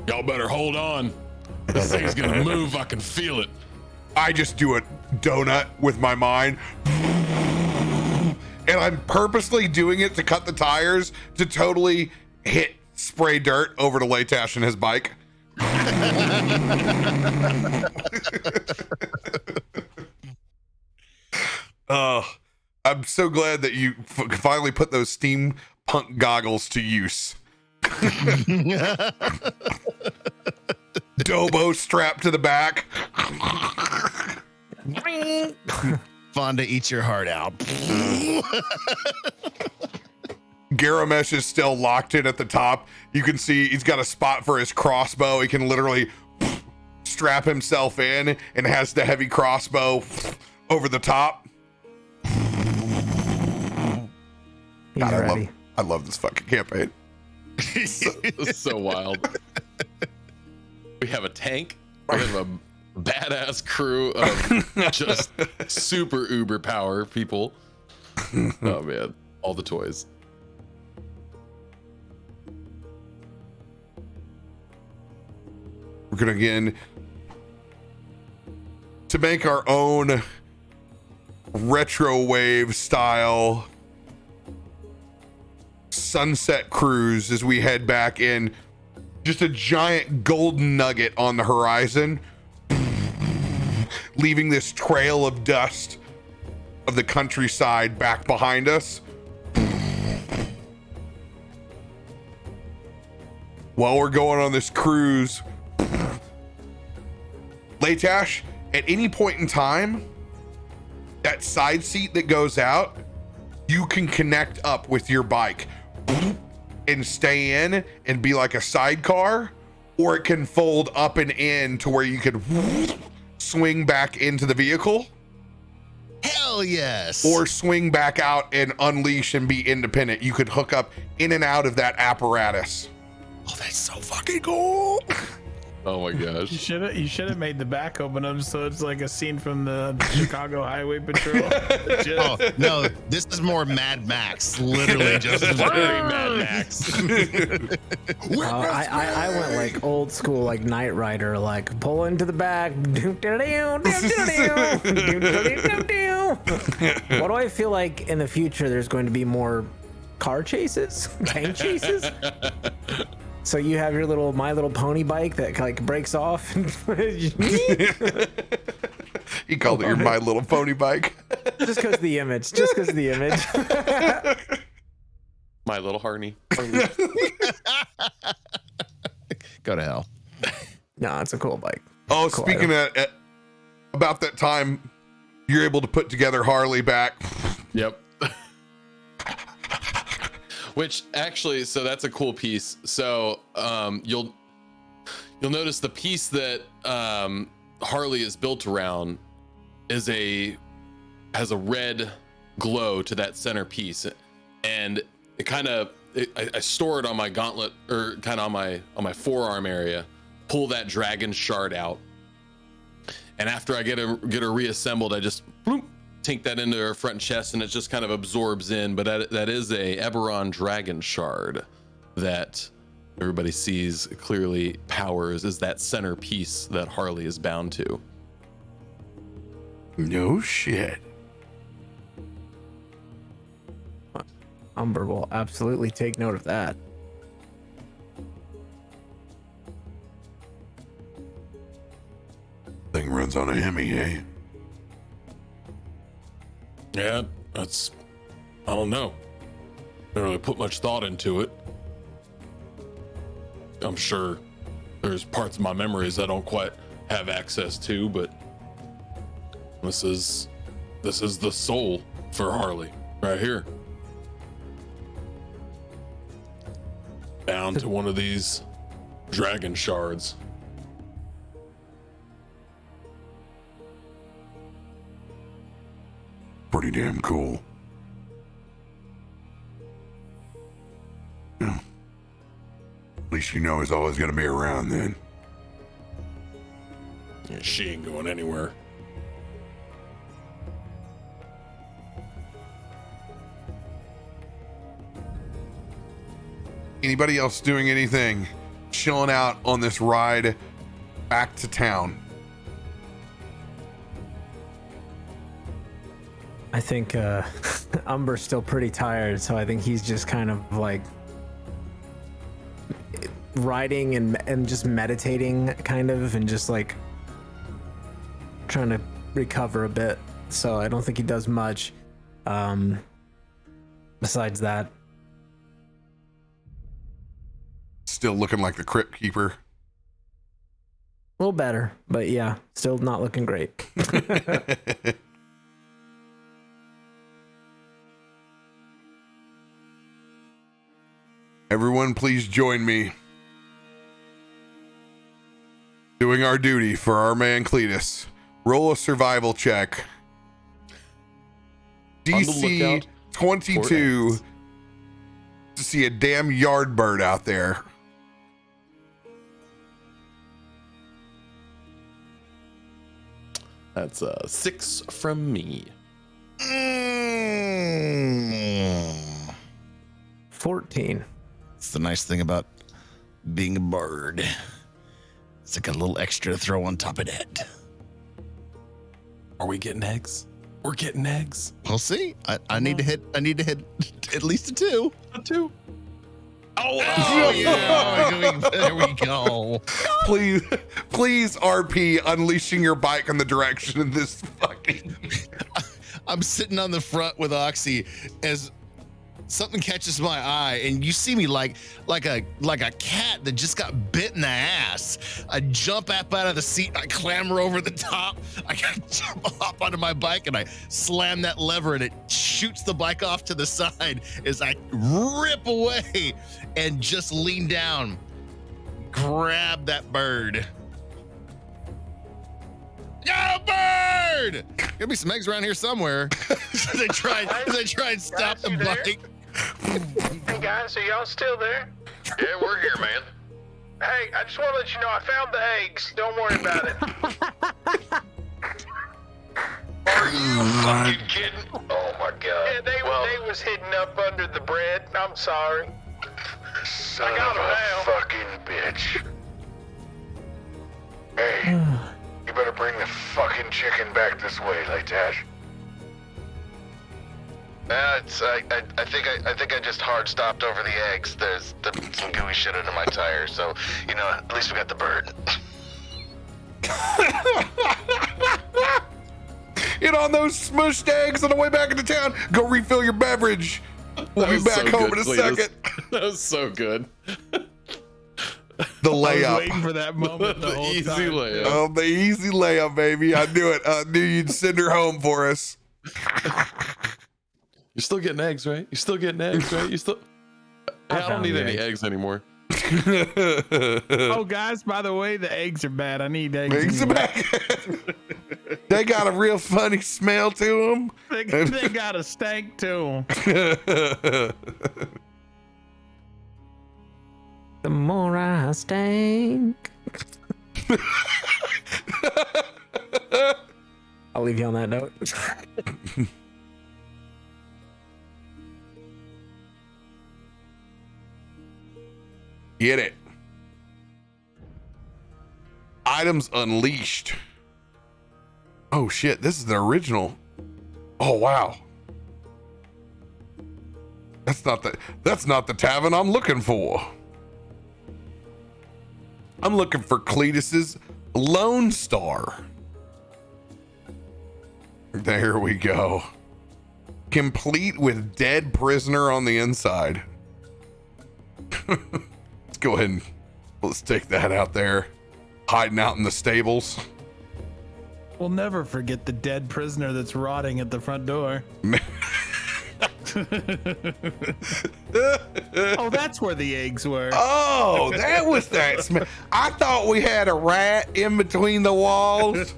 Speaker 7: Y'all better hold on. This thing's gonna move. I can feel it.
Speaker 1: I just do a donut with my mind. And I'm purposely doing it to cut the tires to totally spray dirt over to Leightash and his bike. I'm so glad that you finally put those steampunk goggles to use. Dobo strapped to the back.
Speaker 3: Fonda, eat your heart out.
Speaker 1: Garomesh is still locked in at the top. You can see he's got a spot for his crossbow. He can literally strap himself in and has the heavy crossbow over the top. God, I love this fucking campaign.
Speaker 5: It's so wild. We have a tank. We have a badass crew of just super uber power people. Oh man, all the toys.
Speaker 1: We're gonna again to make our own retro wave style sunset cruise as we head back in. Just a giant golden nugget on the horizon, leaving this trail of dust of the countryside back behind us. While we're going on this cruise, Leightash, at any point in time, that side seat that goes out, you can connect up with your bike and stay in and be like a sidecar, or it can fold up and in to where you could swing back into the vehicle.
Speaker 3: Hell yes.
Speaker 1: Or swing back out and unleash and be independent. You could hook up in and out of that apparatus.
Speaker 3: Oh, that's so fucking cool.
Speaker 5: Oh my gosh.
Speaker 4: You should have made the back open up so it's like a scene from the Chicago Highway Patrol.
Speaker 3: Oh no, this is more Mad Max. Literally just very Mad Max.
Speaker 2: I went like old school, like Knight Rider, like pull into the back. What do I feel like in the future? There's going to be more car chases, tank chases. So you have your little My Little Pony bike that like breaks off.
Speaker 1: He called it your My Little Pony bike.
Speaker 2: Just because of the image. Just because of the image.
Speaker 5: My Little Harney.
Speaker 3: Go to hell.
Speaker 2: No, it's a cool bike.
Speaker 1: Oh,
Speaker 2: Cool
Speaker 1: speaking of about that time, you're able to put together Harley back.
Speaker 5: Yep. Which actually, so that's a cool piece. So you'll notice the piece that Harley is built around has a red glow to that center piece, and it kind of I store it on my gauntlet, or kind of on my forearm area. Pull that dragon shard out, and after I get her reassembled, I just bloop, tink that into her front chest, and it just kind of absorbs in. But that is a Eberron dragon shard that everybody sees clearly powers is that center piece that Harley is bound to.
Speaker 1: No shit.
Speaker 2: Umber will absolutely take note of that.
Speaker 6: Thing runs on a Hemi, eh?
Speaker 7: Yeah, I don't know. Didn't really put much thought into it. I'm sure there's parts of my memories I don't quite have access to, but this is the soul for Harley right here. Bound to one of these dragon shards.
Speaker 6: Pretty damn cool. Yeah. At least you know he's always gonna be around then.
Speaker 7: Yeah, she ain't going anywhere.
Speaker 1: Anybody else doing anything? Chilling out on this ride back to town?
Speaker 2: I think Umber's still pretty tired, so I think he's just kind of like riding and just meditating, kind of, and just like trying to recover a bit. so I don't think he does much. Besides that,
Speaker 1: Still looking like the Crypt Keeper.
Speaker 2: a little better, but yeah, still not looking great.
Speaker 1: Everyone, please join me. Doing our duty for our man Cletus. Roll a survival check.
Speaker 5: On the
Speaker 1: DC
Speaker 5: lookout
Speaker 1: 22 to see a damn yard bird out there.
Speaker 5: That's 6 from me.
Speaker 2: 14.
Speaker 3: It's the nice thing about being a bird. It's like a little extra to throw on top of that.
Speaker 5: Are we getting eggs? We're getting eggs.
Speaker 3: We'll see. I need to hit at least a 2.
Speaker 5: A 2.
Speaker 3: Oh yeah. There we go.
Speaker 1: Please, RP, unleashing your bike in the direction of this fucking.
Speaker 3: I'm sitting on the front with Oxy as something catches my eye, and you see me like a cat that just got bit in the ass. I jump up out of the seat, I clamber over the top, I jump up onto my bike, and I slam that lever, and it shoots the bike off to the side as I rip away and just lean down, grab that bird. Got a bird! Gotta be some eggs around here somewhere. They try and stop the bike.
Speaker 10: Hey guys, are y'all still there?
Speaker 8: Yeah, we're here, man.
Speaker 10: Hey, I just want to let you know I found the eggs. Don't worry about it.
Speaker 8: Are you fucking kidding? Oh my god.
Speaker 10: Yeah, they was hidden up under the bread. I'm sorry.
Speaker 6: Son
Speaker 10: I got
Speaker 6: of
Speaker 10: him
Speaker 6: a
Speaker 10: now.
Speaker 6: fucking bitch. Hey, you better bring the fucking chicken back this way, Leightash.
Speaker 8: I think I just hard stopped over the eggs. There's some gooey shit under my tire, so at least we got the bird.
Speaker 1: Get on those smushed eggs on the way back into town. Go refill your beverage. We'll be back home in a second.
Speaker 5: That was so good.
Speaker 1: The
Speaker 4: I was
Speaker 1: layup.
Speaker 4: waiting for that moment.
Speaker 5: The
Speaker 4: whole
Speaker 5: easy
Speaker 4: time.
Speaker 5: layup.
Speaker 1: Oh, the easy layup, baby. I knew it. I knew you'd send her home for us.
Speaker 5: You're still getting eggs, right? You're still getting eggs, right? You still. I don't
Speaker 2: found
Speaker 5: need
Speaker 2: the
Speaker 5: any
Speaker 2: eggs.
Speaker 5: eggs anymore.
Speaker 4: Oh, guys, by the way, the eggs are bad. I need eggs.
Speaker 1: Eggs are
Speaker 4: anyway.
Speaker 1: back. They got a real funny smell to them.
Speaker 4: They got a stank to them.
Speaker 2: The more I stink. I'll leave you on that note.
Speaker 1: Get it. Items unleashed. Oh shit, this is the original. Oh wow. That's not the tavern I'm looking for. I'm looking for Cletus's Lone Star. There we go. Complete with dead prisoner on the inside. Let's go ahead and let's take that out there. Hiding out in the stables.
Speaker 4: We'll never forget the dead prisoner that's rotting at the front door. Oh, that's where the eggs were.
Speaker 1: Oh, that was that smell. I thought we had a rat in between the walls.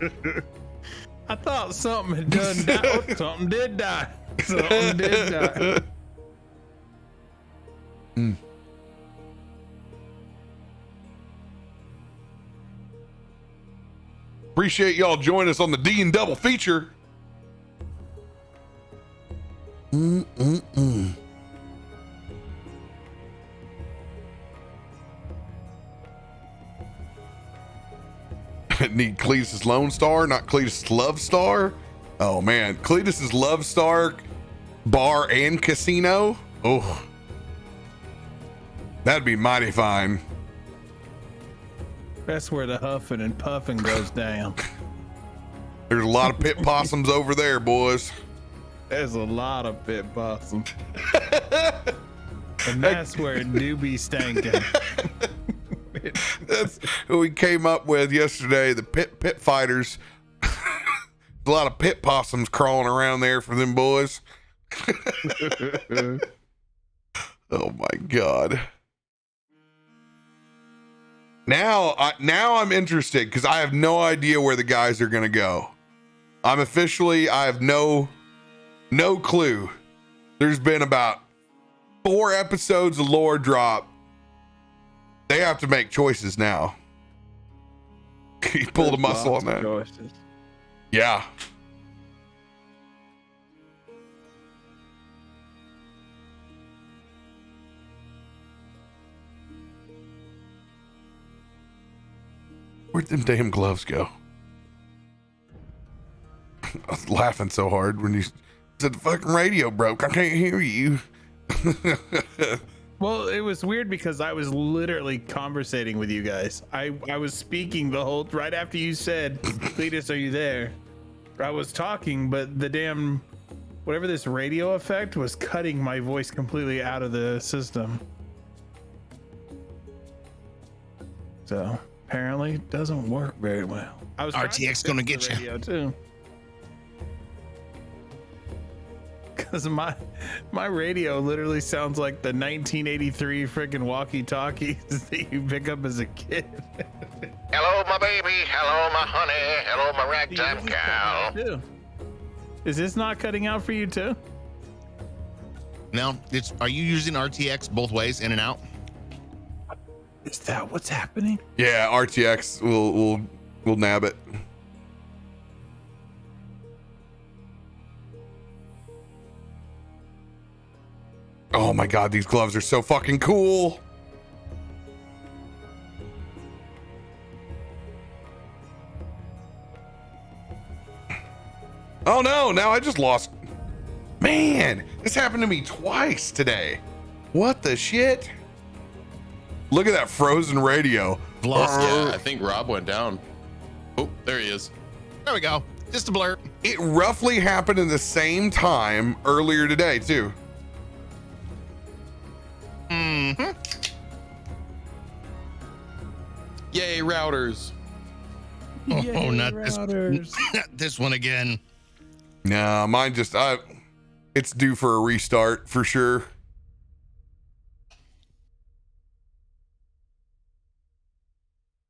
Speaker 4: I thought something had done die. Something did die. Something did die.
Speaker 1: Appreciate y'all joining us on the D and Double feature. Need Cletus's Lone Star, not Cletus's Love Star. Oh man, Cletus's Love Star bar and casino. Oh, that'd be mighty fine.
Speaker 4: That's where the huffing and puffing goes down.
Speaker 1: There's a lot of pit possums over there, boys.
Speaker 4: There's a lot of pit possums. And that's where newbie stankin'.
Speaker 1: That's what we came up with yesterday. The pit fighters. A lot of pit possums crawling around there for them boys. Oh my God. Now I'm interested because I have no idea where the guys are gonna go. I have no clue. There's been about 4 episodes of lore drop. They have to make choices now. He pulled a muscle on that.
Speaker 4: Choices.
Speaker 1: Yeah. Where'd them damn gloves go? I was laughing so hard when you said the fucking radio broke. I can't hear you.
Speaker 4: Well, it was weird because I was literally conversating with you guys. I was speaking the whole right after you said, Cletus, are you there? I was talking, but the damn whatever this radio effect was cutting my voice completely out of the system. So apparently it doesn't work very well. I was
Speaker 3: RTX gonna get you.
Speaker 4: radio too. Because my radio literally sounds like the 1983 freaking walkie-talkies that you pick up as a kid.
Speaker 8: Hello, my baby. Hello, my honey. Hello, my ragtime cow.
Speaker 4: Is this not cutting out for you too?
Speaker 3: No, are you using RTX both ways, in and out?
Speaker 4: Is that what's happening?
Speaker 1: Yeah, RTX will nab it. Oh my God, these gloves are so fucking cool. Oh no, now I just lost. Man, this happened to me twice today. What the shit? Look at that frozen radio.
Speaker 5: Yeah, I think Rob went down. Oh, there he is.
Speaker 3: There we go. Just a blur.
Speaker 1: It roughly happened in the same time earlier today too.
Speaker 3: Mm-hmm.
Speaker 5: Yay, routers.
Speaker 3: Oh, not this one again.
Speaker 1: Nah, mine just it's due for a restart for sure.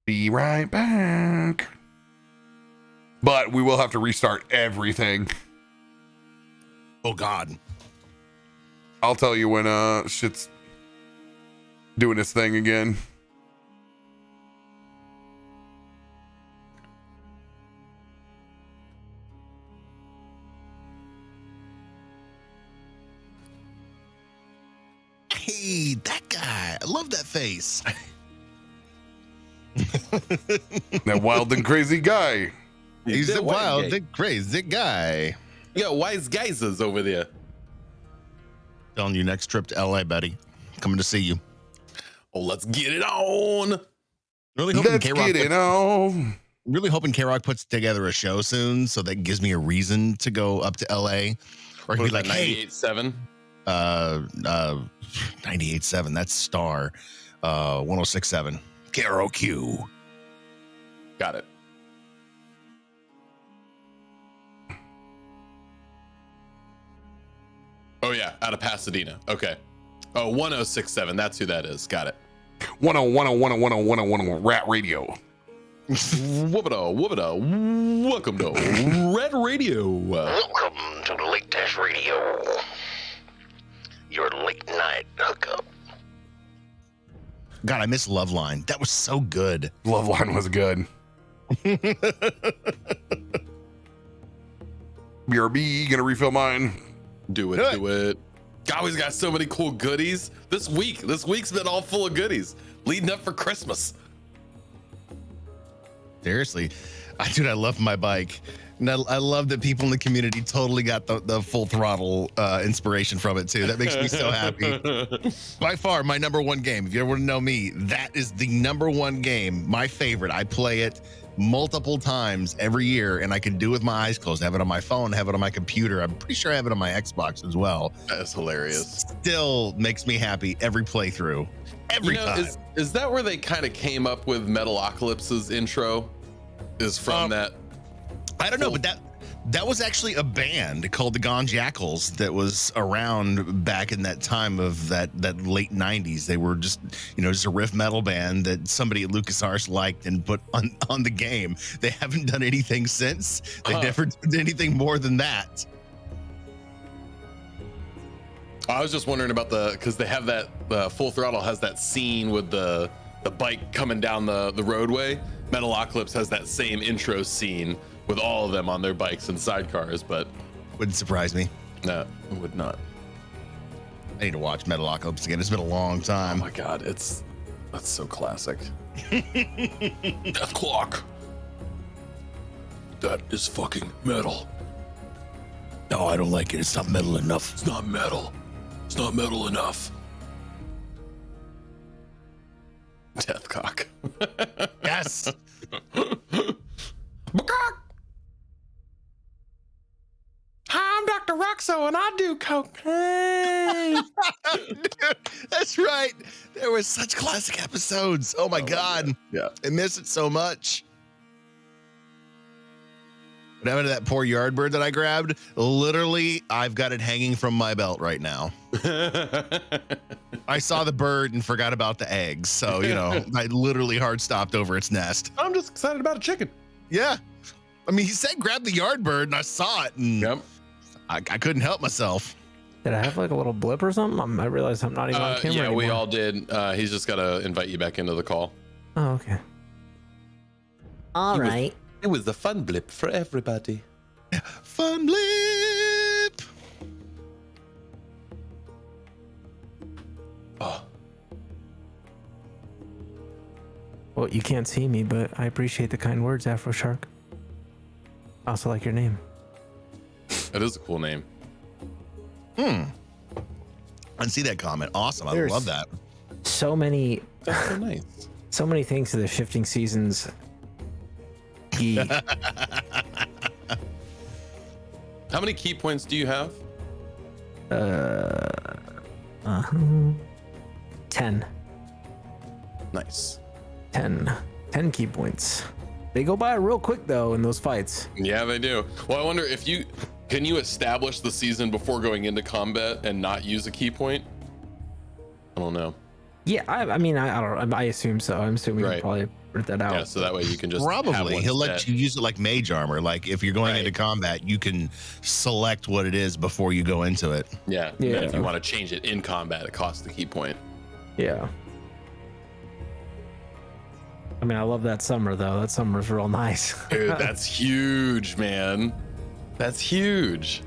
Speaker 1: Be right back. But we will have to restart everything.
Speaker 3: Oh God.
Speaker 1: I'll tell you when shit's doing its thing again.
Speaker 3: Hey, that guy. I love that face.
Speaker 1: That wild and crazy guy.
Speaker 3: He's
Speaker 5: that
Speaker 3: a
Speaker 5: white
Speaker 3: wild
Speaker 5: guy.
Speaker 3: and crazy guy.
Speaker 5: You got wise geysers over there.
Speaker 3: Telling you, next trip to LA, buddy. Coming to see you.
Speaker 5: Oh, let's get it on.
Speaker 3: Really hoping
Speaker 1: Let's get it on.
Speaker 3: Really hoping K-Rock puts together a show soon, so that gives me a reason to go up to LA. Or he'd be like, hey,
Speaker 5: 98.7.
Speaker 3: 98.7. That's Star. 106.7. KROQ.
Speaker 5: Got it. Oh yeah, out of Pasadena. Okay. Oh, 1067. That's who that is. Got it.
Speaker 1: 10 Rat Radio.
Speaker 5: Whoopida, whoopida. Welcome to Red Radio.
Speaker 8: Welcome to Leightash Radio. Your late night hookup.
Speaker 3: God, I miss Loveline. That was so good.
Speaker 1: Loveline was good. BRB, gonna refill mine.
Speaker 5: Do it, do it. God, we've got so many cool goodies this week. This week's been all full of goodies leading up for Christmas.
Speaker 3: Seriously. Dude, I love my bike. And I love that people in the community totally got the full throttle inspiration from it too. That makes me so happy. By far, my number one game. If you ever want to know me, that is the number one game. My favorite. I play it multiple times every year, and I can do it with my eyes closed. I have it on my phone, have it on my computer. I'm pretty sure I have it on my Xbox as well.
Speaker 5: That's hilarious.
Speaker 3: Still makes me happy every playthrough. Every time.
Speaker 5: Is that where they kind of came up with Metalocalypse's intro? Is from that?
Speaker 3: I don't know, but that was actually a band called the Gonjackals that was around back in that time of that late 90s. They were just a riff metal band that somebody at LucasArts liked and put on the game. They haven't done anything since. They never did anything more than that.
Speaker 5: I was just wondering about because they have that Full Throttle has that scene with the bike coming down the roadway. Metalocalypse has that same intro scene with all of them on their bikes and sidecars, but
Speaker 3: wouldn't surprise me.
Speaker 5: No, it would not.
Speaker 3: I need to watch Metalocalypse again. It's been a long time.
Speaker 5: Oh my god, that's so classic. Death Clock. That is fucking metal.
Speaker 3: No, I don't like it. It's not metal enough.
Speaker 5: It's not metal. It's not metal enough. Deathcock.
Speaker 3: Yes.
Speaker 5: I'm Dr. Roxo and I do cocaine.
Speaker 3: Dude, that's right. There were such classic episodes. Oh my God.
Speaker 5: Yeah.
Speaker 3: I miss it so much. What happened to that poor Yardbird that I grabbed? Literally, I've got it hanging from my belt right now. I saw the bird and forgot about the eggs. So, I literally hard stopped over its nest.
Speaker 5: I'm just excited about a chicken.
Speaker 3: Yeah. I mean, he said grab the Yardbird and I saw it and I couldn't help myself.
Speaker 2: Did I have like a little blip or something? I realized I'm not even on camera anymore.
Speaker 5: We all did. He's just got to invite you back into the call.
Speaker 2: Oh, okay. All right.
Speaker 5: It was a fun blip for everybody.
Speaker 3: Fun blip.
Speaker 5: Oh.
Speaker 2: Well, you can't see me, but I appreciate the kind words, Afro Shark. I also like your name.
Speaker 5: That is a cool name.
Speaker 3: I see that comment. Awesome. I love that.
Speaker 2: So many.
Speaker 5: That's so nice.
Speaker 2: So many things to the shifting seasons.
Speaker 5: How many key points do you have?
Speaker 2: 10.
Speaker 5: Nice.
Speaker 2: 10 key points. They go by real quick though in those fights.
Speaker 5: Yeah, they do. Well, I wonder if can you establish the season before going into combat and not use a key point? I don't know.
Speaker 2: Yeah, I mean, I don't. I assume so. I'm assuming we probably work that out.
Speaker 5: Yeah, so that way you can just
Speaker 3: probably he'll let you use it like mage armor. Like if you're going into combat, you can select what it is before you go into it.
Speaker 5: Yeah. If you want to change it in combat, it costs the key point.
Speaker 2: Yeah. I mean, I love that summer though. That summer's real nice.
Speaker 5: Dude, that's huge, man. That's huge.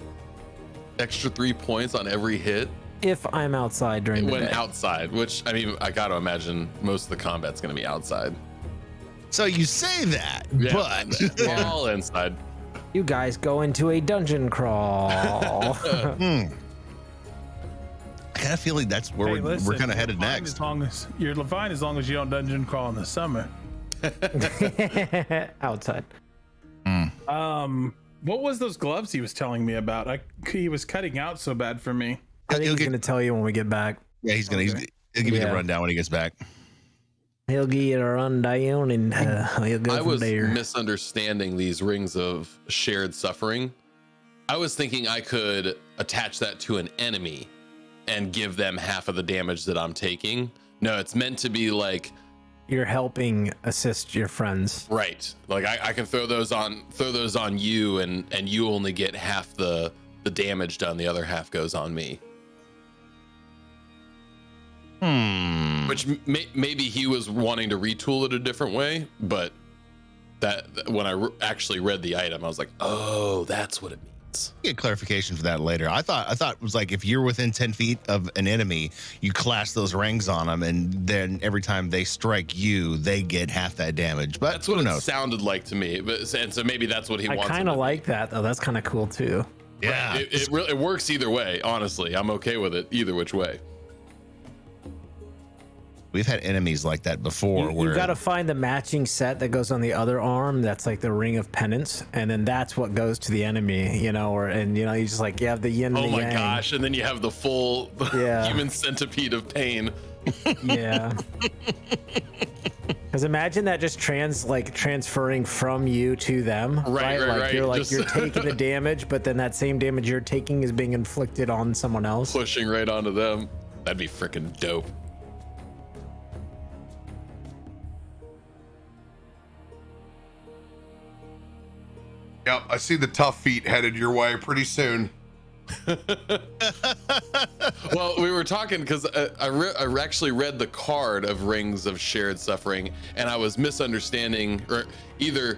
Speaker 5: Extra 3 points on every hit.
Speaker 2: If I'm outside during the day.
Speaker 5: When outside, which I mean, I got to imagine most of the combat's going to be outside.
Speaker 3: So you say that, but
Speaker 5: all inside.
Speaker 2: You guys go into a dungeon crawl.
Speaker 3: I kind of feel like that's where we're kind of headed next.
Speaker 4: You're fine as long as you don't dungeon crawl in the summer.
Speaker 2: Outside.
Speaker 4: What was those gloves he was telling me about? He was cutting out so bad for me.
Speaker 2: I think he's gonna tell you when we get back.
Speaker 3: Yeah, he'll give you the rundown when he gets back.
Speaker 2: He'll give you a rundown and he'll go from there.
Speaker 5: Misunderstanding these rings of shared suffering. I was thinking I could attach that to an enemy and give them half of the damage that I'm taking. No, it's meant to be like
Speaker 2: you're helping assist your friends.
Speaker 5: Right. Like I can throw those on you and you only get half the damage done. The other half goes on me. Which maybe he was wanting to retool it a different way, but that when I actually read the item, I was like, oh, that's what it means.
Speaker 3: Get clarification for that later. I thought it was like if you're within 10 feet of an enemy, you clash those rings on them, and then every time they strike you, they get half that damage. But
Speaker 5: that's what it sounded like to me. And so maybe that's what he wants.
Speaker 2: I kind of like that though. That's kind of cool too.
Speaker 3: Yeah,
Speaker 5: it really works either way. Honestly, I'm okay with it either which way.
Speaker 3: We've had enemies like that before.
Speaker 2: You've got to find the matching set that goes on the other arm. That's like the ring of penance, and then that's what goes to the enemy. You just like you have the yin. And
Speaker 5: Oh
Speaker 2: the
Speaker 5: my
Speaker 2: yang.
Speaker 5: gosh! And then you have the full human centipede of pain.
Speaker 2: Yeah. Because imagine that just transferring from you to them.
Speaker 5: Right.
Speaker 2: You're taking the damage, but then that same damage you're taking is being inflicted on someone else.
Speaker 5: Pushing right onto them. That'd be freaking dope.
Speaker 1: Yep, I see the tough feet headed your way pretty soon.
Speaker 5: Well, we were talking because I actually read the card of Rings of Shared Suffering, and I was misunderstanding, or either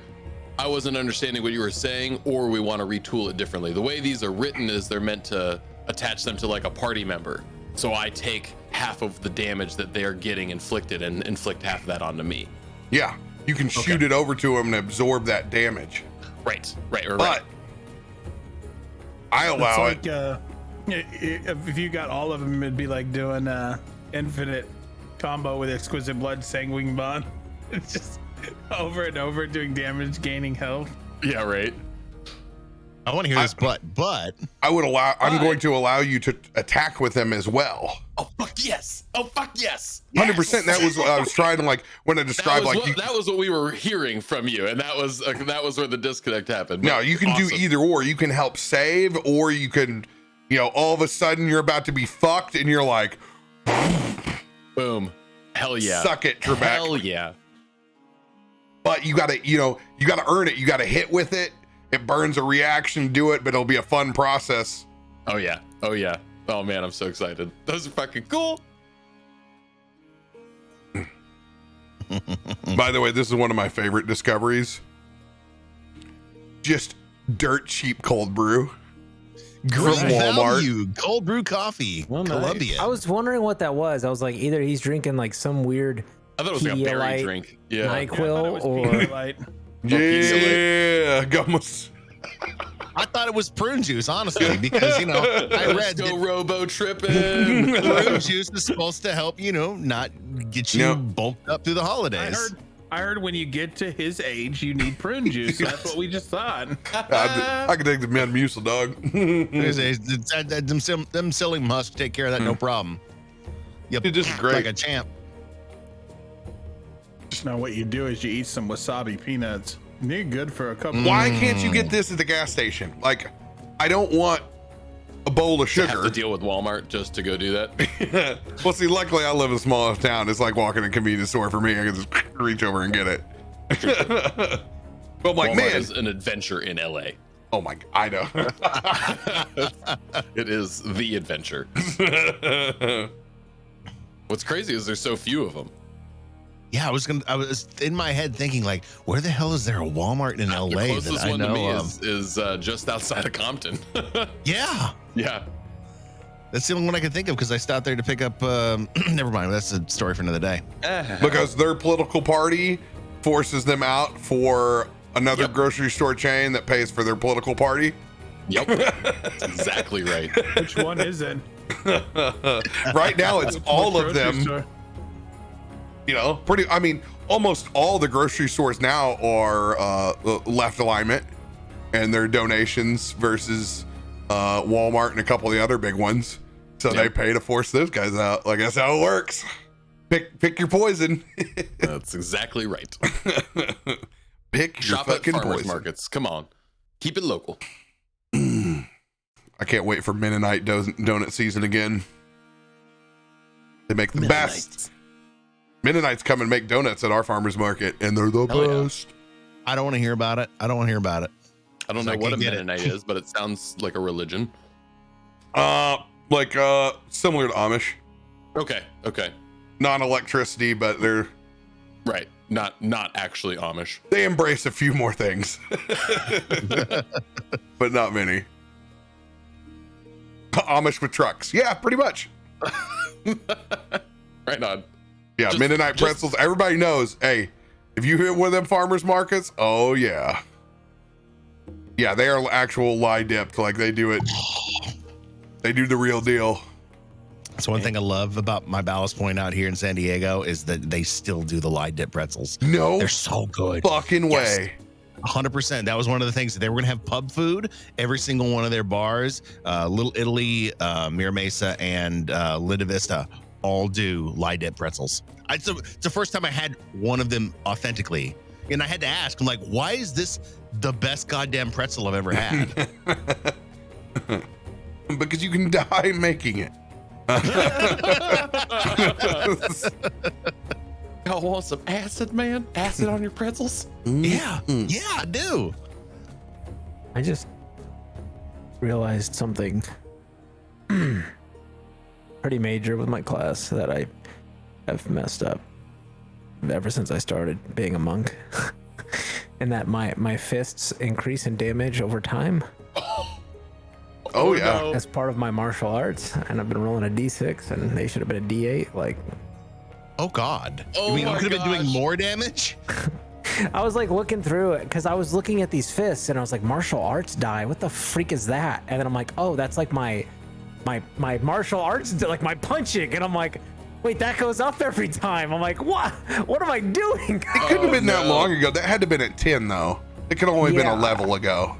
Speaker 5: I wasn't understanding what you were saying, or we want to retool it differently. The way these are written is they're meant to attach them to like a party member. So I take half of the damage that they are getting inflicted and inflict half of that onto me.
Speaker 1: Yeah, you can shoot it over to them and absorb that damage.
Speaker 5: Right.
Speaker 1: But I allow it.
Speaker 4: If you got all of them, it'd be like doing infinite combo with Exquisite Blood, Sanguine Bond. It's just over and over doing damage, gaining health.
Speaker 5: Yeah, right.
Speaker 3: I want to hear this, but
Speaker 1: I would allow. I'm going to allow you to attack with them as well.
Speaker 5: Oh fuck yes!
Speaker 1: 100%. That was what I was trying to when I described
Speaker 5: that was what we were hearing from you, and that was where the disconnect happened.
Speaker 1: No, you can do either or. You can help save, or you can, all of a sudden you're about to be fucked, and you're like,
Speaker 5: boom, hell yeah,
Speaker 1: suck it, Trebek.
Speaker 5: Hell yeah.
Speaker 1: But you gotta earn it. You gotta hit with it. It burns a reaction, do it, but it'll be a fun process.
Speaker 5: Oh yeah. Oh man, I'm so excited. Those are fucking cool.
Speaker 1: By the way, this is one of my favorite discoveries. Just dirt cheap cold brew.
Speaker 3: Great
Speaker 1: from Walmart.
Speaker 3: value. Cold brew coffee.
Speaker 2: Well, nice.
Speaker 3: Columbia.
Speaker 2: I was wondering what that was. I was like, either he's drinking like some weird
Speaker 5: I thought it was like a berry drink. Yeah.
Speaker 2: NyQuil or
Speaker 1: yeah, gummies.
Speaker 3: I thought it was prune juice, honestly, because I read
Speaker 5: Let's go
Speaker 3: that
Speaker 5: robo tripping.
Speaker 3: prune juice is supposed to help not get you bulked up through the holidays.
Speaker 4: I heard when you get to his age, you need prune juice. That's what we just thought.
Speaker 1: I can take the Metamucil, dog.
Speaker 3: them selling musk take care of that, no problem. Yep,
Speaker 1: Dude, this is great.
Speaker 3: like a champ.
Speaker 4: Now what you do is you eat some wasabi peanuts. They're good for a couple.
Speaker 1: Why can't you get this at the gas station? Like, I don't want a bowl of sugar.
Speaker 5: Have to deal with Walmart just to go do that.
Speaker 1: Well, see, luckily I live in a small enough town. It's like walking to a convenience store for me. I can just reach over and get it. But I'm like,
Speaker 5: Walmart
Speaker 1: man,
Speaker 5: is an adventure in LA.
Speaker 1: oh my, I know.
Speaker 5: It is the adventure. What's crazy is there's so few of them.
Speaker 3: Yeah, I was in my head thinking like, where the hell is there a Walmart in LA
Speaker 5: The closest
Speaker 3: that I
Speaker 5: one to
Speaker 3: know
Speaker 5: me
Speaker 3: of?
Speaker 5: is just outside of Compton.
Speaker 3: Yeah,
Speaker 5: Yeah.
Speaker 3: that's the only one I could think of because I stopped there to pick up. Never mind, that's a story for another day.
Speaker 1: Because their political party forces them out for another grocery store chain that pays for their political party.
Speaker 5: Yep. That's exactly right.
Speaker 4: Which one is it?
Speaker 1: Right now, it's all of them.
Speaker 4: Store?
Speaker 1: Almost all the grocery stores now are left alignment, and their donations versus Walmart and a couple of the other big ones. So they pay to force those guys out. Like, that's how it works. Pick your poison.
Speaker 5: That's exactly right.
Speaker 1: Pick your
Speaker 5: Shop at
Speaker 1: fucking
Speaker 5: farmers
Speaker 1: poison.
Speaker 5: markets. Come on. Keep it local.
Speaker 1: I can't wait for Mennonite donut season again. They make the best. Mennonites come and make donuts at our farmers market, and they're the best.
Speaker 3: I don't want to hear about it. I don't want to hear about it.
Speaker 5: I don't
Speaker 3: So
Speaker 5: know
Speaker 3: I
Speaker 5: what a
Speaker 3: can't get it.
Speaker 5: Mennonite is, but it sounds like a religion.
Speaker 1: Similar to Amish.
Speaker 5: Okay.
Speaker 1: Non-electricity, but
Speaker 5: Right. Not actually Amish.
Speaker 1: they embrace a few more things. But not many. Amish with trucks. Yeah, pretty much.
Speaker 5: Right on.
Speaker 1: Yeah, Mennonite pretzels. Everybody knows, hey, if you hit one of them farmers markets, oh yeah. Yeah, they are actual lie dipped. Like, they do it. They do the real deal.
Speaker 3: That's one thing I love about my Ballast Point out here in San Diego is that they still do the light dip pretzels.
Speaker 1: No
Speaker 3: They're so good.
Speaker 1: fucking way.
Speaker 3: 100%. That was one of the things that they were going to have pub food. Every single one of their bars, Little Italy, Mira Mesa, and Linda Vista all do light dip pretzels. It's the first time I had one of them authentically. And I had to ask, I'm like, why is this the best goddamn pretzel I've ever had?
Speaker 1: Because you can die making it.
Speaker 5: Y'all want some acid, man? Acid on your pretzels?
Speaker 3: Yeah, I do.
Speaker 2: I just realized something pretty major with my class that I have messed up ever since I started being a monk. And that my fists increase in damage over time.
Speaker 1: Oh yeah.
Speaker 5: no.
Speaker 2: As part of my martial arts, and I've been rolling a d6 and they should have been a d8. Like,
Speaker 3: Oh God.
Speaker 5: Oh
Speaker 3: you mean you
Speaker 5: my
Speaker 3: could have been doing
Speaker 5: gosh.
Speaker 3: more damage?
Speaker 2: I was like looking through it because I was looking at these fists and I was like, martial arts die, what the freak is that? And then I'm like, oh, that's like my martial arts, like my punching. And I'm like, wait, that goes up every time. I'm like, what am I doing?
Speaker 1: It couldn't have been that
Speaker 5: no.
Speaker 1: long ago. That had to have been at 10 though. It could only have been a
Speaker 2: Yeah.
Speaker 1: level ago.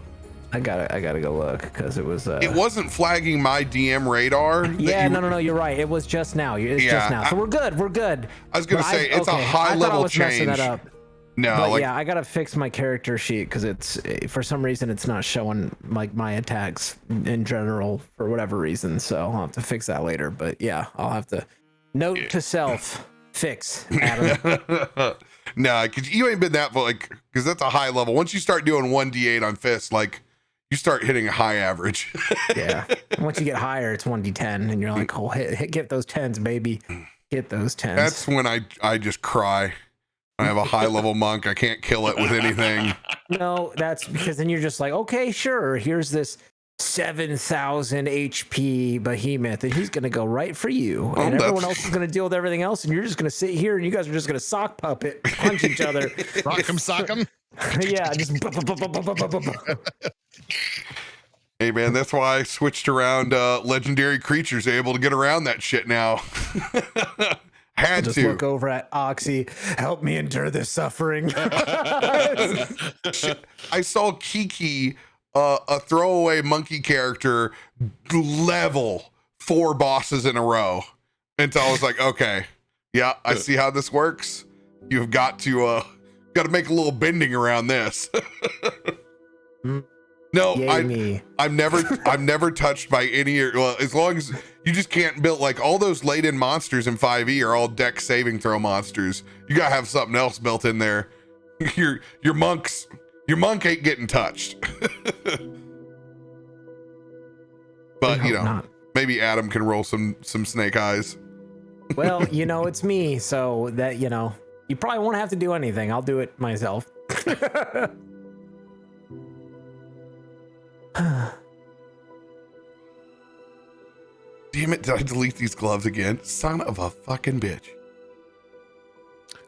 Speaker 2: I gotta go look because it was
Speaker 1: It wasn't flagging my DM radar. that
Speaker 2: yeah,
Speaker 1: you-
Speaker 2: no, you're right. It was just now. It's
Speaker 1: Yeah,
Speaker 2: just now. So we're good.
Speaker 1: I was gonna
Speaker 2: But
Speaker 1: say it's a high
Speaker 2: I thought I
Speaker 1: level
Speaker 2: was messing
Speaker 1: change.
Speaker 2: that up.
Speaker 1: No,
Speaker 2: But
Speaker 1: like
Speaker 2: yeah, I gotta fix my character sheet because it's for some reason it's not showing like my attacks in general for whatever reason. So I'll have to fix that later. But yeah, I'll have to note to self fix Adam.
Speaker 1: no, because you ain't been that like because that's a high level. Once you start doing 1d8 on fists, like you start hitting a high average.
Speaker 2: Yeah. Once you get higher, it's 1d10, and you're like, oh, get those 10s, baby. Get those 10s.
Speaker 1: That's when I just cry. I have a high level monk. I can't kill it with anything.
Speaker 2: No, that's because then you're just like, okay, sure. Here's this 7,000 HP behemoth, and he's gonna go right for you, and
Speaker 1: that's-
Speaker 2: everyone else is gonna deal with everything else, and you're just gonna sit here, and you guys are just gonna sock puppet, punch each other.
Speaker 3: Sock 'em.
Speaker 2: Yeah, just.
Speaker 1: Hey man, that's why I switched around legendary creatures able to get around that shit now. Had
Speaker 2: Just
Speaker 1: to.
Speaker 2: look over at Oxy. Help me endure this suffering.
Speaker 1: I saw Kiki, a throwaway monkey character, level 4 bosses in a row. Until I was like, okay, yeah, I see how this works. You've got to make a little bending around this. No,
Speaker 2: Yay me.
Speaker 1: I'm never touched by any. Well, as long as you just can't build like all those laden monsters in 5e are all deck saving throw monsters. You gotta have something else built in there. Your monk ain't getting touched. But
Speaker 2: hope not.
Speaker 1: maybe Adam can roll some snake eyes.
Speaker 2: Well, it's me, so that you probably won't have to do anything. I'll do it myself.
Speaker 1: Damn it! Did I delete these gloves again? Son of a fucking bitch.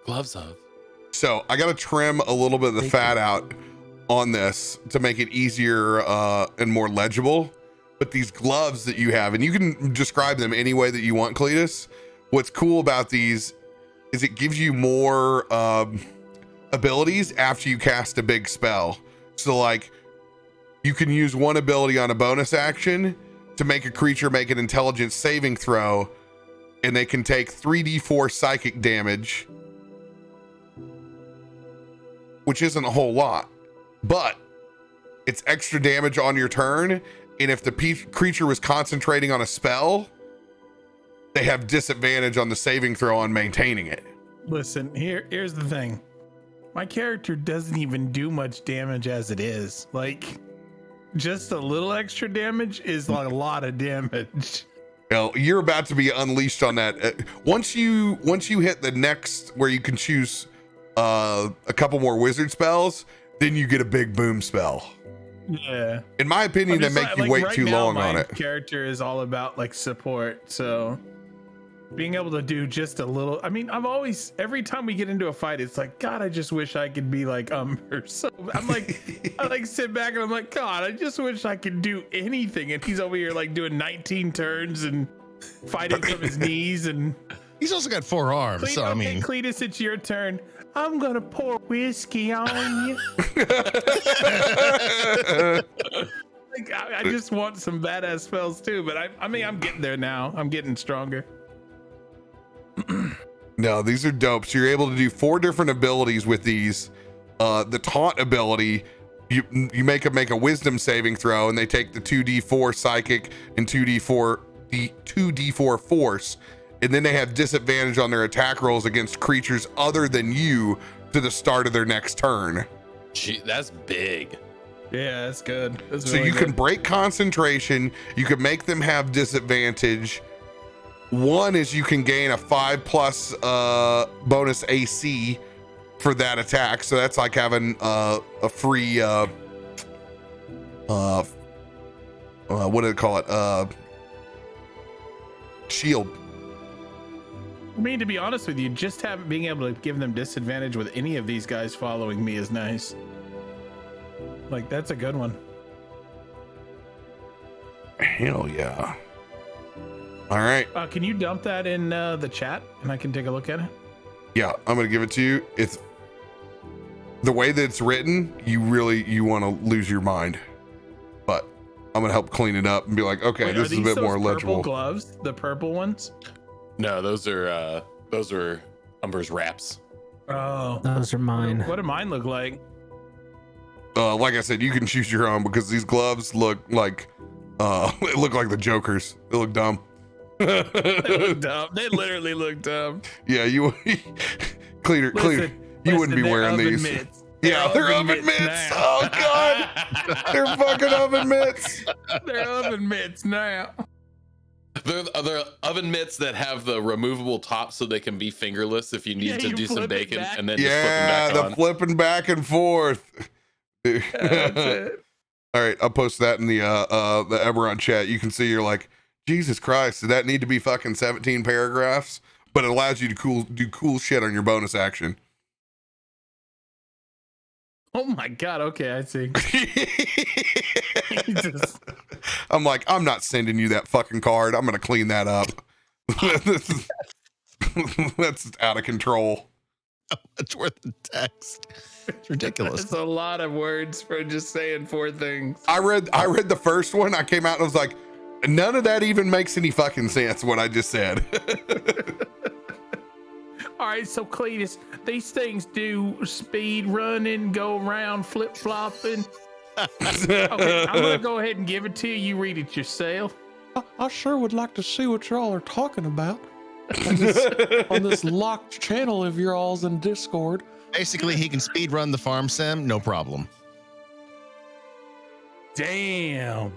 Speaker 5: Gloves of.
Speaker 1: So I gotta trim a little bit of the fat out on this to make it easier and more legible. But these gloves that you have, and you can describe them any way that you want, Cletus. What's cool about these is it gives you more abilities after you cast a big spell. So like you can use one ability on a bonus action to make a creature make an intelligence saving throw, and they can take 3d4 psychic damage, which isn't a whole lot, but it's extra damage on your turn. And if the creature was concentrating on a spell, they have disadvantage on the saving throw on maintaining it.
Speaker 4: Listen, here's the thing. My character doesn't even do much damage as it is. Like, just a little extra damage is like a lot of damage.
Speaker 1: You're about to be unleashed on that. Once you hit the next where you can choose a couple more wizard spells, then you get a big boom spell.
Speaker 4: Yeah.
Speaker 1: In my opinion, they make you wait
Speaker 4: right
Speaker 1: too
Speaker 4: now,
Speaker 1: long on
Speaker 4: my
Speaker 1: it.
Speaker 4: Character is all about like support, so being able to do just a little. I mean, every time we get into a fight, it's like, God, I just wish I could be like Umber. So I'm like, I like sit back and I'm like, God, I just wish I could do anything. And he's over here like doing 19 turns and fighting from his knees, and
Speaker 3: He's also got 4 arms, so I
Speaker 4: okay,
Speaker 3: mean,
Speaker 4: Cletus, it's your turn. I'm gonna pour whiskey on you. Like, I just want some badass spells too, but I mean, I'm getting there now. I'm getting stronger.
Speaker 1: No, these are dope. So you're able to do 4 different abilities with these. The taunt ability, you make a wisdom saving throw, and they take the 2d4 psychic and 2d4 force, and then they have disadvantage on their attack rolls against creatures other than you to the start of their next turn.
Speaker 5: Gee, that's big.
Speaker 4: Yeah, that's good. That's
Speaker 1: So
Speaker 4: really
Speaker 1: you
Speaker 4: good.
Speaker 1: can break concentration. You can make them have disadvantage. One is you can gain a 5+ bonus AC for that attack. So that's like having a free what do they call it? Shield.
Speaker 4: I mean, to be honest with you, just being able to give them disadvantage with any of these guys following me is nice. Like, that's a good one.
Speaker 1: Hell yeah. All right.
Speaker 4: Can you dump that in the chat and I can take a look at it?
Speaker 1: Yeah, I'm gonna give it to you. It's the way that it's written, you want to lose your mind. But I'm gonna help clean it up and be like, okay,
Speaker 4: Wait,
Speaker 1: this
Speaker 4: are
Speaker 1: is a
Speaker 4: these
Speaker 1: bit more
Speaker 4: those
Speaker 1: legible.
Speaker 4: purple gloves, the purple ones.
Speaker 5: No, those are Umber's wraps.
Speaker 4: Oh,
Speaker 2: Those are mine.
Speaker 4: what do mine look like?
Speaker 1: Like I said, you can choose your own because these gloves look like they look like the Joker's. They look dumb.
Speaker 4: They look dumb. They literally look dumb.
Speaker 1: Yeah, you cleaner. You wouldn't be
Speaker 4: they're
Speaker 1: wearing
Speaker 4: oven
Speaker 1: these.
Speaker 4: mitts.
Speaker 1: Yeah, they're oven mitts.
Speaker 4: now.
Speaker 1: Oh god, they're fucking oven mitts.
Speaker 4: They're oven mitts now.
Speaker 5: They're oven mitts that have the removable top so they can be fingerless if you need
Speaker 4: Yeah,
Speaker 5: to
Speaker 4: you
Speaker 5: do some
Speaker 4: flip it
Speaker 5: bacon
Speaker 4: back.
Speaker 5: and then just
Speaker 1: Yeah,
Speaker 5: flip them
Speaker 1: the
Speaker 5: back on.
Speaker 1: flipping back and forth.
Speaker 4: That's it.
Speaker 1: All right, I'll post that in the Eberron chat. You can see you're like, Jesus Christ, did that need to be fucking 17 paragraphs? But it allows you to do cool shit on your bonus action.
Speaker 4: Oh my god. Okay, I see. Jesus.
Speaker 1: I'm like, I'm not sending you that fucking card. I'm gonna clean that up. That's out of control.
Speaker 3: it's worth the text. It's ridiculous.
Speaker 4: That's a lot of words for just saying 4 things.
Speaker 1: I read the first one. I came out and I was like, none of that even makes any fucking sense. What I just said.
Speaker 4: All right, so Cletus, these things do speed running, go around flip flopping. Okay, I'm gonna go ahead and give it to you. You read it yourself.
Speaker 7: I sure would like to see what y'all are talking about on this locked channel of your all's in Discord.
Speaker 3: Basically, he can speed run the farm sim, no problem.
Speaker 4: Damn.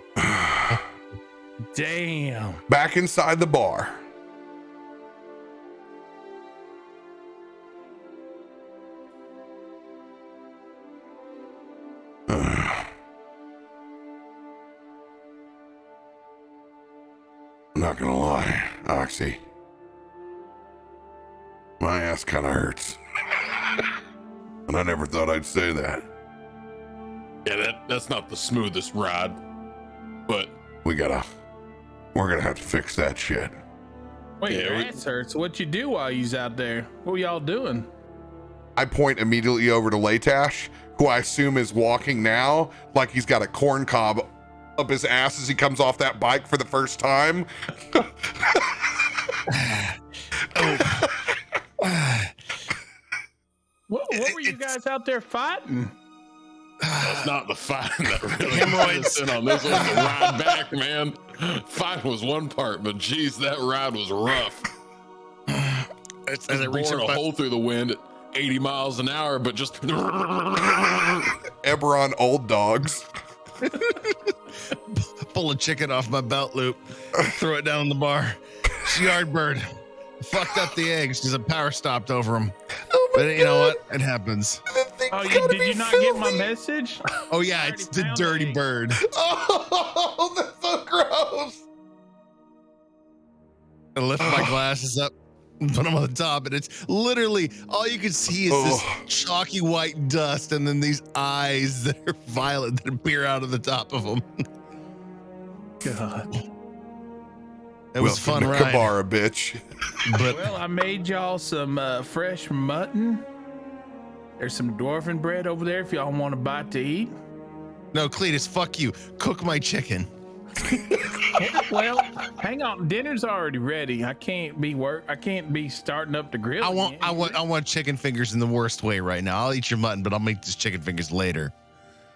Speaker 4: Damn.
Speaker 1: Back inside the bar.
Speaker 6: I'm not gonna lie, Oxy. My ass kind of hurts. And I never thought I'd say that.
Speaker 5: Yeah, that's not the smoothest ride, but
Speaker 6: We're gonna have to fix that shit.
Speaker 4: Wait,
Speaker 5: Yeah,
Speaker 4: your
Speaker 5: we-
Speaker 4: ass hurts. What you do while you's out there? What y'all doing?
Speaker 1: I point immediately over to Leightash, who I assume is walking now like he's got a corn cob up his ass as he comes off that bike for the first time.
Speaker 4: What were you guys out there fighting?
Speaker 5: that's not the fighting that really hemorrhoids in on this one. The ride back, man. Fighting was one part, but geez, that ride was rough.
Speaker 3: It's
Speaker 5: Boring a hole through the wind at 80 miles an hour, but just
Speaker 1: Eberron old dogs.
Speaker 3: pull a chicken off my belt loop, throw it down in the bar. Yardbird fucked up the eggs because the power stopped over them. But you know what? It happens.
Speaker 4: Oh, did you not get my message?
Speaker 3: Oh yeah, it's the
Speaker 4: found
Speaker 3: dirty
Speaker 4: eggs.
Speaker 3: bird.
Speaker 1: Oh, that's so gross.
Speaker 3: I lift my glasses up, put them on the top, and it's literally all you can see is this chalky white dust, and then these eyes that are violet that appear out of the top of them.
Speaker 4: God.
Speaker 3: It was a fun
Speaker 6: Welcome to
Speaker 3: ride.
Speaker 6: Kabara, bitch.
Speaker 3: But
Speaker 4: Well, I made y'all some fresh mutton. There's some dwarven bread over there if y'all want a bite to eat.
Speaker 3: no, Cletus, fuck you. Cook my chicken.
Speaker 4: Well, hang on. Dinner's already ready. I can't be starting up the grill.
Speaker 3: I want chicken fingers in the worst way right now. I'll eat your mutton, but I'll make these chicken fingers later.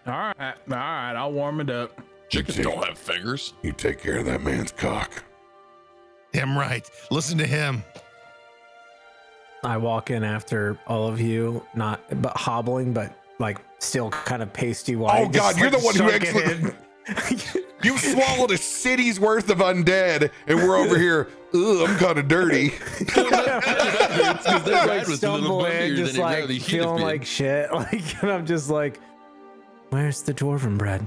Speaker 4: All right. I'll warm it up.
Speaker 7: Chickens don't have fingers.
Speaker 6: You take care of that man's cock.
Speaker 3: Damn right. Listen to him.
Speaker 2: I walk in after all of you, but hobbling, but like still kind of pasty white.
Speaker 1: Oh God,
Speaker 2: just,
Speaker 1: you're
Speaker 2: like,
Speaker 1: the one who
Speaker 2: sunken
Speaker 1: actually.
Speaker 2: in.
Speaker 1: You swallowed a city's worth of undead, and we're over here. Ugh, I'm kind of dirty.
Speaker 2: Like stumble in, just like feeling like shit. Like, and I'm just like, where's the dwarven bread?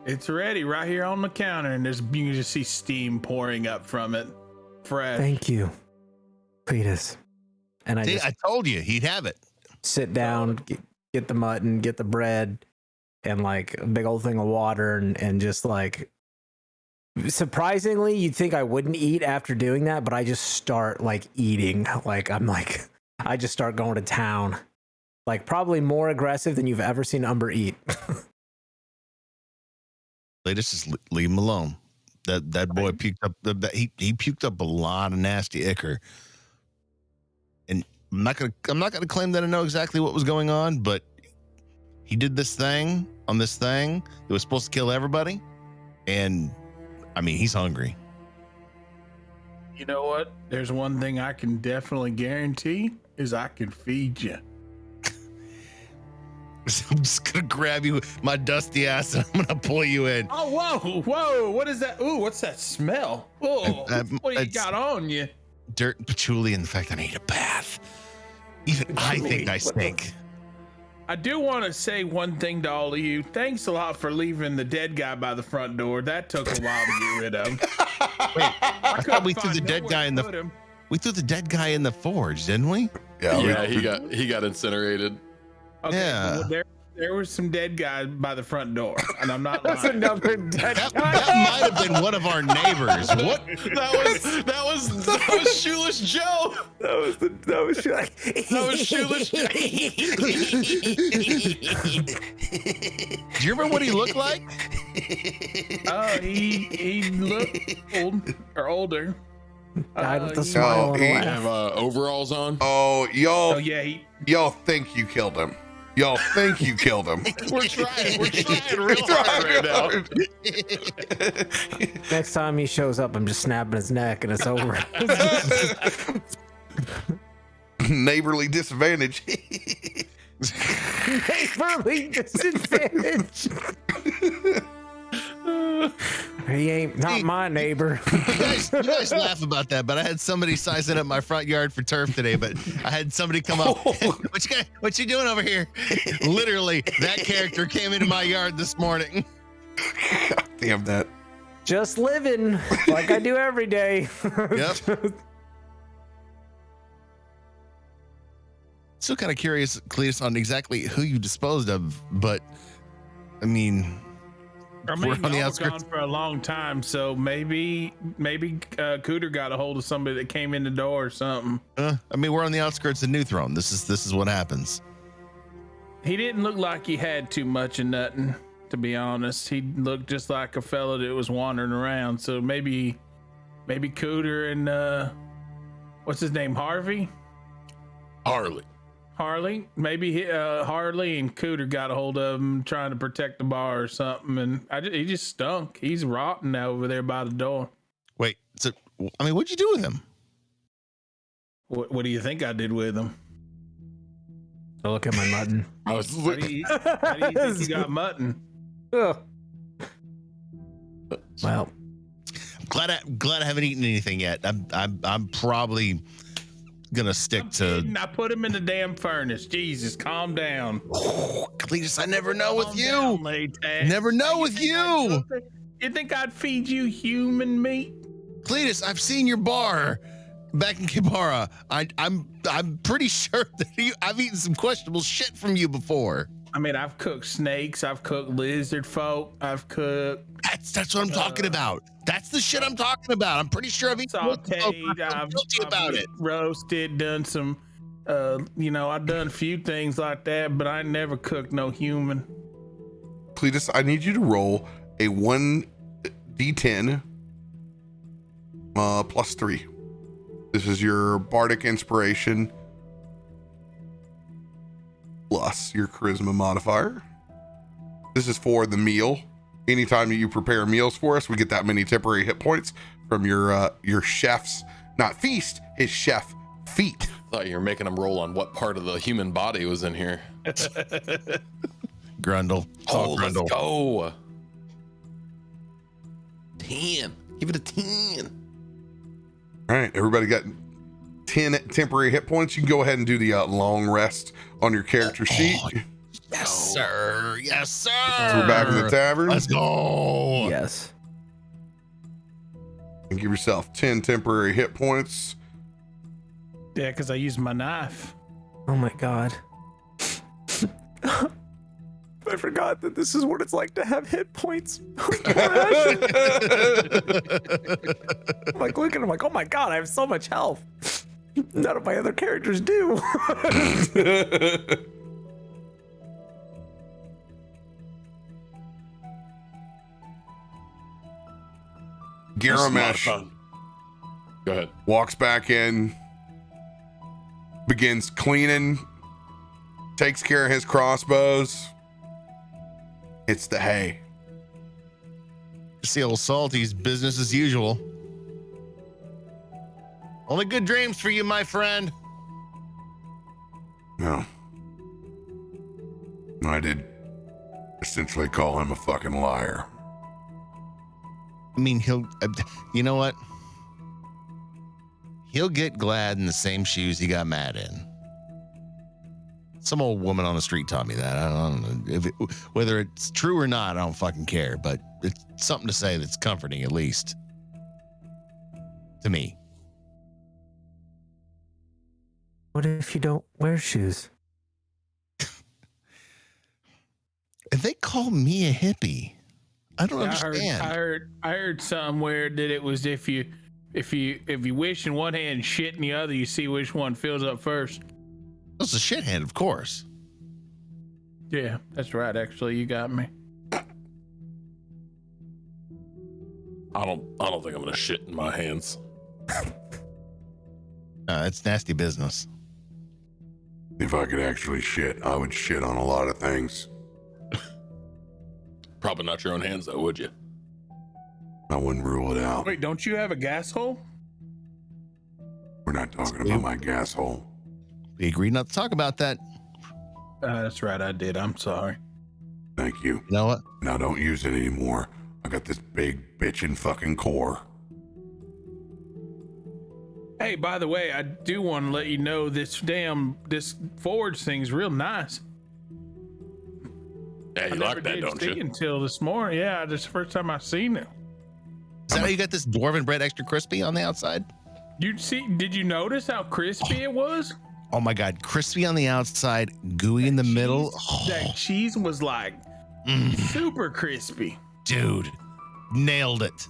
Speaker 4: It's ready right here on the counter, and you can just see steam pouring up from it. Fresh.
Speaker 2: Thank you, Cletus. And I
Speaker 3: See,
Speaker 2: just
Speaker 3: I told you he'd have it.
Speaker 2: sit down, get the mutton, get the bread, and like a big old thing of water, and just like, surprisingly, you'd think I wouldn't eat after doing that, but I just start like eating. Like I just start going to town, like probably more aggressive than you've ever seen Umber eat.
Speaker 3: Cletus, just leave him alone. That boy puked up. He puked up a lot of nasty ichor. And I'm not gonna claim that I know exactly what was going on, but he did this thing on this thing that was supposed to kill everybody, and I mean he's hungry.
Speaker 4: You know what? There's one thing I can definitely guarantee is I can feed you.
Speaker 3: I'm just gonna grab you, my dusty ass, and I'm gonna pull you in.
Speaker 4: Oh, whoa! What is that? Ooh, what's that smell? Oh, what do you
Speaker 3: it's-
Speaker 4: got on you?
Speaker 3: Dirt, patchouli, and the fact that I need a bath. Even I think I stink.
Speaker 4: I do want to say one thing to all of you. Thanks a lot for leaving the dead guy by the front door. That took a while to get rid of.
Speaker 3: Wait, I thought we threw
Speaker 4: Couldn't
Speaker 3: the
Speaker 4: find
Speaker 3: dead
Speaker 4: nowhere
Speaker 3: guy
Speaker 4: to
Speaker 3: in
Speaker 4: put him.
Speaker 3: we threw the dead guy in the forge, didn't we?
Speaker 5: Yeah, he got incinerated.
Speaker 4: Okay,
Speaker 3: Yeah.
Speaker 4: well, there was some dead guys by the front door, and I'm not
Speaker 2: That's
Speaker 4: lying.
Speaker 2: another dead
Speaker 3: That
Speaker 2: guy.
Speaker 3: might have been one of our neighbors. What?
Speaker 5: That was Shoeless Joe.
Speaker 2: That was like,
Speaker 5: That was Shoeless Joe.
Speaker 3: Do you remember what he looked like?
Speaker 4: Oh, he looked old or older.
Speaker 2: died with a
Speaker 4: he-
Speaker 2: smile and a
Speaker 1: he-
Speaker 2: laugh.
Speaker 5: Have overalls on.
Speaker 1: Oh,
Speaker 4: Oh
Speaker 1: y'all,
Speaker 4: yeah,
Speaker 1: y'all think you killed him. Y'all think you killed him.
Speaker 5: We're trying real hard right now.
Speaker 2: Next time he shows up, I'm just snapping his neck and it's over.
Speaker 1: Neighborly disadvantage.
Speaker 2: Neighborly disadvantage. He ain't not my neighbor.
Speaker 3: You guys laugh about that, but I had somebody sizing up my front yard for turf today. But I had somebody come up. What you doing over here? Literally, that character came into my yard this morning.
Speaker 1: God damn that.
Speaker 2: Just living like I do every day.
Speaker 3: Yep. Still kind of curious, Cletus, on exactly who you disposed of, but I mean,
Speaker 4: I mean,
Speaker 3: we're on the
Speaker 4: y'all were
Speaker 3: outskirts.
Speaker 4: gone for a long time, so maybe Cooter got a hold of somebody that came in the door or something.
Speaker 3: We're on the outskirts of New Throne. This is what happens.
Speaker 4: He didn't look like he had too much of nothing, to be honest. He looked just like a fella that was wandering around. So maybe Cooter and what's his name, Harvey? Harley. Maybe Harley and Cooter got a hold of him trying to protect the bar or something, and he just stunk. He's rotten over there by the door.
Speaker 3: Wait, so what'd you do with him?
Speaker 4: What do you think I did with him?
Speaker 2: I look at my mutton.
Speaker 5: I was
Speaker 4: How do you think you got mutton?
Speaker 2: Ugh. Well,
Speaker 3: Glad I haven't eaten anything yet. I'm probably gonna stick to.
Speaker 4: I put him in the damn furnace. Jesus, calm down.
Speaker 3: Cletus, I never know with
Speaker 4: Calm
Speaker 3: you.
Speaker 4: down, Leightash.
Speaker 3: Never know with you.
Speaker 4: You think I'd feed you human meat?
Speaker 3: Cletus, I've seen your bar back in Kibara. I'm pretty sure that I've eaten some questionable shit from you before.
Speaker 4: I mean, I've cooked snakes. I've cooked lizard folk. I've cooked
Speaker 3: That's what I'm talking about. That's the shit I'm talking about. I'm pretty sure I've eaten
Speaker 4: sauteed.
Speaker 3: I'm guilty about it.
Speaker 4: Roasted. Done some. I've done a few things like that, but I never cooked no human.
Speaker 1: Cletus, I need you to roll a 1d10 plus 3. This is your bardic inspiration plus your charisma modifier. This is for the meal. Anytime you prepare meals for us, we get that many temporary hit points from your chef's, not feast, his chef feet.
Speaker 5: Thought you were making him roll on what part of the human body was in here.
Speaker 3: Grundle.
Speaker 5: Oh, let's go. 10. Give it a 10.
Speaker 1: All right, everybody got 10 temporary hit points. You can go ahead and do the long rest on your character sheet.
Speaker 3: Yes, sir. Yes, sir.
Speaker 1: So we're back in the tavern.
Speaker 3: Let's go.
Speaker 2: Yes.
Speaker 1: And give yourself 10 temporary hit points.
Speaker 4: Yeah, because I used my knife.
Speaker 2: Oh my god. I forgot that this is what it's like to have hit points. I'm like looking, I'm like, oh my god, I have so much health. None of my other characters do.
Speaker 1: Garomesh
Speaker 5: Go ahead.
Speaker 1: walks back in, begins cleaning, takes care of his crossbows. It's the hay.
Speaker 3: See old Salty's business as usual. Only good dreams for you, my friend.
Speaker 6: No. I did essentially call him a fucking liar.
Speaker 3: I mean, you know what? He'll get glad in the same shoes he got mad in. Some old woman on the street taught me that. I don't know whether it's true or not. I don't fucking care, but it's something to say that's comforting, at least to me.
Speaker 2: What if you don't wear shoes?
Speaker 3: If they call me a hippie, I don't understand.
Speaker 4: I heard somewhere that it was if you wish in one hand and shit in the other, you see which one fills up first.
Speaker 3: That's a shithead, of course.
Speaker 4: Yeah, that's right. Actually, you got me.
Speaker 7: I don't think I'm gonna shit in my hands.
Speaker 3: It's nasty business.
Speaker 6: If I could actually shit, I would shit on a lot of things.
Speaker 7: Probably not your own hands, though, would you?
Speaker 6: I wouldn't rule it out.
Speaker 4: Wait, don't you have a gas hole?
Speaker 6: We're not talking about my gas hole.
Speaker 3: We agreed not to talk about that.
Speaker 4: That's right. I did. I'm sorry.
Speaker 6: Thank you.
Speaker 3: You know what?
Speaker 6: Now don't use it anymore. I got this big bitchin' fucking core.
Speaker 4: Hey, by the way, I do want to let you know this forge thing's real nice.
Speaker 7: Yeah, you like that, don't you?
Speaker 4: Until this morning. Yeah, this is the first time I've seen it.
Speaker 3: Is that how you got this dwarven bread extra crispy on the outside?
Speaker 4: Did you notice how crispy it was?
Speaker 3: Oh my God, crispy on the outside, gooey in the middle.
Speaker 4: That cheese was like super crispy.
Speaker 3: Dude, nailed it.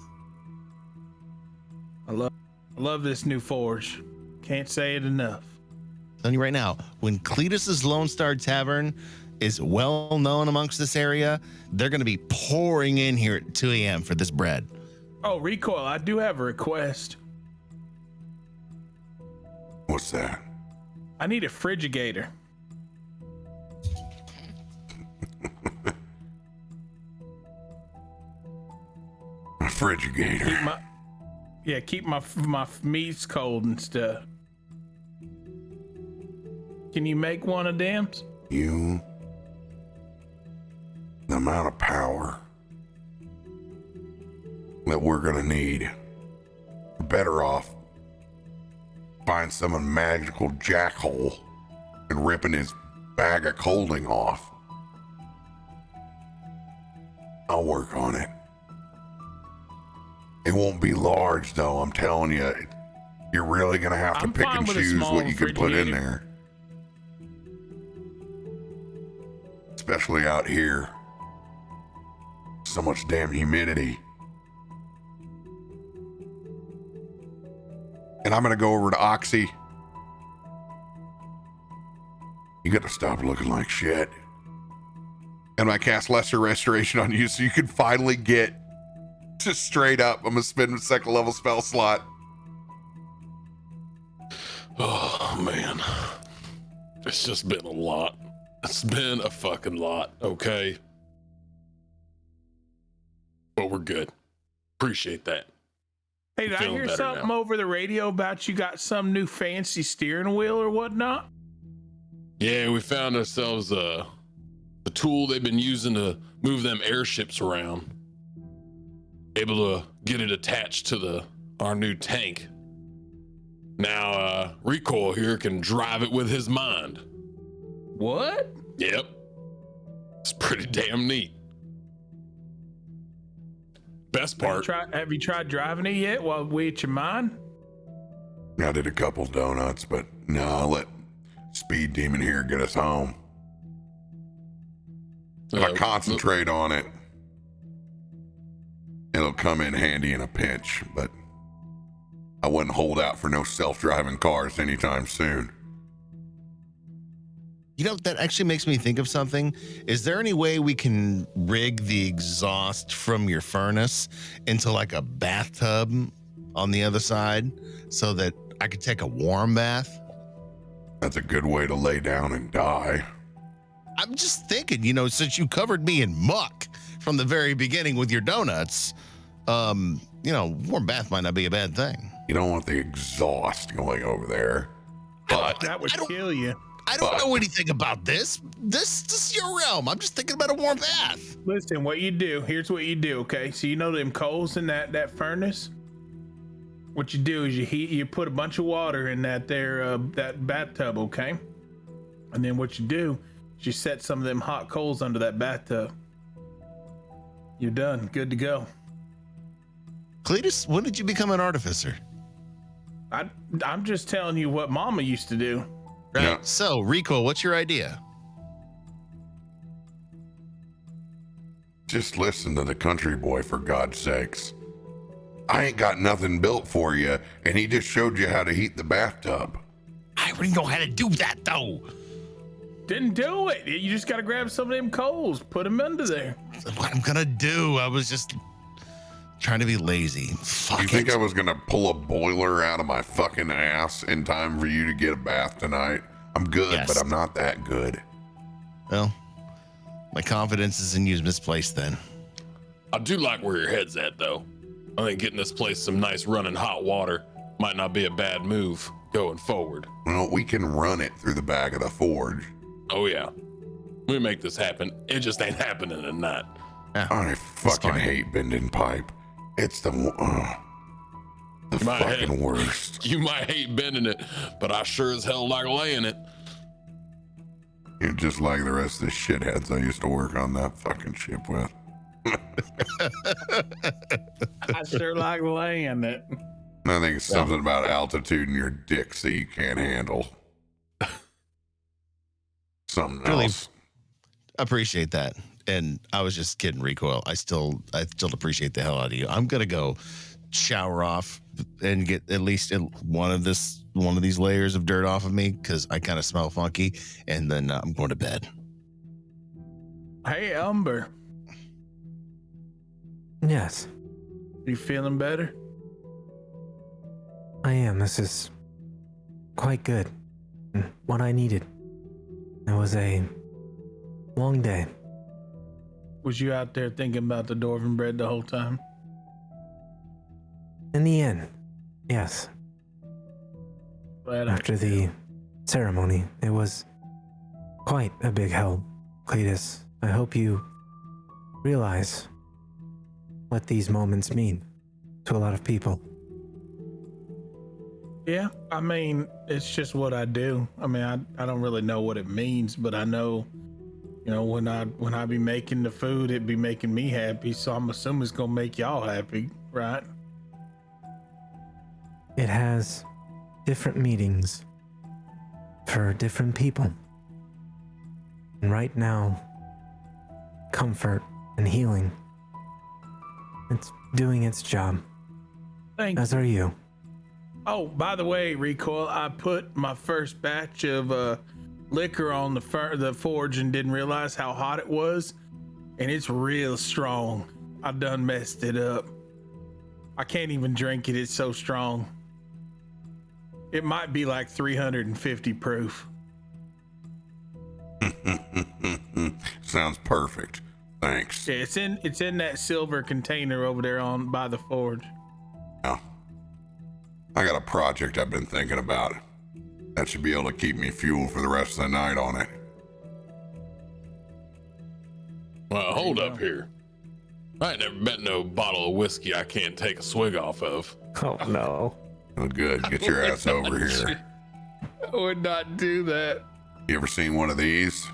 Speaker 4: I love this new forge. Can't say it enough.
Speaker 3: I'm telling you right now, when Cletus's Lone Star Tavern is well known amongst this area, they're going to be pouring in here at 2 a.m. for this bread.
Speaker 4: Oh, Recoil, I do have a request.
Speaker 6: What's that?
Speaker 4: I need a frigidator.
Speaker 6: A frigidator.
Speaker 4: Keep my meats cold and stuff. Can you make one of them?
Speaker 6: The amount of power that we're gonna need. We're better off find some magical jackhole and ripping his bag of coaling off. I'll work on it. It won't be large though, I'm telling you. You're really gonna have to
Speaker 4: I'm
Speaker 6: pick
Speaker 4: fine
Speaker 6: and
Speaker 4: with a
Speaker 6: choose
Speaker 4: small
Speaker 6: what you can put in
Speaker 4: refrigerator.
Speaker 6: there. especially out here. So much damn humidity. And I'm gonna go over to Oxy. You gotta stop looking like shit. And I cast Lesser Restoration on you so you can finally get to straight up. I'm gonna spend a second level spell slot.
Speaker 7: Oh, man. It's just been a lot. It's been a fucking lot, okay? But we're good. Appreciate that.
Speaker 4: Hey, did I hear something over the radio about you got some new fancy steering wheel or whatnot?
Speaker 7: Yeah, we found ourselves the tool they've been using to move them airships around. Able to get it attached to our new tank. Now, Recoil here can drive it with his mind.
Speaker 4: What?
Speaker 7: Yep. It's pretty damn neat. Best part.
Speaker 4: Have you tried driving it yet while we at your mine?
Speaker 6: I did a couple donuts, but no, I'll let Speed Demon here get us home. If I concentrate on it, it'll come in handy in a pinch, but I wouldn't hold out for no self-driving cars anytime soon.
Speaker 3: You know, that actually makes me think of something. Is there any way we can rig the exhaust from your furnace into like a bathtub on the other side so that I could take a warm bath?
Speaker 6: That's a good way to lay down and die.
Speaker 3: I'm just thinking, you know, since you covered me in muck from the very beginning with your donuts, you know, warm bath might not be a bad thing.
Speaker 6: You don't want the exhaust going over there. But
Speaker 4: That would kill you.
Speaker 3: I don't know anything about this. This is your realm. I'm just thinking about a warm bath.
Speaker 4: Listen, here's what you do, okay? So you know them coals in that furnace? What you do is you put a bunch of water in that bathtub, okay? And then what you do is you set some of them hot coals under that bathtub. You're done. Good to go.
Speaker 3: Cletus, when did you become an artificer?
Speaker 4: I'm just telling you what Mama used to do.
Speaker 3: Right.
Speaker 6: Yeah.
Speaker 3: So, Rico, what's your idea?
Speaker 6: just listen to the country boy, for God's sakes. I ain't got nothing built for you, and he just showed you how to heat the bathtub.
Speaker 3: I already know how to do that, though.
Speaker 4: Didn't do it. You just got to grab some of them coals, put them under there.
Speaker 3: That's what I'm gonna do. I was just trying to be lazy. Fuck
Speaker 6: You think
Speaker 3: it.
Speaker 6: I was gonna pull a boiler out of my fucking ass in time for you to get a bath tonight? I'm good,
Speaker 3: Yes.
Speaker 6: but I'm not that good.
Speaker 3: Well, my confidence is in you misplaced then.
Speaker 7: I do like where your head's at, though. I think getting this place some nice running hot water might not be a bad move going forward.
Speaker 6: Well, we can run it through the back of the forge.
Speaker 7: Oh, yeah. We make this happen. It just ain't happening tonight.
Speaker 6: I fucking
Speaker 3: fine.
Speaker 6: hate bending pipe. It's the
Speaker 7: might
Speaker 6: fucking
Speaker 7: hate-
Speaker 6: worst.
Speaker 7: You might hate bending it, but I sure as hell like laying it.
Speaker 6: You're just like the rest of the shitheads I used to work on that fucking ship with.
Speaker 4: I sure like laying it.
Speaker 6: I think it's something about altitude in your dick that you can't handle. Something
Speaker 3: Really?
Speaker 6: else.
Speaker 3: Appreciate that. And I was just kidding, Recoil. I still appreciate the hell out of you. I'm gonna go shower off and get at least one of these layers of dirt off of me because I kind of smell funky, and then I'm going to bed.
Speaker 4: Hey, Umber,
Speaker 2: Yes,
Speaker 4: you feeling better?
Speaker 2: I am. This is quite good. What I needed. It was a long day.
Speaker 4: Was you out there thinking about the dwarven bread the whole time?
Speaker 2: In the end, yes.
Speaker 4: Glad
Speaker 2: After the ceremony, it was quite a big help, Cletus. I hope you realize what these moments mean to a lot of people.
Speaker 4: Yeah, I mean, it's just what I do. I mean, I don't really know what it means, but I know, you know, when I be making the food, it be making me happy. So I'm assuming it's gonna make y'all happy, right?
Speaker 2: It has different meanings for different people. And right now, comfort and healing. It's doing its job,
Speaker 4: Thank
Speaker 2: as are you.
Speaker 4: Oh, by the way, Recoil, I put my first batch of liquor on the forge and didn't realize how hot it was, and it's real strong. I done messed it up. I can't even drink it. It's so strong. It might be like 350 proof.
Speaker 6: Sounds perfect. Thanks.
Speaker 4: Yeah, it's in that silver container over there on by the forge.
Speaker 6: Now, I got a project I've been thinking about. That should be able to keep me fuel for the rest of the night on it.
Speaker 7: Well, hold up here. I ain't never met no bottle of whiskey I can't take a swig off of.
Speaker 2: Oh no.
Speaker 6: Oh, good. Get your ass over here.
Speaker 4: I would not do that.
Speaker 6: You ever seen one of these?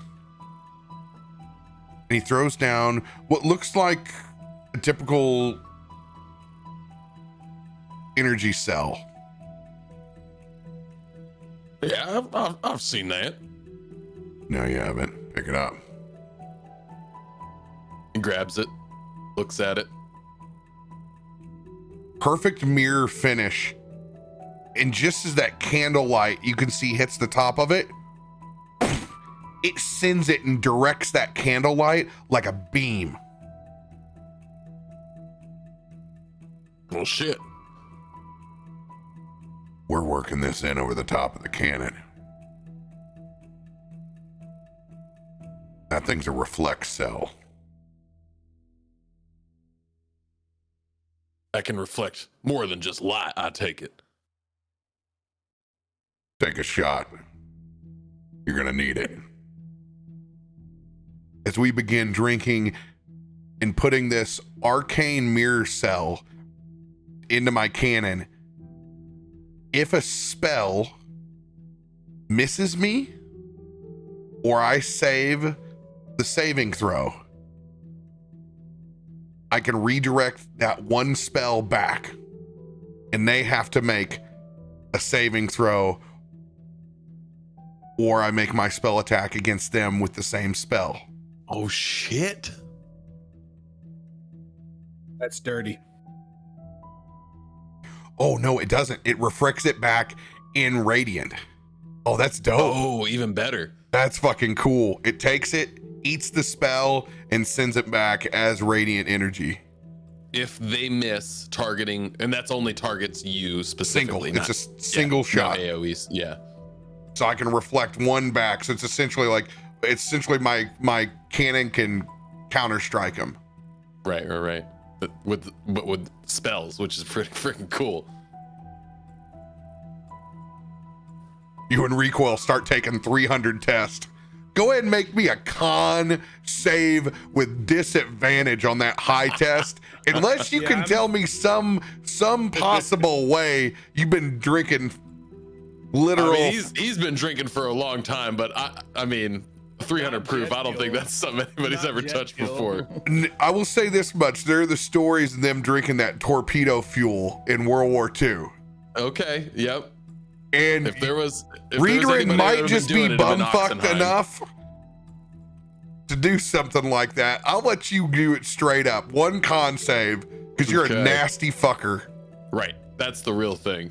Speaker 6: And he throws down what looks like a typical energy cell.
Speaker 7: Yeah, I've seen that.
Speaker 6: No, you haven't. Pick it up.
Speaker 5: He grabs it, looks at it.
Speaker 1: Perfect mirror finish. And just as that candlelight you can see hits the top of it, it sends it and directs that candlelight like a beam.
Speaker 7: Well, shit.
Speaker 6: We're working this in over the top of the cannon. That thing's a reflect cell.
Speaker 7: That can reflect more than just light, I take it.
Speaker 6: Take a shot. You're gonna need it.
Speaker 1: As we begin drinking and putting this arcane mirror cell into my cannon, if a spell misses me or I save the saving throw, I can redirect that one spell back, and they have to make a saving throw, or I make my spell attack against them with the same spell.
Speaker 5: Oh shit.
Speaker 4: That's dirty.
Speaker 1: Oh no, it doesn't. It reflects it back in radiant. Oh, that's dope.
Speaker 5: Oh, even better.
Speaker 1: That's fucking cool. It takes it, eats the spell, and sends it back as radiant energy.
Speaker 5: If they miss targeting, and that's only targets you specifically.
Speaker 1: Single. It's a single shot.
Speaker 5: No AoEs. Yeah.
Speaker 1: So I can reflect one back. So it's essentially my cannon can counter strike them.
Speaker 5: Right. But with spells, which is pretty freaking cool.
Speaker 1: You and Recoil start taking 300 tests. Go ahead and make me a con save with disadvantage on that high test. Unless you can tell me some possible way you've been drinking literal.
Speaker 5: I mean, he's been drinking for a long time, but I mean, 300 proof. I don't think that's something anybody's ever touched before.
Speaker 1: I will say this much: there are the stories of them drinking that torpedo fuel in World War II.
Speaker 5: Okay. Yep.
Speaker 1: And
Speaker 5: if there was
Speaker 1: Reedring might just be bumfucked enough to do something like that. I'll let you do it straight up. One con save, because you're a nasty fucker.
Speaker 5: Right. That's the real thing.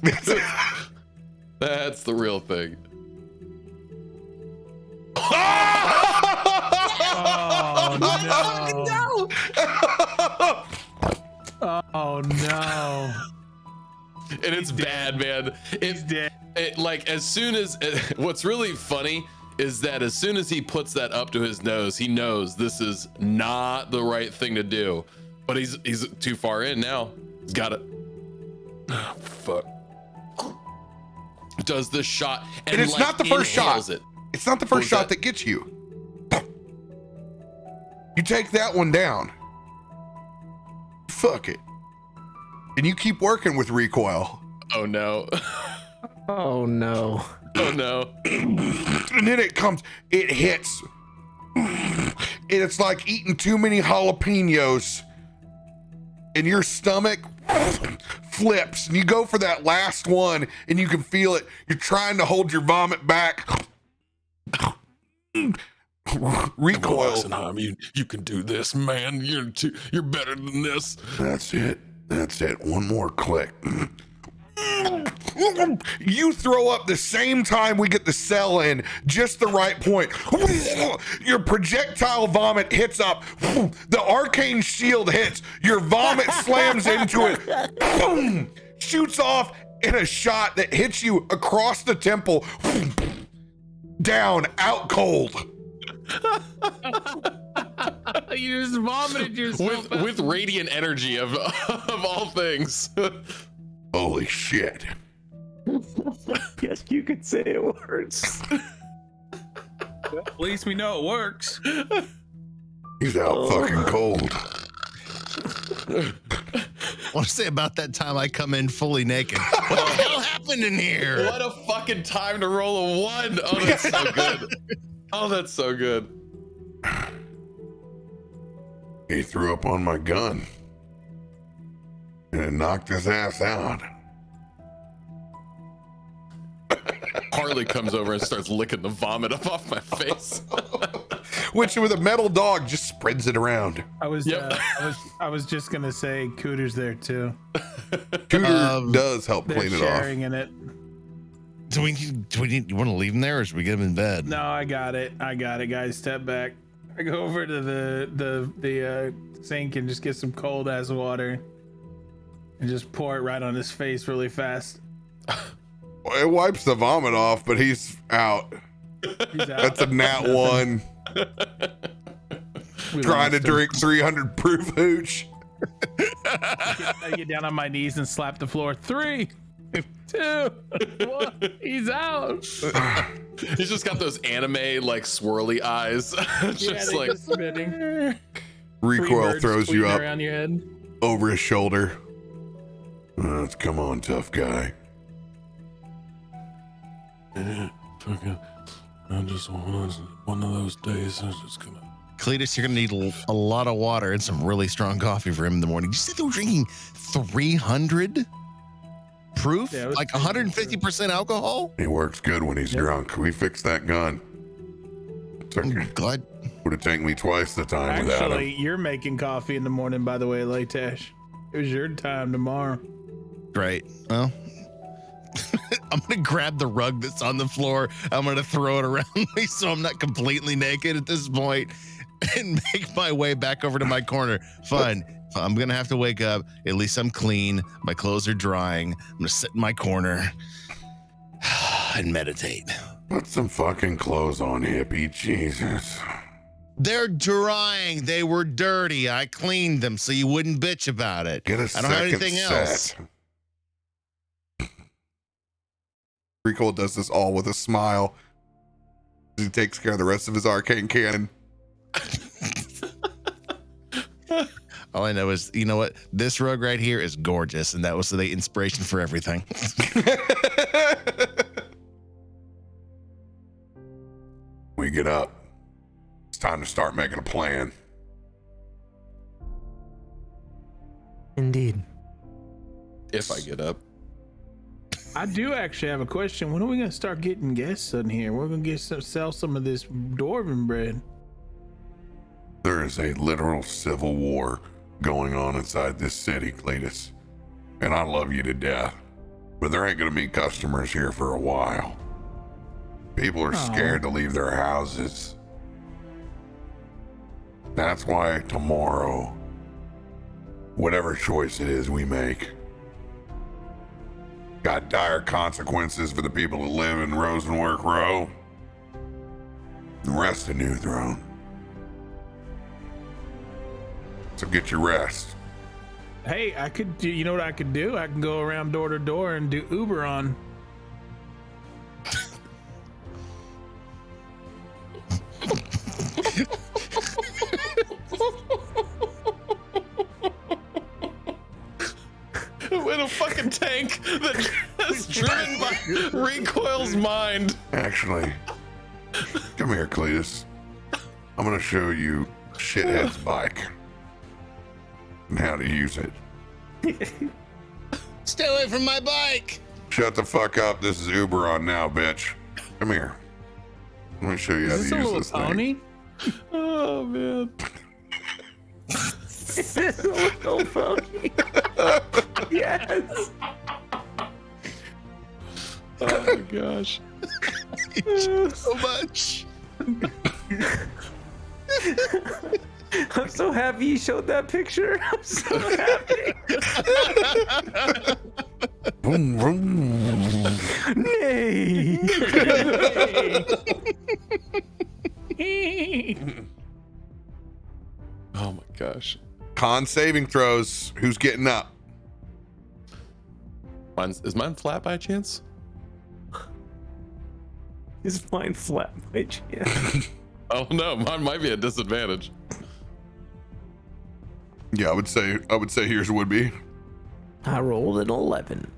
Speaker 5: That's the real thing.
Speaker 4: Oh no! Oh no!
Speaker 5: And it's bad, man. It's dead. Like as soon as what's really funny is that as soon as he puts that up to his nose, he knows this is not the right thing to do. But he's too far in now. He's got it. Oh, fuck. Does this shot
Speaker 1: and it's not the first shot. It's not the first shot that gets you. You take that one down. Fuck it. And you keep working with Recoil.
Speaker 5: Oh no.
Speaker 2: Oh no.
Speaker 5: Oh no.
Speaker 1: And then it hits. And it's like eating too many jalapenos. And your stomach flips. And you go for that last one and you can feel it. You're trying to hold your vomit back. recoil.
Speaker 7: Oxenheim, you can do this, man. You're better than this.
Speaker 6: That's it. One more click.
Speaker 1: You throw up the same time we get the cell in, just the right point. Your projectile vomit hits up. The arcane shield hits. Your vomit slams into it. Boom! Shoots off in a shot that hits you across the temple. Down, out cold.
Speaker 4: You just vomited yourself
Speaker 5: with radiant energy of all things.
Speaker 6: Holy shit.
Speaker 2: Yes, you could say it works.
Speaker 4: At least we know it works.
Speaker 6: He's out fucking cold.
Speaker 3: I want to say about that time I come in fully naked. What the hell happened in here?
Speaker 5: What a fucking time to roll a 1. Oh, that's so good. Oh, that's so good.
Speaker 6: He threw up on my gun. And it knocked his ass out.
Speaker 5: Harley comes over and starts licking the vomit up off my face.
Speaker 1: Which with a metal dog just spreads it around.
Speaker 4: I was just gonna say Cooter's there too.
Speaker 1: Cooter does help
Speaker 4: They're
Speaker 1: clean it off.
Speaker 4: sharing in it.
Speaker 3: Do we need, you want to leave him there or should we get him in bed?
Speaker 4: No, I got it, guys. Step back. I go over to the sink and just get some cold ass water and just pour it right on his face really fast.
Speaker 1: It wipes the vomit off, but he's out.
Speaker 4: He's out.
Speaker 1: That's a nat 1. Trying to drink 300 proof hooch.
Speaker 4: I get down on my knees and slap the floor. 3, 2, 1. He's out.
Speaker 5: He's just got those anime like swirly eyes. Just like
Speaker 4: spinning.
Speaker 1: Recoil throws you up
Speaker 4: around your head.
Speaker 1: over his shoulder.
Speaker 6: Come on, tough guy.
Speaker 7: Fucking, I just one of those days. I'm just gonna.
Speaker 3: Cletus, you're gonna need a lot of water and some really strong coffee for him in the morning. You said they were drinking 300 proof,
Speaker 4: Yeah, it was
Speaker 3: like 150% alcohol.
Speaker 6: He works good when he's drunk. We fixed that gun.
Speaker 3: I'm glad.
Speaker 6: Would have taken me twice the time without him.
Speaker 4: Actually, you're making coffee in the morning, by the way, Leightash. It was your time tomorrow.
Speaker 3: Great. Well, I'm gonna grab the rug that's on the floor. I'm gonna throw it around me so I'm not completely naked at this point, and make my way back over to my corner. Fine. I'm gonna have to wake up. At least I'm clean. My clothes are drying. I'm gonna sit in my corner and meditate.
Speaker 6: Put some fucking clothes on, hippie. Jesus.
Speaker 3: They're drying. They were dirty. I cleaned them so you wouldn't bitch about it.
Speaker 6: Get a
Speaker 3: I don't have
Speaker 6: second
Speaker 3: anything
Speaker 6: set.
Speaker 3: else.
Speaker 1: Recoil does this all with a smile. He takes care of the rest of his arcane cannon.
Speaker 3: All I know is, you know what? This rug right here is gorgeous, and that was the inspiration for everything.
Speaker 6: We get up. It's time to start making a plan.
Speaker 2: Indeed.
Speaker 5: if I get up.
Speaker 4: I do actually have a question. When are we gonna start getting guests in here? We're gonna sell some of this dwarven bread.
Speaker 6: There is a literal civil war going on inside this city, Cletus. And I love you to death. But there ain't gonna be customers here for a while. People are scared to leave their houses. That's why tomorrow, whatever choice it is we make, got dire consequences for the people that live in Rosenwork Row. The rest of New Throne. So get your rest.
Speaker 4: Hey, I could do, you know what I could do? I can go around door to door and do Uberon.
Speaker 5: With a fucking tank that is driven by Recoil's mind.
Speaker 6: Actually, come here, Cletus. I'm gonna show you Shithead's bike and how to use it.
Speaker 3: Stay away from my bike.
Speaker 6: Shut the fuck up. This is Eberron now, bitch. Come here. Let me show you how
Speaker 4: Is this
Speaker 6: to
Speaker 4: a
Speaker 6: use
Speaker 4: little
Speaker 6: this
Speaker 4: pony?
Speaker 6: thing.
Speaker 5: Oh man.
Speaker 2: It's a little funky. Yes.
Speaker 5: Oh my gosh.
Speaker 3: So much.
Speaker 2: I'm so happy you showed that picture. I'm so happy.
Speaker 6: Vroom, vroom.
Speaker 2: Nay.
Speaker 5: Oh my gosh.
Speaker 1: Con saving throws. Who's getting up?
Speaker 5: Is mine flat by chance?
Speaker 2: Is mine flat by chance?
Speaker 5: Oh no, mine might be a disadvantage.
Speaker 1: Yeah, I would say yours would be.
Speaker 2: I rolled an 11.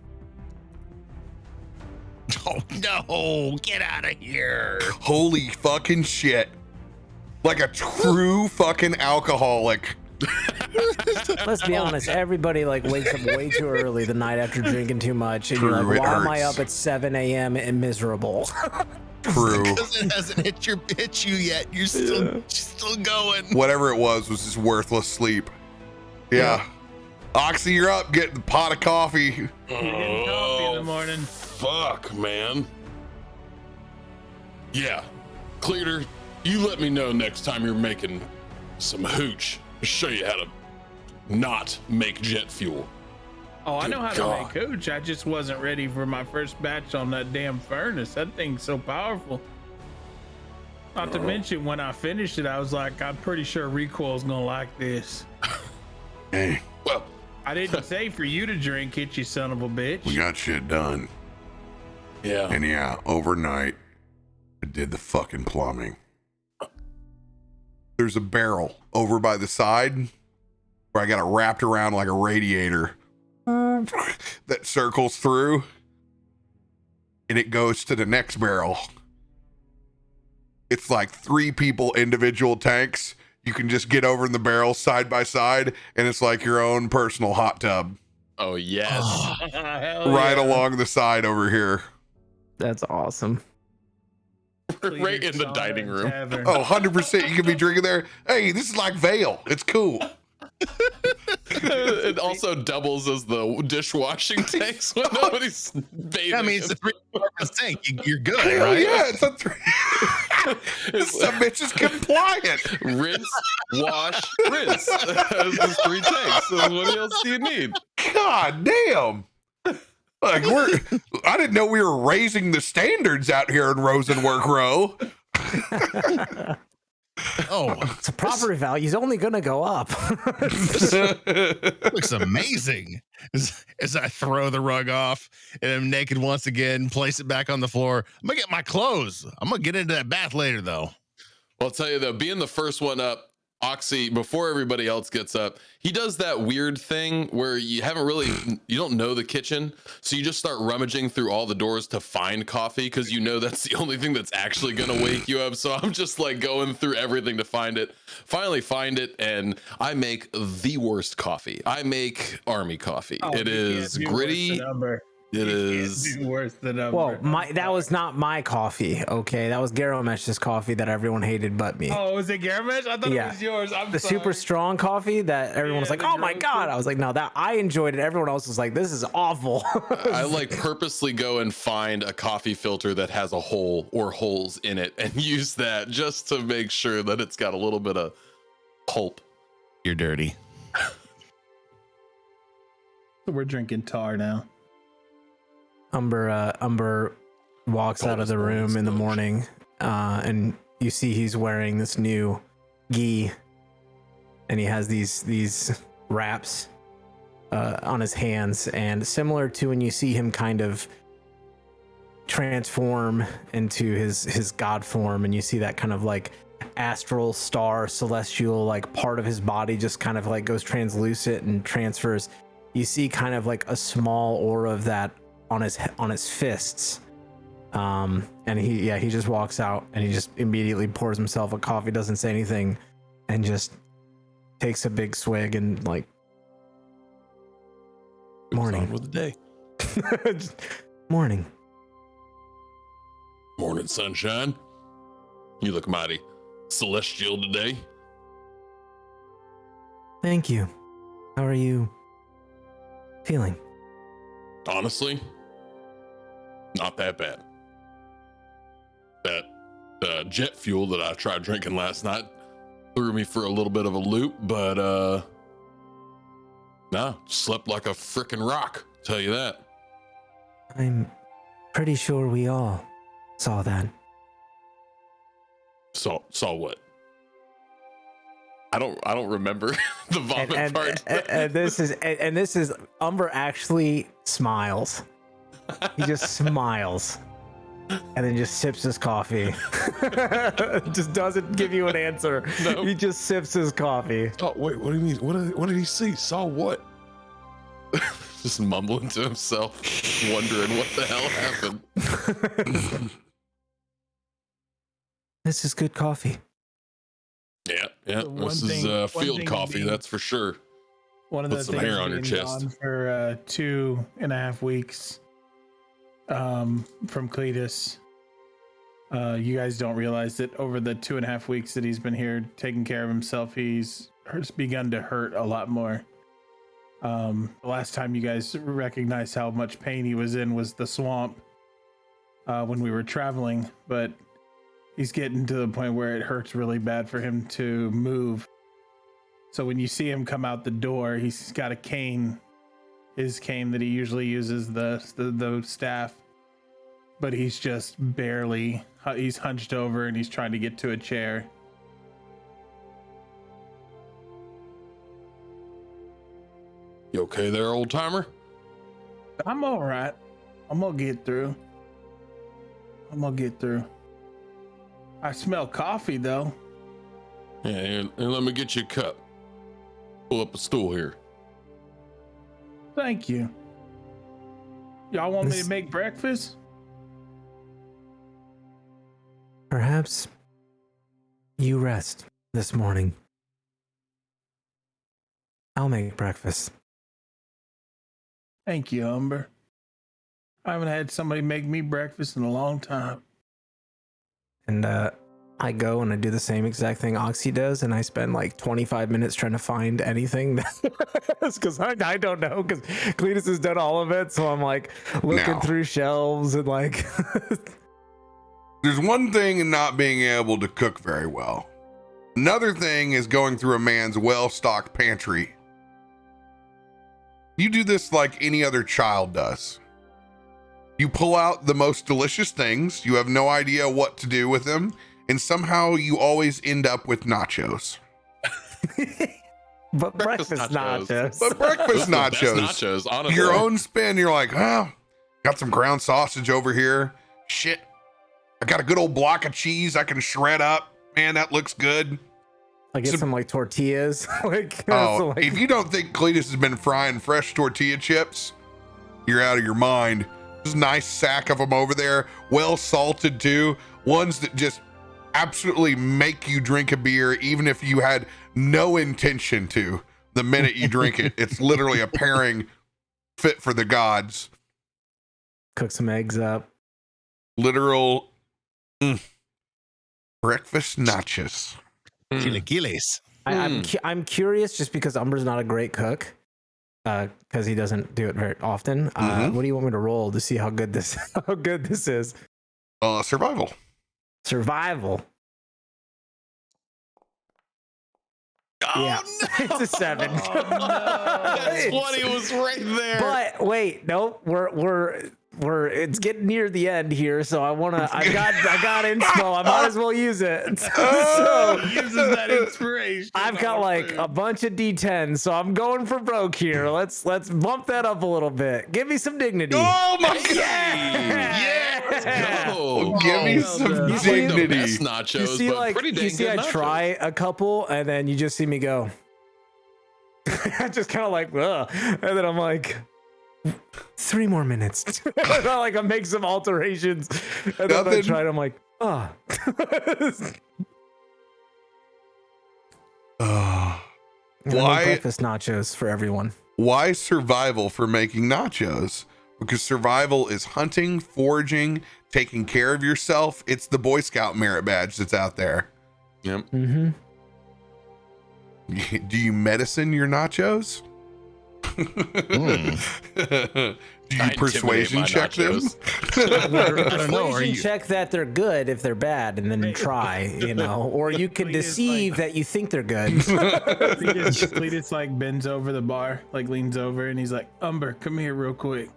Speaker 3: Oh no! Get out of here!
Speaker 1: Holy fucking shit. Like a true fucking alcoholic.
Speaker 2: Let's be honest, everybody like wakes up way too early the night after drinking too much, and
Speaker 1: True,
Speaker 2: you're like,
Speaker 1: it
Speaker 2: why am I
Speaker 1: hurts.
Speaker 2: up at 7 a.m. and miserable?
Speaker 1: True.
Speaker 3: Because it hasn't hit you yet. You're still going.
Speaker 1: Whatever it was just worthless sleep. Yeah. Oxy, you're up. Get the pot of coffee.
Speaker 4: Getting coffee in the morning.
Speaker 7: Fuck, man. Yeah. Cleater, you let me know next time you're making some hooch. I'll show you how to not make jet fuel.
Speaker 4: Oh, I know how
Speaker 7: God.
Speaker 4: to make hooch. I just wasn't ready for my first batch on that damn furnace. That thing's so powerful. Not to mention, when I finished it, I was like, I'm pretty sure Recoil's gonna like this.
Speaker 6: Hey,
Speaker 7: Well,
Speaker 4: I didn't say for you to drink it, you son of a bitch.
Speaker 6: we got shit done.
Speaker 7: yeah.
Speaker 6: And yeah, overnight, I did the fucking plumbing.
Speaker 1: There's a barrel over by the side where I got it wrapped around like a radiator that circles through, and it goes to the next barrel. It's like 3 people individual tanks. You can just get over in the barrel side by side, and it's like your own personal hot tub
Speaker 5: Oh yes.
Speaker 4: Hell
Speaker 1: right
Speaker 4: yeah.
Speaker 1: along the side over here.
Speaker 2: That's awesome.
Speaker 5: Right in the
Speaker 4: Sauna
Speaker 5: dining room.
Speaker 4: tavern.
Speaker 1: Oh, 100% you can be drinking there. Hey, this is like Vale. It's cool.
Speaker 5: It also doubles as the dishwashing tanks when nobody's bathing.
Speaker 3: I mean, it's a 3-purpose tank. You're good,
Speaker 1: Hell
Speaker 3: right?
Speaker 1: yeah, it's a 3. Some bitch is compliant.
Speaker 5: Rinse, wash, rinse. Those are 3 tanks. So what else do you need?
Speaker 1: God damn. Like I didn't know we were raising the standards out here in Rosenwork Row.
Speaker 3: Oh,
Speaker 2: So property value's only gonna go up.
Speaker 3: looks amazing. As I throw the rug off and I'm naked once again, place it back on the floor. I'm gonna get my clothes. I'm gonna get into that bath later, though.
Speaker 5: Well, I'll tell you though, being the first one up, Oxy, before everybody else gets up, he does that weird thing where you don't know the kitchen. So you just start rummaging through all the doors to find coffee because you know that's the only thing that's actually going to wake you up. So I'm just like going through everything to find it. Finally find it, and I make the worst coffee. I make army coffee.
Speaker 4: Oh,
Speaker 5: It
Speaker 4: you
Speaker 5: is
Speaker 4: can't do
Speaker 5: gritty.
Speaker 4: worse than Umber.
Speaker 5: It
Speaker 4: You
Speaker 5: is.
Speaker 4: can't do worse than Umber.
Speaker 2: Well, that was not my coffee. Okay, that was Garomesh's coffee that everyone hated but me.
Speaker 4: Oh, was it Garomesh? I thought
Speaker 2: Yeah.
Speaker 4: it was yours. I'm
Speaker 2: The
Speaker 4: sorry.
Speaker 2: super strong coffee that everyone was
Speaker 4: Yeah,
Speaker 2: like,
Speaker 4: the
Speaker 2: "Oh my
Speaker 4: roasted.
Speaker 2: god!" I was like, "No, that I enjoyed it." Everyone else was like, "This is awful."
Speaker 5: I like purposely go and find a coffee filter that has a hole or holes in it and use that just to make sure that it's got a little bit of pulp.
Speaker 3: You're dirty.
Speaker 4: We're drinking tar now.
Speaker 2: Umber walks out of the room in the morning, and you see he's wearing this new gi, and he has these wraps on his hands, and similar to when you see him kind of transform into his god form, and you see that kind of like astral star celestial like part of his body just kind of like goes translucent and transfers. You see kind of like a small aura of that on his fists, and he just walks out and he just immediately pours himself a coffee, doesn't say anything, and just takes a big swig and like morning
Speaker 5: with the day.
Speaker 2: morning.
Speaker 7: Morning, sunshine.
Speaker 5: You look mighty
Speaker 7: celestial today.
Speaker 2: Thank you. How are you feeling?
Speaker 7: Honestly, not that bad. That jet fuel that I tried drinking last night threw me for a little bit of a loop, but no, slept like a freaking rock, tell you that.
Speaker 2: I'm pretty sure we all saw that.
Speaker 7: Saw what? I don't remember the vomit part.
Speaker 2: And this is Umber actually smiles. He just smiles and then just sips his coffee. Just doesn't give you an answer.
Speaker 7: No.
Speaker 2: He just sips his coffee.
Speaker 7: Oh wait, what do you mean? What did he see? Saw what? Just mumbling to himself, wondering what the hell happened.
Speaker 2: This is good coffee.
Speaker 7: Yeah.
Speaker 4: one
Speaker 7: This
Speaker 4: thing-
Speaker 7: is
Speaker 4: one
Speaker 7: field
Speaker 4: thing
Speaker 7: coffee,
Speaker 4: being-
Speaker 7: that's for sure.
Speaker 4: One of
Speaker 7: Put
Speaker 4: the
Speaker 7: some
Speaker 4: things
Speaker 7: hair on your
Speaker 4: being
Speaker 7: chest.
Speaker 4: gone for 2.5 weeks from Cletus. You guys don't realize that over the 2.5 weeks that he's been here taking care of himself, he's begun to hurt a lot more. The last time you guys recognized how much pain he was in was the swamp when we were traveling, but he's getting to the point where it hurts really bad for him to move. So when you see him come out the door, he's got a cane, his cane that he usually uses, the staff, but he's just barely, he's hunched over and he's trying to get to a chair.
Speaker 7: You okay there, old timer?
Speaker 4: I'm all right. I'm gonna get through. I smell coffee though.
Speaker 7: Yeah, and let me get you a cup. Pull up a stool here.
Speaker 4: Thank you. Y'all want me to make breakfast?
Speaker 2: Perhaps you rest this morning. I'll make breakfast.
Speaker 4: Thank you, Umber. I haven't had somebody make me breakfast in a long time.
Speaker 2: And I go and I do the same exact thing Oxy does, and I spend like 25 minutes trying to find anything because I don't know, because Cletus has done all of it, so I'm like looking
Speaker 1: No.
Speaker 2: through shelves and like
Speaker 1: There's one thing in not being able to cook very well. Another thing is going through a man's well-stocked pantry. You do this like any other child does. You pull out the most delicious things. You have no idea what to do with them. And somehow you always end up with nachos.
Speaker 2: but breakfast nachos.
Speaker 1: But breakfast
Speaker 7: That's
Speaker 1: nachos.
Speaker 7: nachos, honestly.
Speaker 1: Your own spin. You're like, oh, got some ground sausage over here. Shit. I got a good old block of cheese I can shred up. Man, that looks good.
Speaker 2: I get some like tortillas. Like,
Speaker 1: Oh,
Speaker 2: so, like,
Speaker 1: if you don't think Cletus has been frying fresh tortilla chips, you're out of your mind. There's a nice sack of them over there, well salted too. Ones that just absolutely make you drink a beer, even if you had no intention to. The minute you drink it, it's literally a pairing fit for the gods.
Speaker 2: cook some eggs up.
Speaker 1: Literal breakfast nachos.
Speaker 3: Chilaquiles.
Speaker 2: I'm curious just because Umber's not a great cook, because he doesn't do it very often. What do you want me to roll to see how good this is?
Speaker 1: Survival.
Speaker 2: Survival. Yeah, it's a 7.
Speaker 7: That 20 was right there.
Speaker 2: But wait, nope. We're it's getting near the end here, so I got inspo. I might as well use it. So
Speaker 4: Uses that inspiration.
Speaker 2: I've got like a bunch of D10s, so I'm going for broke here. Let's bump that up a little bit. Give me some dignity.
Speaker 1: Oh my god!
Speaker 2: Yeah!
Speaker 7: Go.
Speaker 1: Give me some
Speaker 7: It's like the
Speaker 1: dignity.
Speaker 7: best nachos,
Speaker 2: You see,
Speaker 7: but
Speaker 2: like,
Speaker 7: pretty dang
Speaker 2: you see,
Speaker 7: good
Speaker 2: I
Speaker 7: nachos.
Speaker 2: try a couple, and then you just see me go. I just kind of like, ugh. And then I'm like, 3 more minutes. And I like I make some alterations, and then I
Speaker 1: Nothing.
Speaker 2: try it. I'm like, ah.
Speaker 1: Why-
Speaker 2: breakfast nachos for everyone?
Speaker 1: Why survival for making nachos? Because survival is hunting, foraging, taking care of yourself. It's the Boy Scout merit badge that's out there.
Speaker 5: Yep.
Speaker 2: Mm-hmm.
Speaker 1: Do you medicine your nachos? Do you
Speaker 5: I intimidate
Speaker 1: persuasion
Speaker 5: my
Speaker 1: check
Speaker 5: nachos.
Speaker 3: I don't know. Are
Speaker 2: Persuasion
Speaker 3: you?
Speaker 2: check that they're good if they're bad, and then try, or you could
Speaker 4: Cletus,
Speaker 2: deceive that you think they're good.
Speaker 4: Cletus like bends over the bar, like leans over, and he's like, "Umber, come here real quick."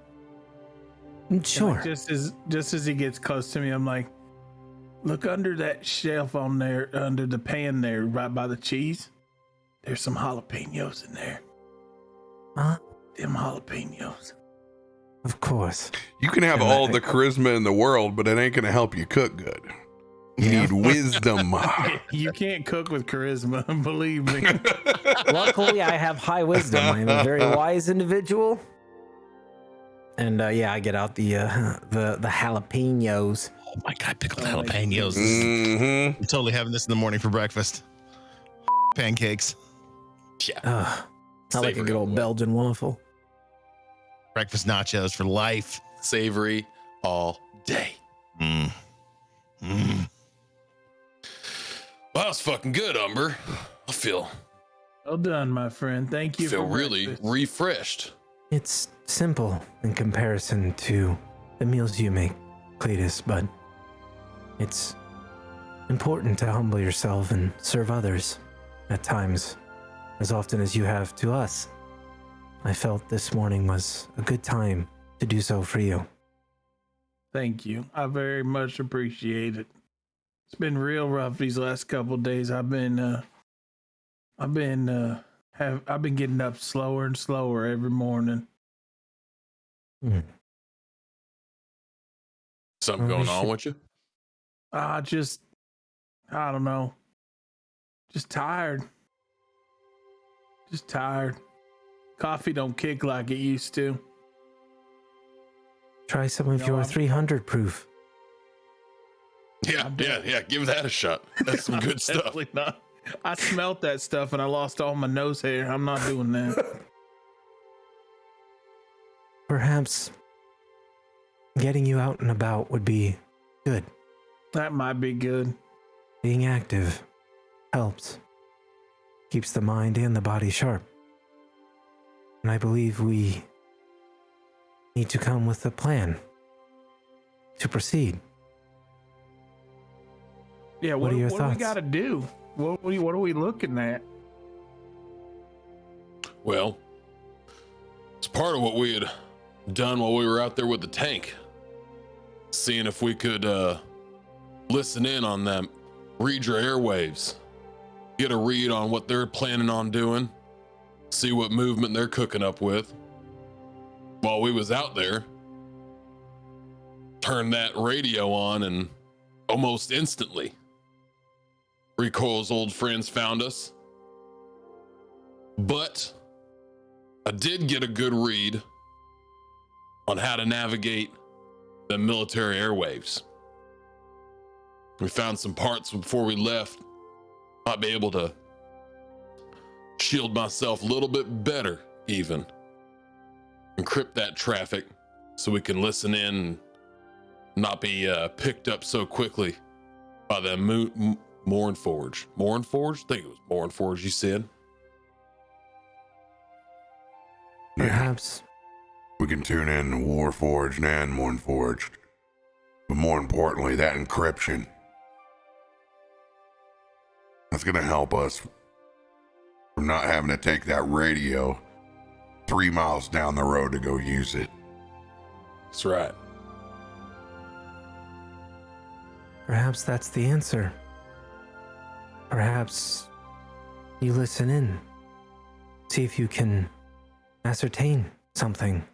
Speaker 4: And,
Speaker 2: Sure.
Speaker 4: like, just as he gets close to me, I'm like, "Look under that shelf on there, under the pan there, right by the cheese. There's some jalapenos in there.
Speaker 2: Huh?
Speaker 4: Them jalapenos."
Speaker 2: Of course.
Speaker 1: You can have all the charisma in the world, but it ain't gonna help you cook good. You need wisdom.
Speaker 4: You can't cook with charisma, believe me.
Speaker 2: Luckily, I have high wisdom. I'm a very wise individual. And I get out the jalapenos.
Speaker 3: Oh my god, pickled jalapenos.
Speaker 1: Mm-hmm.
Speaker 3: I'm totally having this in the morning for breakfast. Pancakes.
Speaker 5: Yeah.
Speaker 2: I like a good old Belgian waffle.
Speaker 3: Breakfast nachos for life.
Speaker 5: Savory all day.
Speaker 3: Mm. Mm.
Speaker 5: Well, that was fucking good, Umber. I feel
Speaker 4: Well done, my friend. Thank you.
Speaker 5: feel
Speaker 4: for
Speaker 5: really
Speaker 4: breakfast.
Speaker 5: refreshed.
Speaker 2: It's simple in comparison to the meals you make, Cletus, but it's important to humble yourself and serve others at times, as often as you have to us. I felt this morning was a good time to do so for you.
Speaker 4: Thank you. I very much appreciate it. It's been real rough these last couple of days. I've been getting up slower and slower every morning.
Speaker 5: Something
Speaker 2: Well,
Speaker 5: going on with you?
Speaker 4: I don't know. Just tired. Just tired. Coffee don't kick like it used to.
Speaker 2: Try some of
Speaker 4: No,
Speaker 2: your
Speaker 4: I'm-
Speaker 2: 300 proof.
Speaker 5: Yeah. Give that a shot. That's some good stuff.
Speaker 4: Definitely not. I smelt that stuff and I lost all my nose hair. I'm not doing that.
Speaker 2: Perhaps getting you out and about would be good.
Speaker 4: That might be good.
Speaker 2: Being active helps. Keeps the mind and the body sharp. And I believe we need to come with a plan to proceed.
Speaker 4: Yeah,
Speaker 2: What are your
Speaker 4: what do we
Speaker 2: thoughts?
Speaker 4: got to do? What are we looking at?
Speaker 5: Well, it's part of what we had done while we were out there with the tank. Seeing if we could listen in on them, read your airwaves, get a read on what they're planning on doing, see what movement they're cooking up with. While we was out there, turned that radio on and almost instantly, Recoil's old friends found us. But I did get a good read on how to navigate the military airwaves. We found some parts before we left. Might be able to shield myself a little bit better, even. Encrypt that traffic so we can listen in and not be picked up so quickly by the Mournforge. Mournforge? I think it was Mournforge you said.
Speaker 2: Perhaps
Speaker 6: We can tune in to Warforged and Mournforged. But more importantly, that encryption. That's going to help us from not having to take that radio 3 miles down the road to go use it.
Speaker 5: That's right.
Speaker 2: Perhaps that's the answer. Perhaps you listen in. See if you can ascertain something.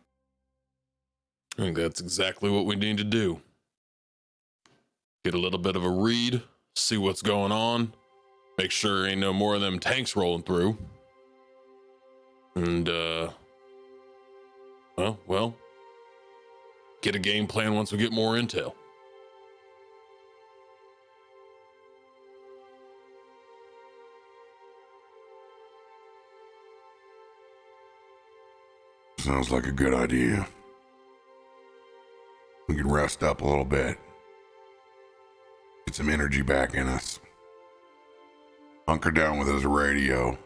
Speaker 5: I think that's exactly what we need to do. Get a little bit of a read, see what's going on, make sure there ain't no more of them tanks rolling through. And, well, get a game plan once we get more intel.
Speaker 6: Sounds like a good idea. We can rest up a little bit. Get some energy back in us. hunker down with his radio.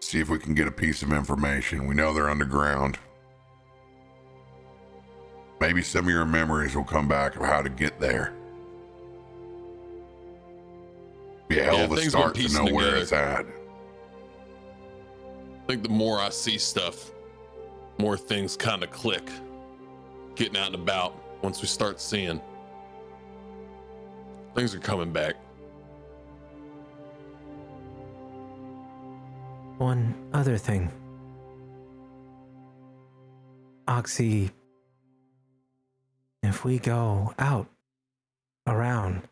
Speaker 6: See if we can get a piece of information. We know they're underground. Maybe some of your memories will come back of how to get there. Be a hell of a
Speaker 5: things
Speaker 6: start
Speaker 5: been
Speaker 6: to know
Speaker 5: piecing
Speaker 6: where
Speaker 5: together.
Speaker 6: it's at.
Speaker 5: I think the more I see stuff, more things kind of click. Getting out and about once we start seeing. Things are coming back.
Speaker 2: One other thing. Oxy, if we go out, around,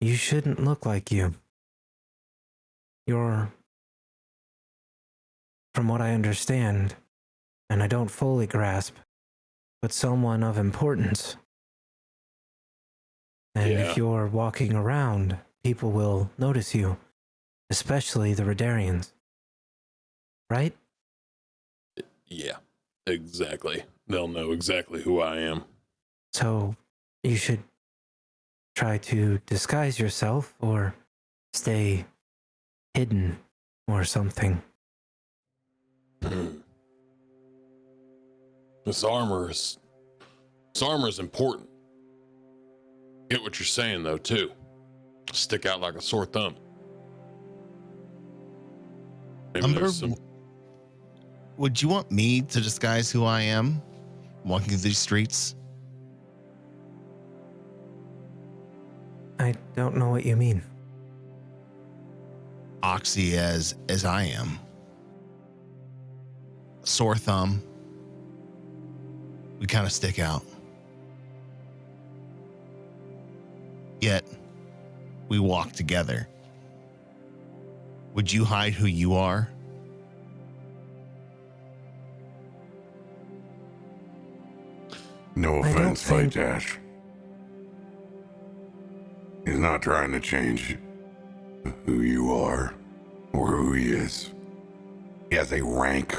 Speaker 2: you shouldn't look like you. You're, from what I understand, and I don't fully grasp, but someone of importance. And
Speaker 5: Yeah.
Speaker 2: if you're walking around, people will notice you, especially the Redarians. Right?
Speaker 5: Yeah, exactly. They'll know exactly who I am.
Speaker 2: So you should try to disguise yourself or stay hidden or something.
Speaker 5: This armor is important. Get what you're saying though, too. Stick out like a sore thumb. Maybe
Speaker 3: Umber,
Speaker 5: there's some.
Speaker 3: would you want me to disguise who I am walking through these streets?
Speaker 2: I don't know what you mean.
Speaker 3: Oxy as I am. Sore thumb. We kind of stick out. Yet, we walk together. Would you hide who you are?
Speaker 6: No
Speaker 2: I don't
Speaker 6: offense,
Speaker 2: think-
Speaker 6: Leightash. He's not trying to change who you are or who he is. He has a rank.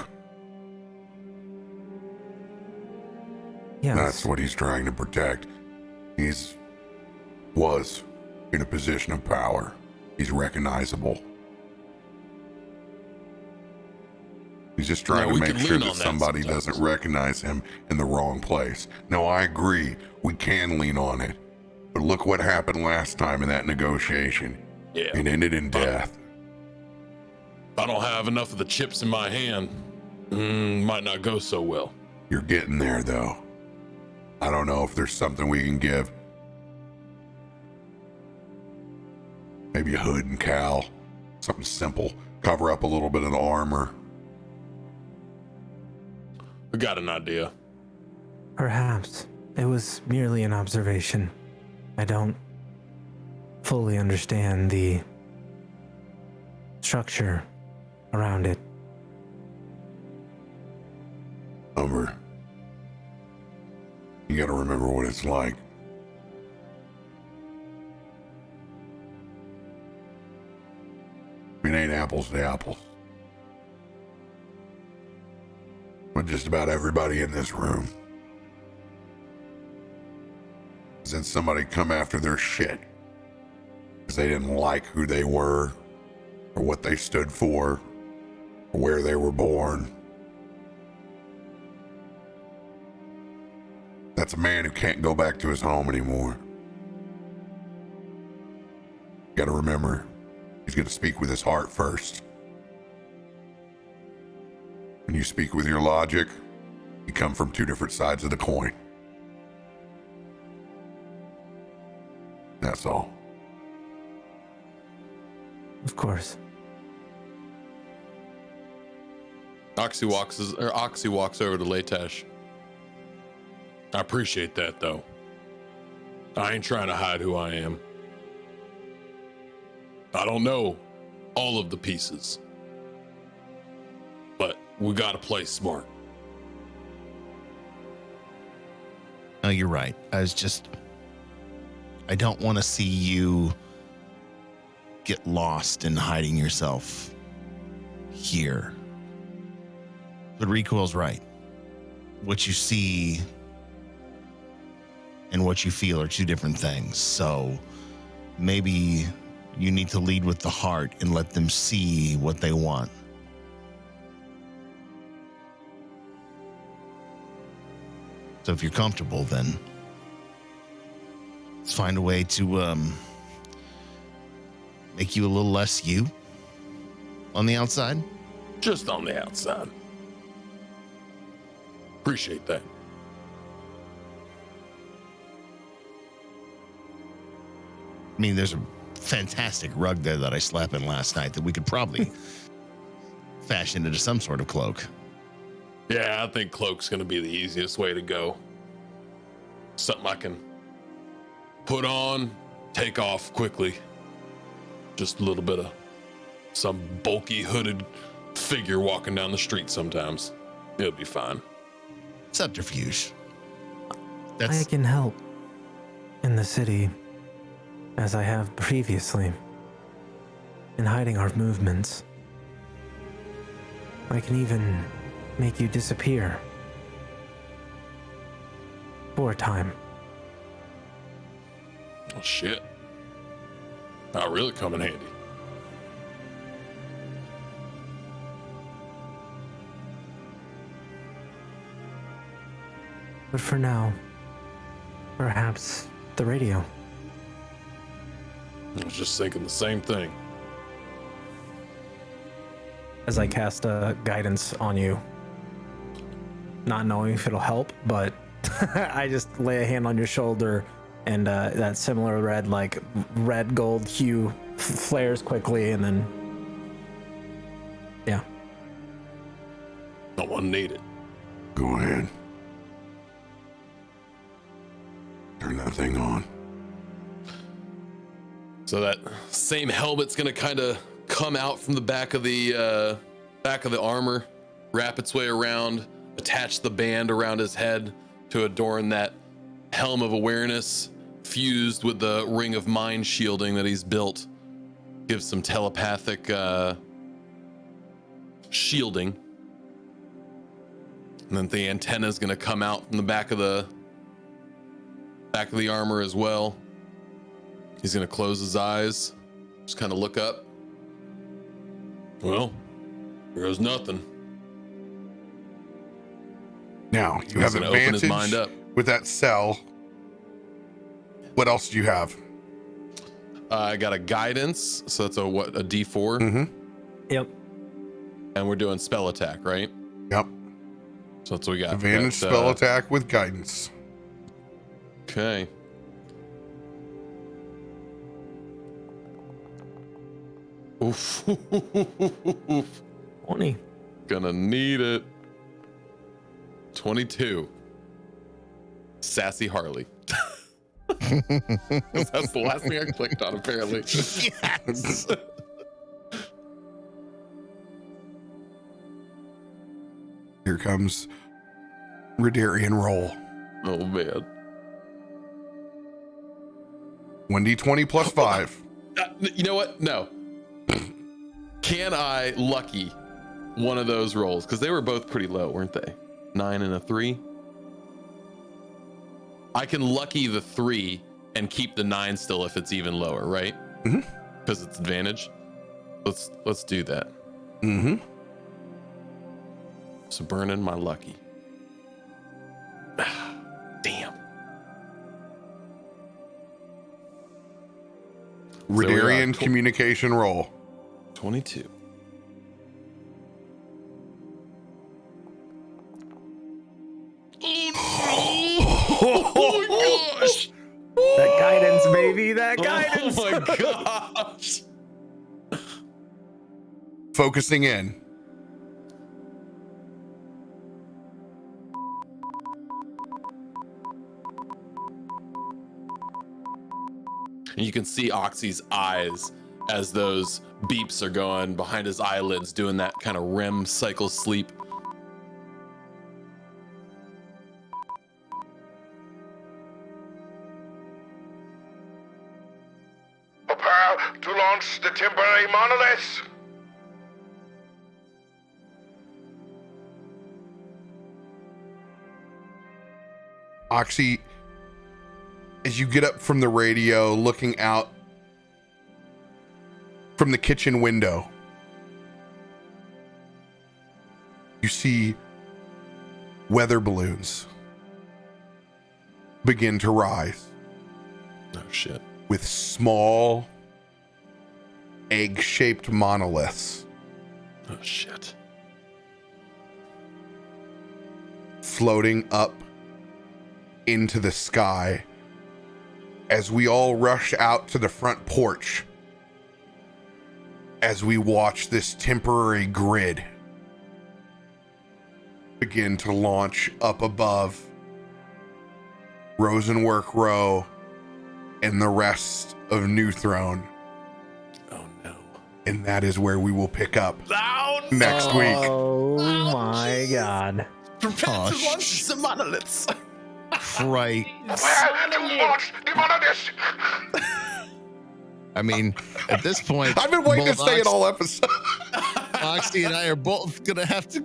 Speaker 2: Yes.
Speaker 6: That's what he's trying to protect. Was in a position of power. He's recognizable. He's just trying
Speaker 5: Yeah,
Speaker 6: to
Speaker 5: we
Speaker 6: make
Speaker 5: can
Speaker 6: sure
Speaker 5: lean
Speaker 6: that
Speaker 5: on that
Speaker 6: somebody
Speaker 5: sometimes.
Speaker 6: doesn't recognize him in the wrong place. Now, I agree. We can lean on it. But look what happened last time in that negotiation.
Speaker 5: Yeah.
Speaker 6: It ended in death.
Speaker 5: I don't have enough of the chips in my hand. Might not go so well.
Speaker 6: You're getting there, though. I don't know if there's something we can give. Maybe a hood and cowl. Something simple. Cover up a little bit of the armor.
Speaker 5: I got an idea.
Speaker 2: Perhaps. It was merely an observation. I don't fully understand the structure around it.
Speaker 6: Umber, you gotta remember what it's like. It ain't apples to apples. But just about everybody in this room has had somebody come after their shit because they didn't like who they were or what they stood for or where they were born. That's a man who can't go back to his home anymore. You gotta remember, he's gonna speak with his heart first. When you speak with your logic, you come from two different sides of the coin. That's all.
Speaker 2: Of course.
Speaker 5: Oxy walks over to Leightash. I appreciate that, though. I ain't trying to hide who I am. I don't know all of the pieces, but we gotta play smart.
Speaker 3: No, you're right. I don't want to see you get lost in hiding yourself here. But Recoil's right. What you see and what you feel are two different things. So maybe you need to lead with the heart and let them see what they want. So if you're comfortable, then let's find a way to make you a little less you on the outside.
Speaker 7: Just on the outside. Appreciate that.
Speaker 3: I mean, there's a fantastic rug there that I slept in last night that we could probably fashion into some sort of cloak.
Speaker 7: Yeah, I think cloak's gonna be the easiest way to go. Something I can put on, take off quickly. Just a little bit of some bulky hooded figure walking down the street sometimes. It'll be fine.
Speaker 3: Subterfuge.
Speaker 2: I can help in the city, as I have previously, in hiding our movements. I can even make you disappear. For a time.
Speaker 7: Oh, shit. That'll really come in handy.
Speaker 2: But for now, perhaps the radio.
Speaker 7: I was just thinking the same thing.
Speaker 2: As I cast a guidance on you, not knowing if it'll help, but I just lay a hand on your shoulder, and that similar red gold hue flares quickly, and then yeah.
Speaker 7: No one need it.
Speaker 6: Go ahead. Turn that thing on.
Speaker 5: So that same helmet's gonna kind of come out from the back of the armor, wrap its way around, attach the band around his head to adorn that helm of awareness, fused with the ring of mind shielding that he's built. Gives some telepathic shielding. And then the antenna is gonna come out from the back of the armor as well. He's gonna close his eyes, just kind of look up.
Speaker 7: Well, here's nothing.
Speaker 1: Now, you have
Speaker 5: gonna open his
Speaker 1: advantage
Speaker 5: mind up.
Speaker 1: with that cell. What else do you have?
Speaker 5: I got a guidance, so that's a D4.
Speaker 1: Mm-hmm.
Speaker 2: Yep.
Speaker 5: And we're doing spell attack, right?
Speaker 1: Yep.
Speaker 5: So that's what we got.
Speaker 1: Advantage
Speaker 5: We got,
Speaker 1: spell attack with guidance.
Speaker 5: Okay. Oof.
Speaker 2: 20.
Speaker 5: Gonna need it. 22. Sassy Harley. That's the last thing I clicked on, apparently.
Speaker 3: Yes.
Speaker 1: Here comes Radarian roll.
Speaker 5: Oh, man.
Speaker 1: 1d20 plus 5.
Speaker 5: You know what? No. Can I lucky one of those rolls? Because they were both pretty low, weren't they? 9 and a 3. I can lucky the 3 and keep the 9 still if it's even lower, right?
Speaker 1: Mm-hmm.
Speaker 5: Because it's advantage. Let's do that.
Speaker 1: Mm-hmm.
Speaker 5: So burn in my lucky. Damn.
Speaker 1: Radarian communication roll.
Speaker 5: 22.
Speaker 7: Oh my gosh!
Speaker 2: That guidance, baby. That guidance.
Speaker 5: Oh my gosh!
Speaker 1: Focusing in.
Speaker 5: And you can see Oxy's eyes as those beeps are going behind his eyelids, doing that kind of REM cycle sleep.
Speaker 6: Prepare to launch the temporary monoliths.
Speaker 1: Oxy, as you get up from the radio, looking out from the kitchen window, you see weather balloons begin to rise.
Speaker 5: Oh shit.
Speaker 1: With small egg-shaped monoliths
Speaker 5: Oh shit.
Speaker 1: floating up into the sky as we all rush out to the front porch as we watch this temporary grid begin to launch up above Rosenwork Row and the rest of New Throne.
Speaker 5: Oh no.
Speaker 1: And that is where we will pick up next week.
Speaker 2: Oh my god.
Speaker 3: Oh,
Speaker 5: Some monoliths.
Speaker 3: right. I mean, at this point,
Speaker 1: I've been waiting to
Speaker 3: both
Speaker 1: say it all episode.
Speaker 3: Oxy and I are both gonna have to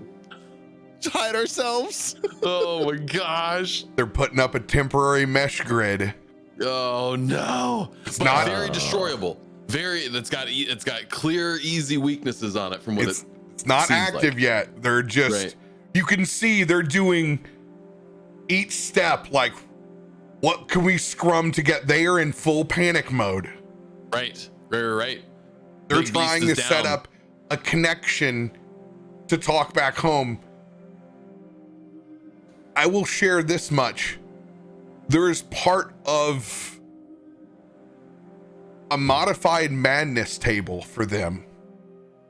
Speaker 3: hide ourselves.
Speaker 5: Oh my gosh.
Speaker 1: They're putting up a temporary mesh grid.
Speaker 5: Oh no.
Speaker 1: It's
Speaker 5: But
Speaker 1: not
Speaker 5: very destroyable. Very. It's got clear, easy weaknesses on it. From what
Speaker 1: it's not
Speaker 5: seems
Speaker 1: active
Speaker 5: like.
Speaker 1: yet. They're just
Speaker 5: Right.
Speaker 1: you can see they're doing each step like what can we scrum to get they are in full panic mode.
Speaker 5: Right. Right.
Speaker 1: They're
Speaker 5: Big
Speaker 1: trying to
Speaker 5: beast is
Speaker 1: set
Speaker 5: down.
Speaker 1: up a connection to talk back home. I will share this much. There is part of a modified madness table for them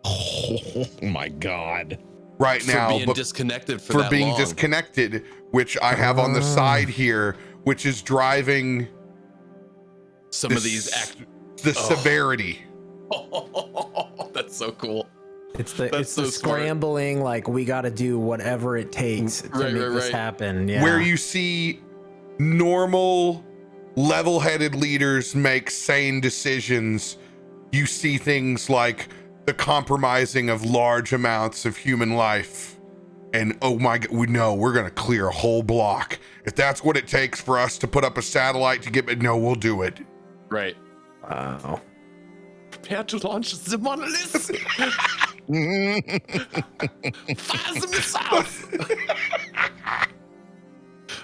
Speaker 3: Oh my god.
Speaker 1: right
Speaker 5: For
Speaker 1: now.
Speaker 5: being
Speaker 1: but
Speaker 5: disconnected for
Speaker 1: for
Speaker 5: that
Speaker 1: being
Speaker 5: long.
Speaker 1: disconnected, which I have on the side here, which is driving
Speaker 5: Some of these
Speaker 1: the severity.
Speaker 5: That's so cool.
Speaker 2: It's the
Speaker 5: That's
Speaker 2: it's the
Speaker 5: so smart.
Speaker 2: scrambling, like we got to do whatever it takes to
Speaker 5: Right,
Speaker 2: make
Speaker 5: right,
Speaker 2: this
Speaker 5: right.
Speaker 2: happen. Yeah.
Speaker 1: Where you see normal, level-headed leaders make sane decisions, you see things like the compromising of large amounts of human life. And oh my god, we're gonna clear a whole block. If that's what it takes for us to put up a satellite to get we'll do it.
Speaker 5: Right.
Speaker 2: Wow.
Speaker 5: Prepare to launch the monoliths. Fire the missiles.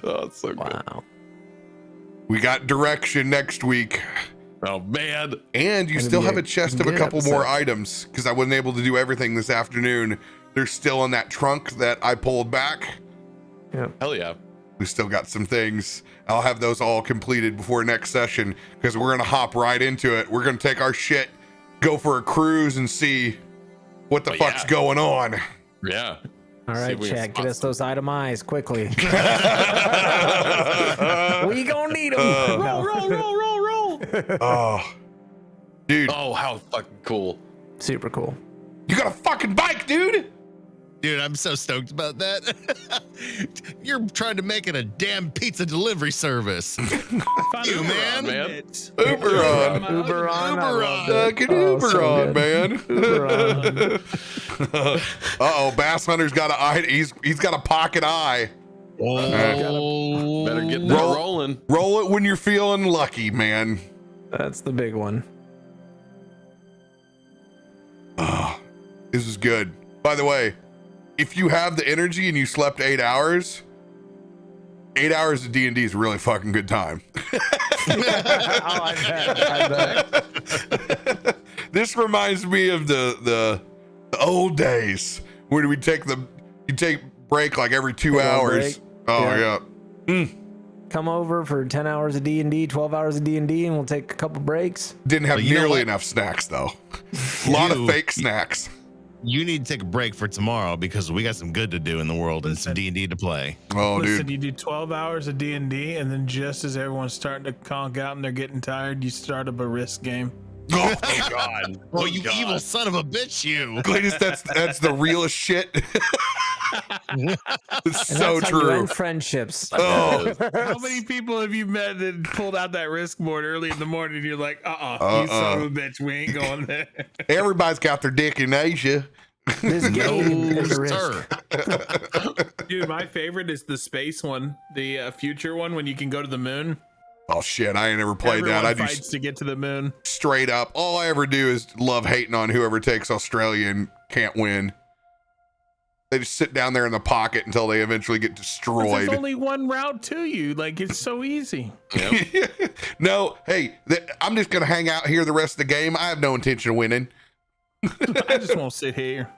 Speaker 5: Oh, it's so good.
Speaker 2: Wow.
Speaker 1: We got direction next week.
Speaker 5: Oh man.
Speaker 1: And you
Speaker 2: Gonna
Speaker 1: still
Speaker 2: be
Speaker 1: have
Speaker 2: a
Speaker 1: a chest of a
Speaker 2: good
Speaker 1: couple more
Speaker 2: episode.
Speaker 1: items because I wasn't able to do everything this afternoon. They're still in that trunk that I pulled back.
Speaker 5: Hell yeah.
Speaker 1: We still got some things. I'll have those all completed before next session because we're going to hop right into it. We're going to take our shit, go for a cruise and see what the
Speaker 5: Oh,
Speaker 1: fuck's
Speaker 5: yeah.
Speaker 1: going on.
Speaker 5: Yeah.
Speaker 2: All
Speaker 5: See
Speaker 2: right,
Speaker 5: if we can
Speaker 2: chat. Get
Speaker 5: spot
Speaker 2: us those itemized quickly. we gonna need them.
Speaker 5: roll.
Speaker 1: Oh, dude,
Speaker 5: Oh, how fucking cool.
Speaker 2: Super cool.
Speaker 1: you got a fucking bike, dude.
Speaker 3: Dude, I'm so stoked about that. You're trying to make it a damn pizza delivery service. You, man.
Speaker 1: Uberon.
Speaker 2: Uberon. I love that.
Speaker 1: Fucking
Speaker 2: Oh, so
Speaker 1: Uberon,
Speaker 2: good.
Speaker 1: man.
Speaker 2: Uberon.
Speaker 1: Uh-oh, Bass Hunter's got an eye. He's got a pocket eye.
Speaker 3: Oh,
Speaker 5: Better get that
Speaker 1: Roll-
Speaker 5: rolling.
Speaker 1: Roll it when you're feeling lucky, man.
Speaker 2: That's the big one.
Speaker 1: Oh, this is good. By the way, if you have the energy and you slept 8 hours, 8 hours of D&D is a really fucking good time.
Speaker 2: I bet.
Speaker 1: This reminds me of the old days where you take break like every 2
Speaker 2: Big old
Speaker 1: hours.
Speaker 2: break.
Speaker 1: Oh yeah.
Speaker 2: Come over for 10 hours of D&D, 12 hours of D&D, and we'll take a couple breaks.
Speaker 1: Didn't have
Speaker 3: But you know
Speaker 1: nearly
Speaker 3: what?
Speaker 1: enough snacks though. A lot of fake snacks.
Speaker 3: you need to take a break for tomorrow because we got some good to do in the world and some
Speaker 4: Listen.
Speaker 3: D&D to play.
Speaker 1: Oh,
Speaker 4: Listen,
Speaker 1: dude.
Speaker 4: you do 12 hours of D&D, and then just as everyone's starting to conk out and they're getting tired, you start up a risk game.
Speaker 1: Oh,
Speaker 5: God.
Speaker 3: Oh, you evil son of a bitch, you.
Speaker 1: Cletus, that's the realest shit. It's
Speaker 2: And
Speaker 1: so
Speaker 2: that's how you
Speaker 1: true.
Speaker 2: end friendships.
Speaker 1: Oh,
Speaker 4: How many people have you met that pulled out that risk board early in the morning and you're like, you son of a bitch, we ain't going there.
Speaker 1: everybody's got their dick in Asia.
Speaker 2: This game is a risk.
Speaker 3: Sir.
Speaker 4: Dude, my favorite is the space one, the future one when you can go to the moon.
Speaker 1: Oh shit, I ain't ever played that. I
Speaker 4: Fights
Speaker 1: just
Speaker 4: to get to the moon.
Speaker 1: straight up. All I ever do is love hating on whoever takes Australia and can't win. They just sit down there in the pocket until they eventually get destroyed.
Speaker 4: There's only one route to you. Like, it's so easy.
Speaker 1: No, hey, I'm just gonna hang out here the rest of the game. I have no intention of winning.
Speaker 4: I just won't sit here.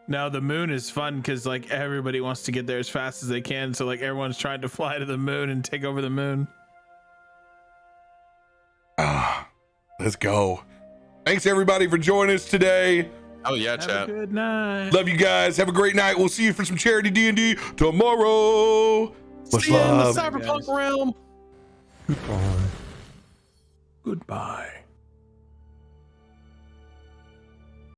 Speaker 4: No, the moon is fun because like everybody wants to get there as fast as they can. So like everyone's trying to fly to the moon and take over the moon.
Speaker 1: Let's go. Thanks everybody for joining us today.
Speaker 5: Oh yeah,
Speaker 4: Have
Speaker 5: chat.
Speaker 4: a good night.
Speaker 1: Love you guys. Have a great night. We'll see you for some charity D&D tomorrow. Much
Speaker 5: See you in the
Speaker 1: love.
Speaker 5: cyberpunk realm.
Speaker 9: Goodbye.
Speaker 4: Goodbye.